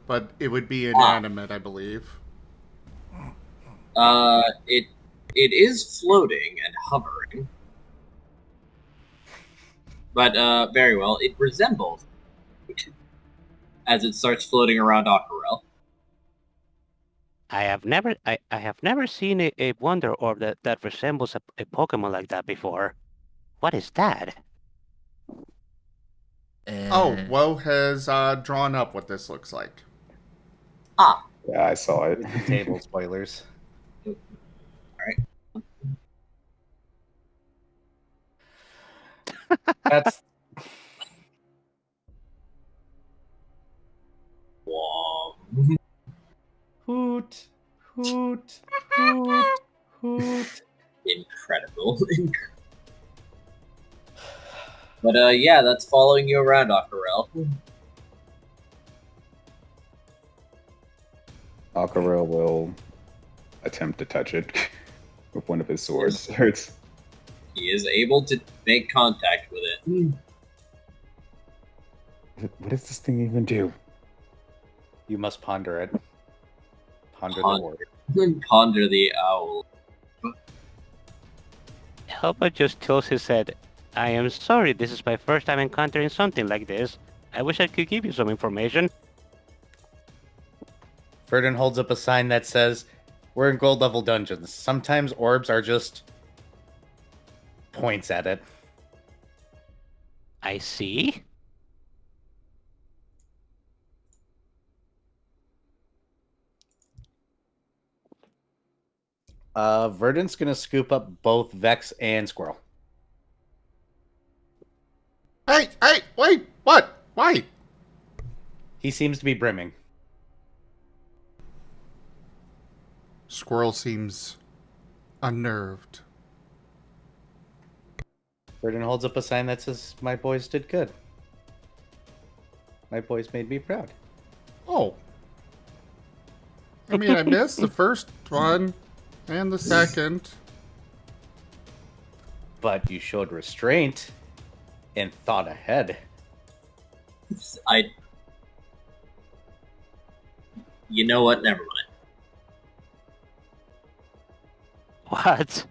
but it would be inanimate, I believe. It is floating and hovering. But, very well, it resembles a hoot as it starts floating around Aquarelle. I have never seen a wonder orb that resembles a Pokemon like that before. What is that? Oh, Woe has drawn up what this looks like. Ah. Yeah, I saw it. Table spoilers. Alright. That's Whoa. hoot, hoot, hoot, hoot. Incredible. But yeah, that's following you around, Aquarelle. Aquarelle will attempt to touch it with one of his swords. He is able to make contact with it. What does this thing even do? You must ponder it. Ponder the word. Ponder the owl. Elba just tilts his head. I am sorry, this is my first time encountering something like this. I wish I could give you some information. Verdun holds up a sign that says, "We're in gold level dungeons. Sometimes orbs are just points at it." I see. Verdun's gonna scoop up both Vex and Squirrel. Hey, wait, what? Why? He seems to be brimming. Squirrel seems unnerved. Verdun holds up a sign that says, "My boys did good. My boys made me proud." Oh. I mean, I missed the first one and the second. But you showed restraint and thought ahead. You know what? Never mind. What?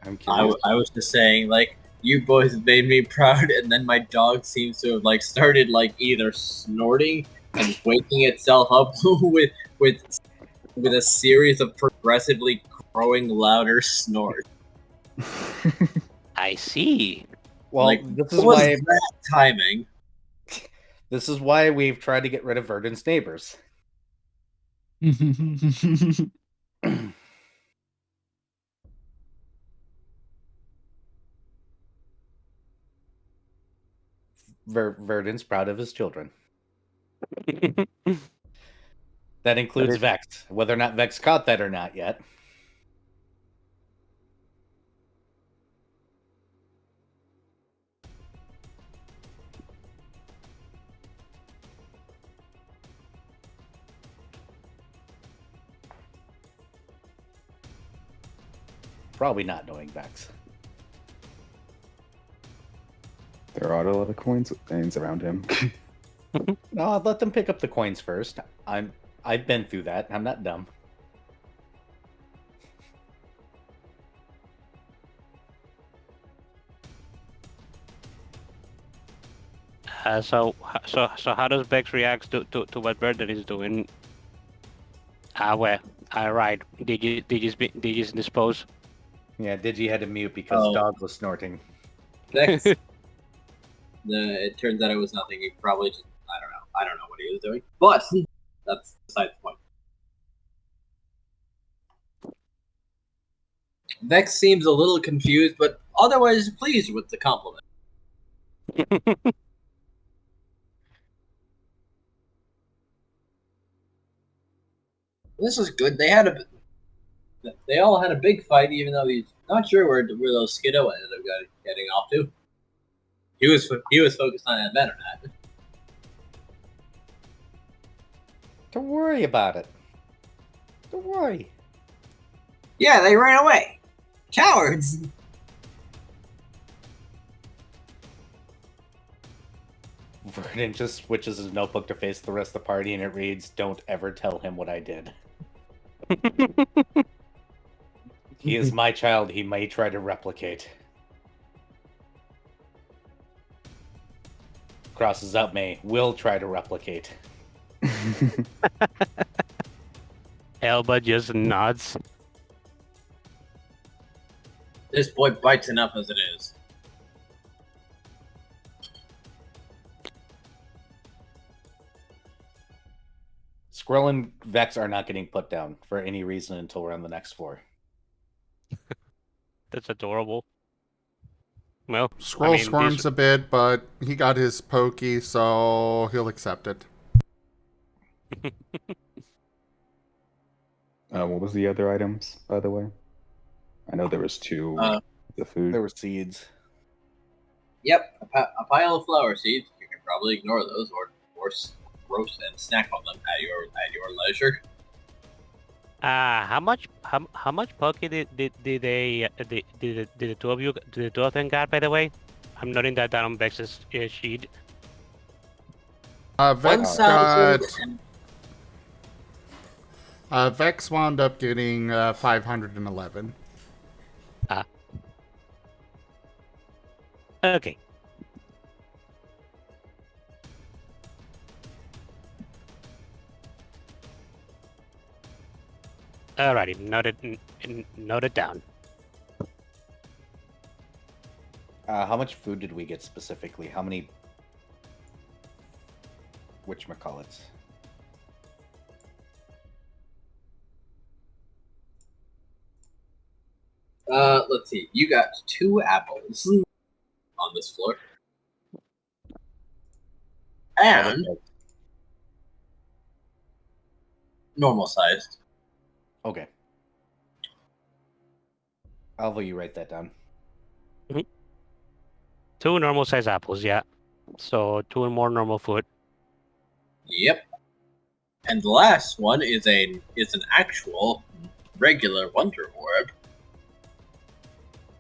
I'm curious. I was just saying, like, you boys have made me proud, and then my dog seems to have, like, started, like, either snorting and waking itself up with a series of progressively growing louder snorts. I see. Well, Like, this is what was why that timing? this is why we've tried to get rid of Verdun's neighbors. Verdun's proud of his children. That includes Vex. Whether or not Vex caught that or not yet. Probably not knowing Vex. There are a lot of coins around him. No, I'll let them pick up the coins first. I've been through that. I'm not dumb. So how does Bex react to what Verdun is doing? Well, right. Did you dispose? Yeah, Digi had to mute because Dog was snorting. Vex. It turns out it was nothing. He probably just, I don't know what he was doing. But that's beside the point. Vex seems a little confused, but otherwise pleased with the compliment. This is good. They all had a big fight, even though he's not sure where those Skiddo ended up getting off to. He was focused on that Venonat. Don't worry about it. Don't worry. Yeah, they ran away. Cowards. Verdun just switches his notebook to face the rest of the party, and it reads, "Don't ever tell him what I did." He is my child. He may try to replicate. crosses out May, will try to replicate. Elba just nods. This boy bites enough as it is. Squirrel and Vex are not getting put down for any reason until we're on the next floor. That's adorable. Well, Squirrel squirms a bit, but he got his pokey, so he'll accept it. What was the other items, by the way? I know there was two. The food. There were seeds. Yep, a pile of flower seeds. You can probably ignore those or roast and snack on them at your leisure. How much pokey did the two of them got, by the way? I'm noting that down on Vex's sheet. Vex got. Vex wound up getting 511. Okay. Alrighty, noted down. How much food did we get specifically? How many? Whatchamacallits? Let's see. You got 2 apples on this floor. And normal sized. Okay. Alva, you write that down. 2 normal size apples, yeah. So 2 more normal food. Yep. And the last one is an actual regular Wonder Orb.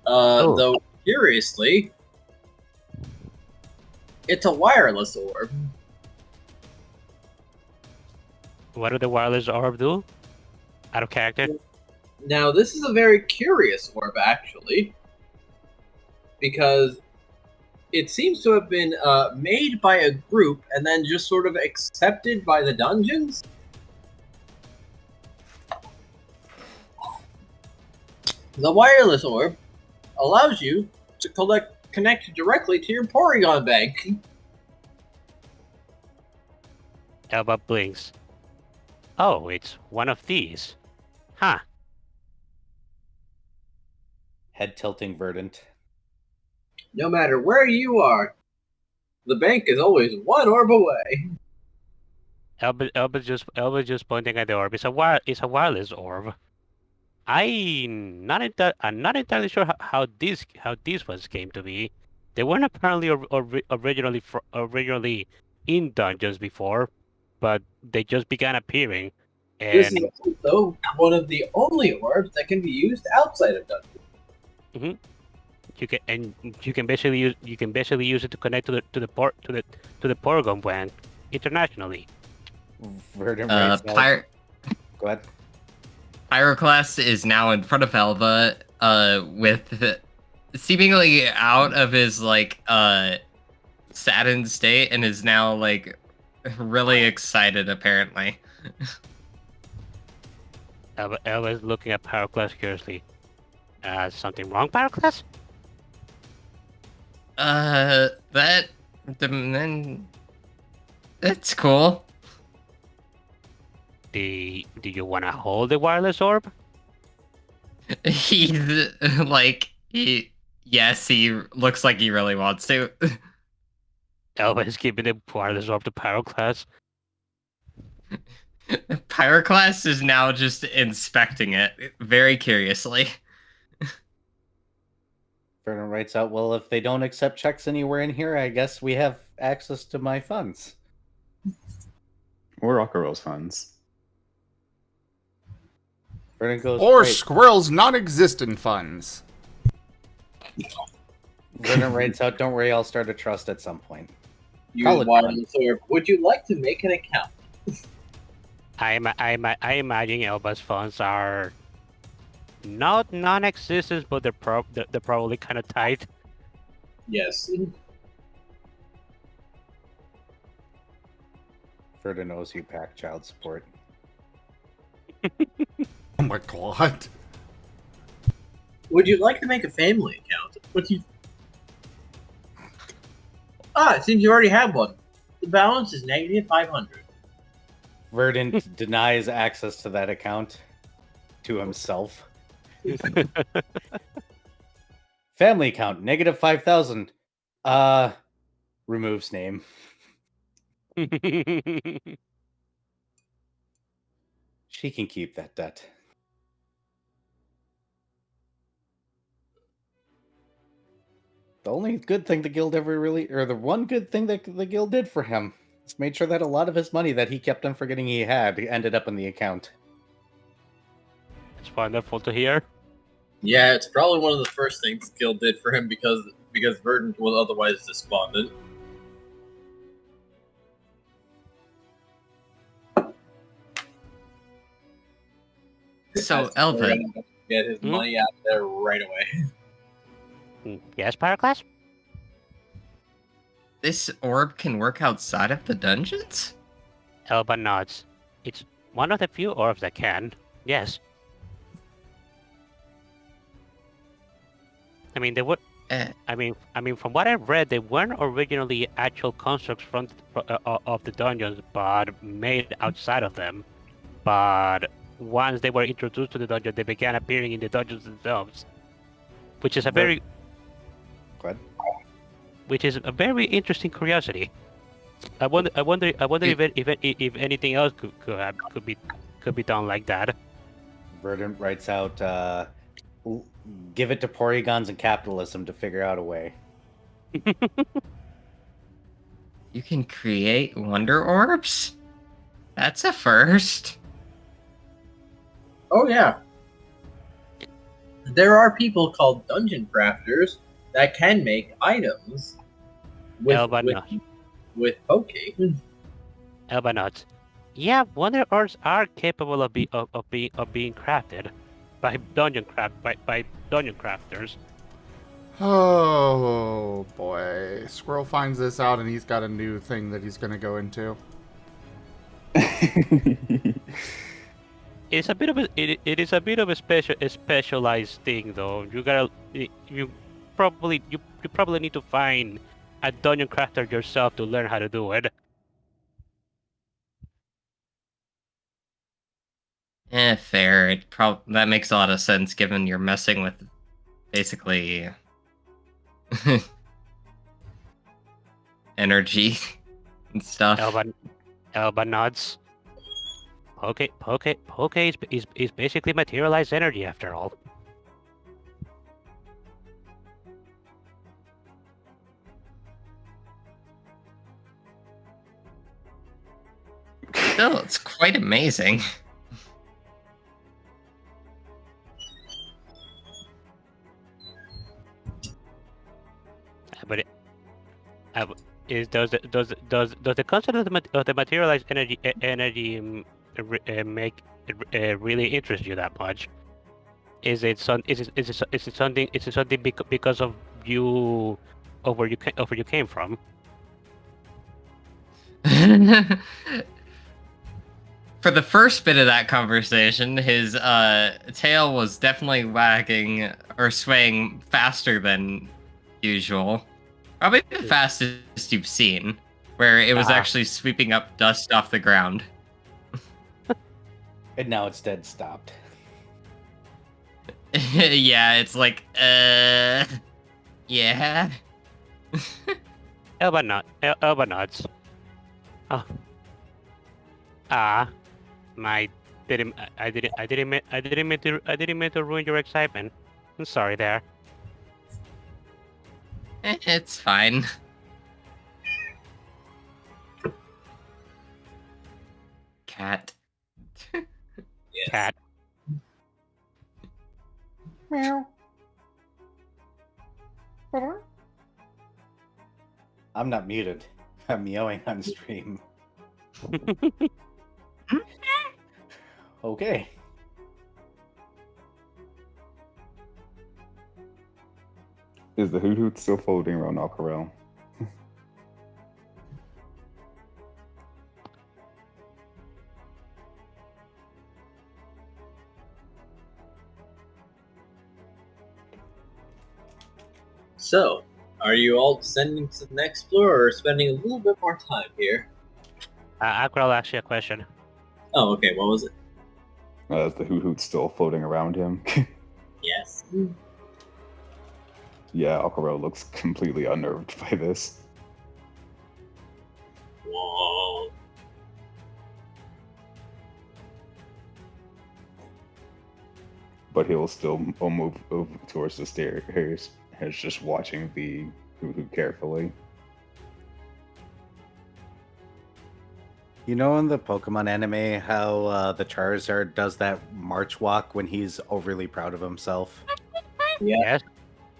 Though curiously, it's a wireless orb. What do the wireless orb do? Out of character? Now, this is a very curious orb, actually, because it seems to have been made by a group and then just sort of accepted by the dungeons. The wireless orb allows you to connect directly to your Porygon bank. Elba blinks. Oh, it's one of these. Huh. Head tilting verdant. No matter where you are, the bank is always 1 orb away. Elba's just pointing at the orb. It's a wireless orb. I'm not entirely sure how these ones came to be. They weren't apparently originally in dungeons before, but they just began appearing. And This is also one of the only orbs that can be used outside of dungeons. you can basically use it to connect to the Porygon bank internationally. Verdant Go ahead. Pyroclast is now in front of Elva, with seemingly out of his saddened state, and is now really excited apparently. Elva is looking at Pyroclast curiously. Something wrong, Pyroclast? That's cool. Do you want to hold the wireless orb? He looks like he really wants to. Elva is giving the wireless orb to Pyroclast. Pyroclast is now just inspecting it very curiously. Vernon writes out, well, if they don't accept checks anywhere in here, I guess we have access to my funds. Or Aquarelle's funds. Vernon goes, Or great. Squirrel's non-existent funds. Vernon writes out, don't worry, I'll start a trust at some point. Wireless orb. Would you like to make an account? I imagine Elba's funds are not non-existent, but they're probably kind of tight. Yes. Verda knows you pack child support. Oh my god. Would you like to make a family account? What do you... it seems you already have one. The balance is negative 500. Verdant denies access to that account to himself. Family account, negative 5,000. Removes name. She can keep that debt. The only good thing the guild ever really, or the one good thing that the guild did for him, is made sure that a lot of his money that he kept on forgetting he had ended up in the account. It's wonderful to hear. Yeah, it's probably one of the first things Guild did for him because Verdant was otherwise despondent. So, Elvin, Get his money out there right away. Yes, Pyroclast? this orb can work outside of the dungeons? Elba nods. It's one of the few orbs that can. Yes. I mean, they would. I mean, from what I've read, they weren't originally actual constructs from of the dungeons, but made outside of them. But once they were introduced to the dungeon, they began appearing in the dungeons themselves, which is a very, which is a very interesting curiosity. I wonder if anything else could be done like that. Verdant writes out, give it to Porygons and capitalism to figure out a way. You can create wonder orbs? That's a first. Oh yeah. There are people called dungeon crafters that can make items with poking. Elba nods. Yeah, wonder orbs are capable of being crafted by dungeon crafters. Oh boy. Squirrel finds this out and he's got a new thing that he's gonna go into. It's a bit of a specialized thing though. You probably need to find a dungeon crafter yourself to learn how to do it. Fair. That makes a lot of sense given you're messing with basically energy and stuff. Elba nods. Poke is basically materialized energy after all. Still, it's quite amazing. But does the concept of the materialized energy make really interest you that much? Is it something because of you of where you came from? For the first bit of that conversation, his tail was definitely wagging or swaying faster than usual. Probably the fastest you've seen, where it was actually sweeping up dust off the ground. And now it's dead stopped. Yeah, it's like, yeah. Elba nods. Oh. I didn't mean to ruin your excitement. I'm sorry there. It's fine. Cat. Yes. Cat. Meow. I'm not muted. I'm meowing on stream. Okay. Is the hoot hoot still floating around Aquarelle? So, are you all descending to the next floor or spending a little bit more time here? Aquarelle, actually a question. Oh, okay, what was it? Is the hoot still floating around him? Yes. Yeah, Aquarelle looks completely unnerved by this. Whoa. But he'll still move towards the stairs, is just watching the hoot carefully. You know in the Pokemon anime how the Charizard does that march walk when he's overly proud of himself? Yeah. Yes.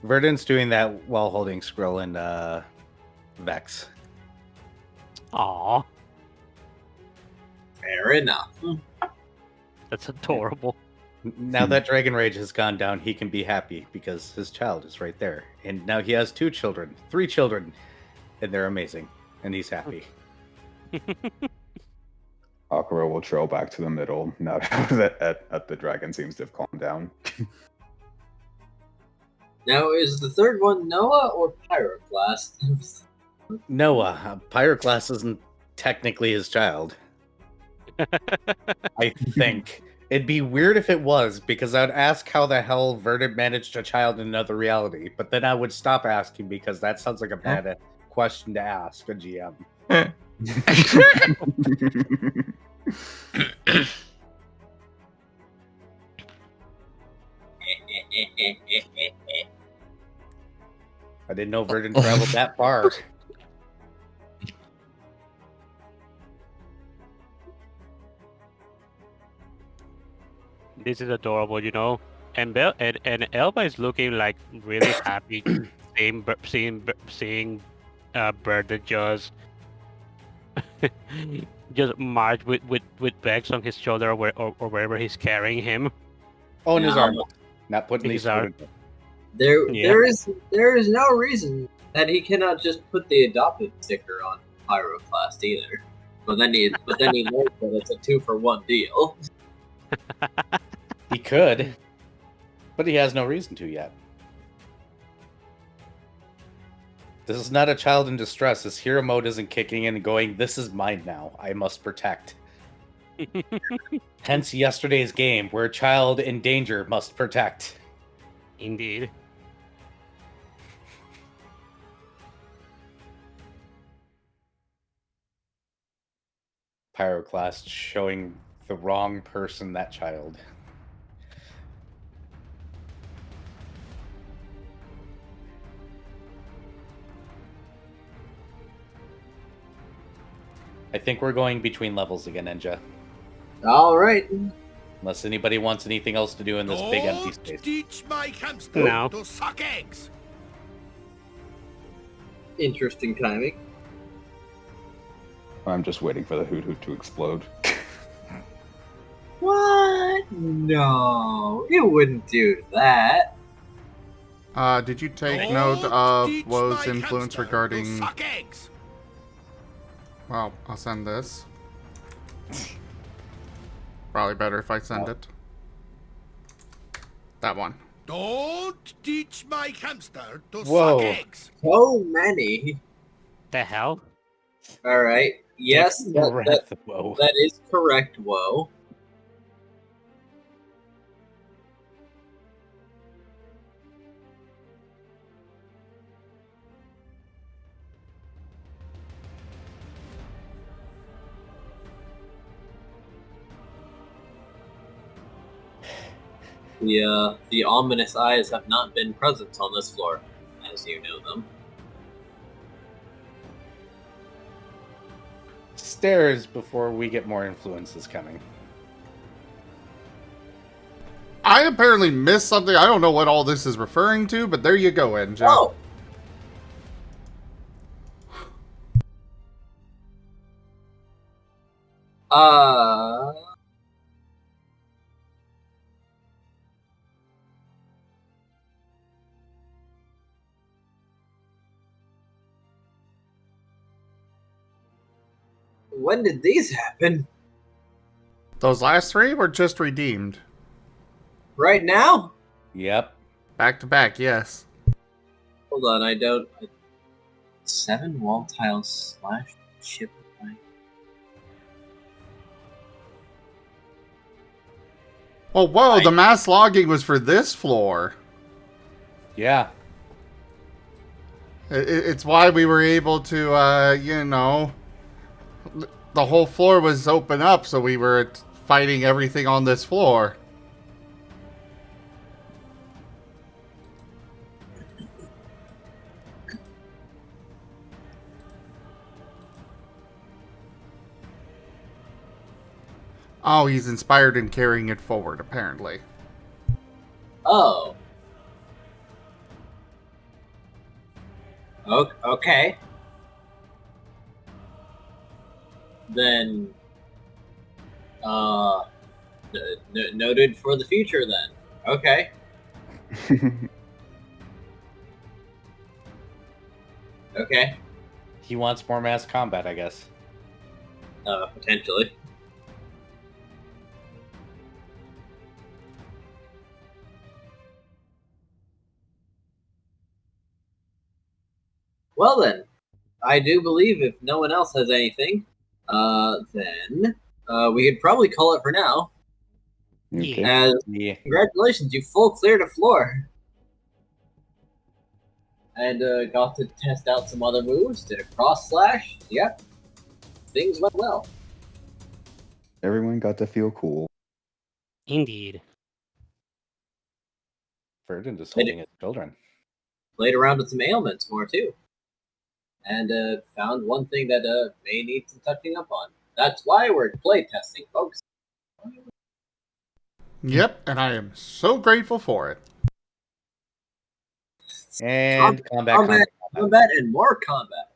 Verdant's doing that while holding Skrill and Vex. Aw, Fair enough. that's adorable. Now that Dragon Rage has gone down, he can be happy because his child is right there. And now he has 2 children, 3 children, and they're amazing. And he's happy. Aquarelle will trail back to the middle now that the dragon seems to have calmed down. Now, is the third one Noah or Pyroclast? Noah, Pyroclast isn't technically his child. I think. It'd be weird if it was, because I'd ask how the hell Verdant managed a child in another reality, but then I would stop asking because that sounds like a bad question to ask a GM. I didn't know Verdant traveled that far. This is adorable, you know. And Elba is looking like really happy seeing Burden just march with bags on his shoulder or wherever he's carrying him. Oh, in his No. arm. Not putting His these arm. There Yeah. there is no reason that he cannot just put the adopted sticker on Pyroclast either. But then he knows that it's a 2-for-1 deal. He could, but he has no reason to yet. This is not a child in distress. His hero mode isn't kicking in and going, "This is mine now. I must protect." Hence yesterday's game, where a child in danger must protect. Indeed. Pyroclast showing the wrong person that child. I think we're going between levels again, Enja. All right. Unless anybody wants anything else to do in this big empty Don't space. teach my hamster No. to suck eggs. Interesting timing. I'm just waiting for the hoot to explode. What? No, you wouldn't do that. Did you take Don't note of teach Woe's my influence hamster regarding... to suck eggs. Well, I'll send this. Probably better if I send it. That one. Don't teach my hamster to Whoa. suck eggs. So many. The hell? All right. Yes, Whoa. that is correct. Whoa. The ominous eyes have not been present on this floor, as you know them. Stairs before we get more influences coming. I apparently missed something. I don't know what all this is referring to, but there you go, Enja. Oh. When did these happen? Those last 3 were just redeemed. Right now? Yep. Back to back, yes. Hold on, I don't. 7 wall tiles / chip. Oh, whoa, the mass logging was for this floor. Yeah. It's why we were able to, you know, the whole floor was open up, so we were fighting everything on this floor. Oh, he's inspired in carrying it forward, apparently. Oh. Okay. Then, noted for the future then. Okay. Okay. He wants more mass combat, I guess. Potentially. Well then, I do believe if no one else has anything, then we could probably call it for now. Okay. As congratulations, you full cleared a floor. And got to test out some other moves, did a cross slash. Yep. Things went well. Everyone got to feel cool. Indeed. Verdant is holding his children. Played around with some ailments more too. And found one thing that may need some touching up on. That's why we're play testing, folks. Yep, and I am so grateful for it. And combat, and more combat.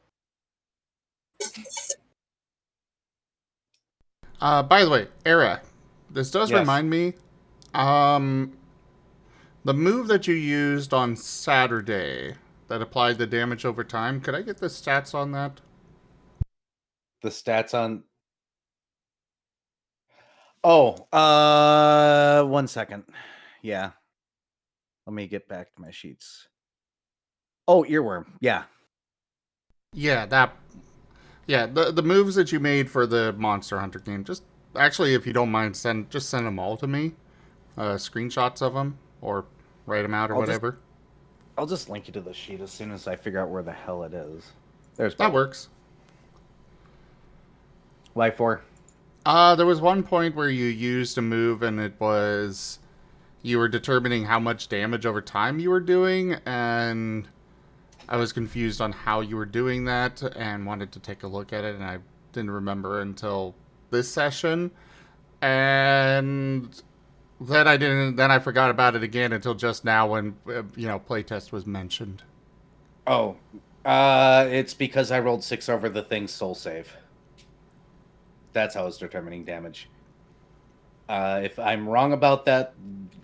By the way, Era, this does Yes. remind me, the move that you used on Saturday that applied the damage over time, could I get the stats on that? The stats on... Oh, 1 second. Yeah. Let me get back to my sheets. Oh, earworm. Yeah. Yeah, the moves that you made for the Monster Hunter game, just actually, if you don't mind, send them all to me, screenshots of them, or write them out or whatever. I'll just link you to the sheet as soon as I figure out where the hell it is. There's that works. Why for? There was one point where you used a move and it was you were determining how much damage over time you were doing, and I was confused on how you were doing that and wanted to take a look at it, and I didn't remember until this session. And then I forgot about it again until just now when playtest was mentioned. Oh, it's because I rolled 6 over the thing's soul save. That's how it's determining damage. If I'm wrong about that,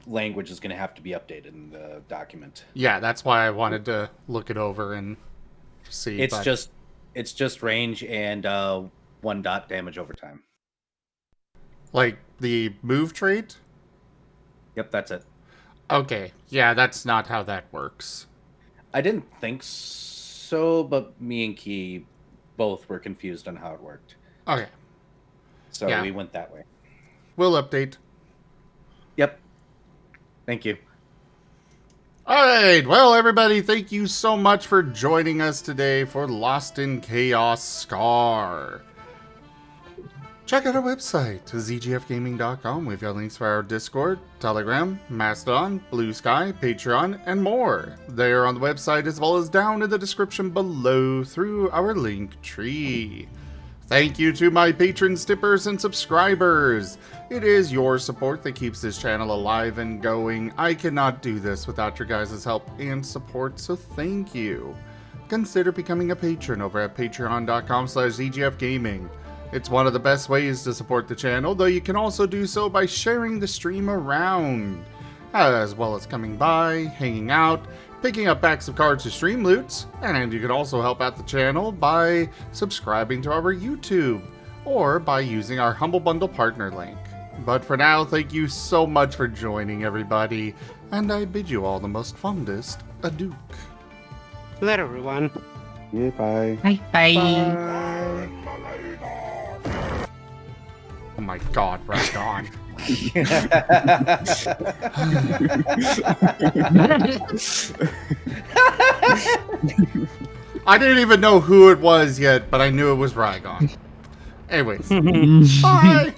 language is going to have to be updated in the document. Yeah, that's why I wanted to look it over and see. It's just range and 1 dot damage over time. Like the move trait? Yep, that's it. Okay, yeah, that's not how that works. I didn't think so, but me and Key both were confused on how it worked. Okay. So we went that way. We'll update. Yep. Thank you. All right, well, everybody, thank you so much for joining us today for Lost in Chaos Scar. Check out our website, zgfgaming.com. We've got links for our Discord, Telegram, Mastodon, Blue Sky, Patreon, and more. They are on the website as well as down in the description below through our link tree. Thank you to my patrons, tippers, and subscribers. It is your support that keeps this channel alive and going. I cannot do this without your guys' help and support, so thank you. Consider becoming a patron over at patreon.com/zgfgaming. It's one of the best ways to support the channel, though you can also do so by sharing the stream around, as well as coming by, hanging out, picking up packs of cards to stream loots, and you can also help out the channel by subscribing to our YouTube, or by using our Humble Bundle partner link. But for now, thank you so much for joining, everybody, and I bid you all the most fondest adieu. Later, everyone. Yeah, bye. Bye bye. Oh my god, right on. I didn't even know who it was yet, but I knew it was Rygon. Anyways, bye!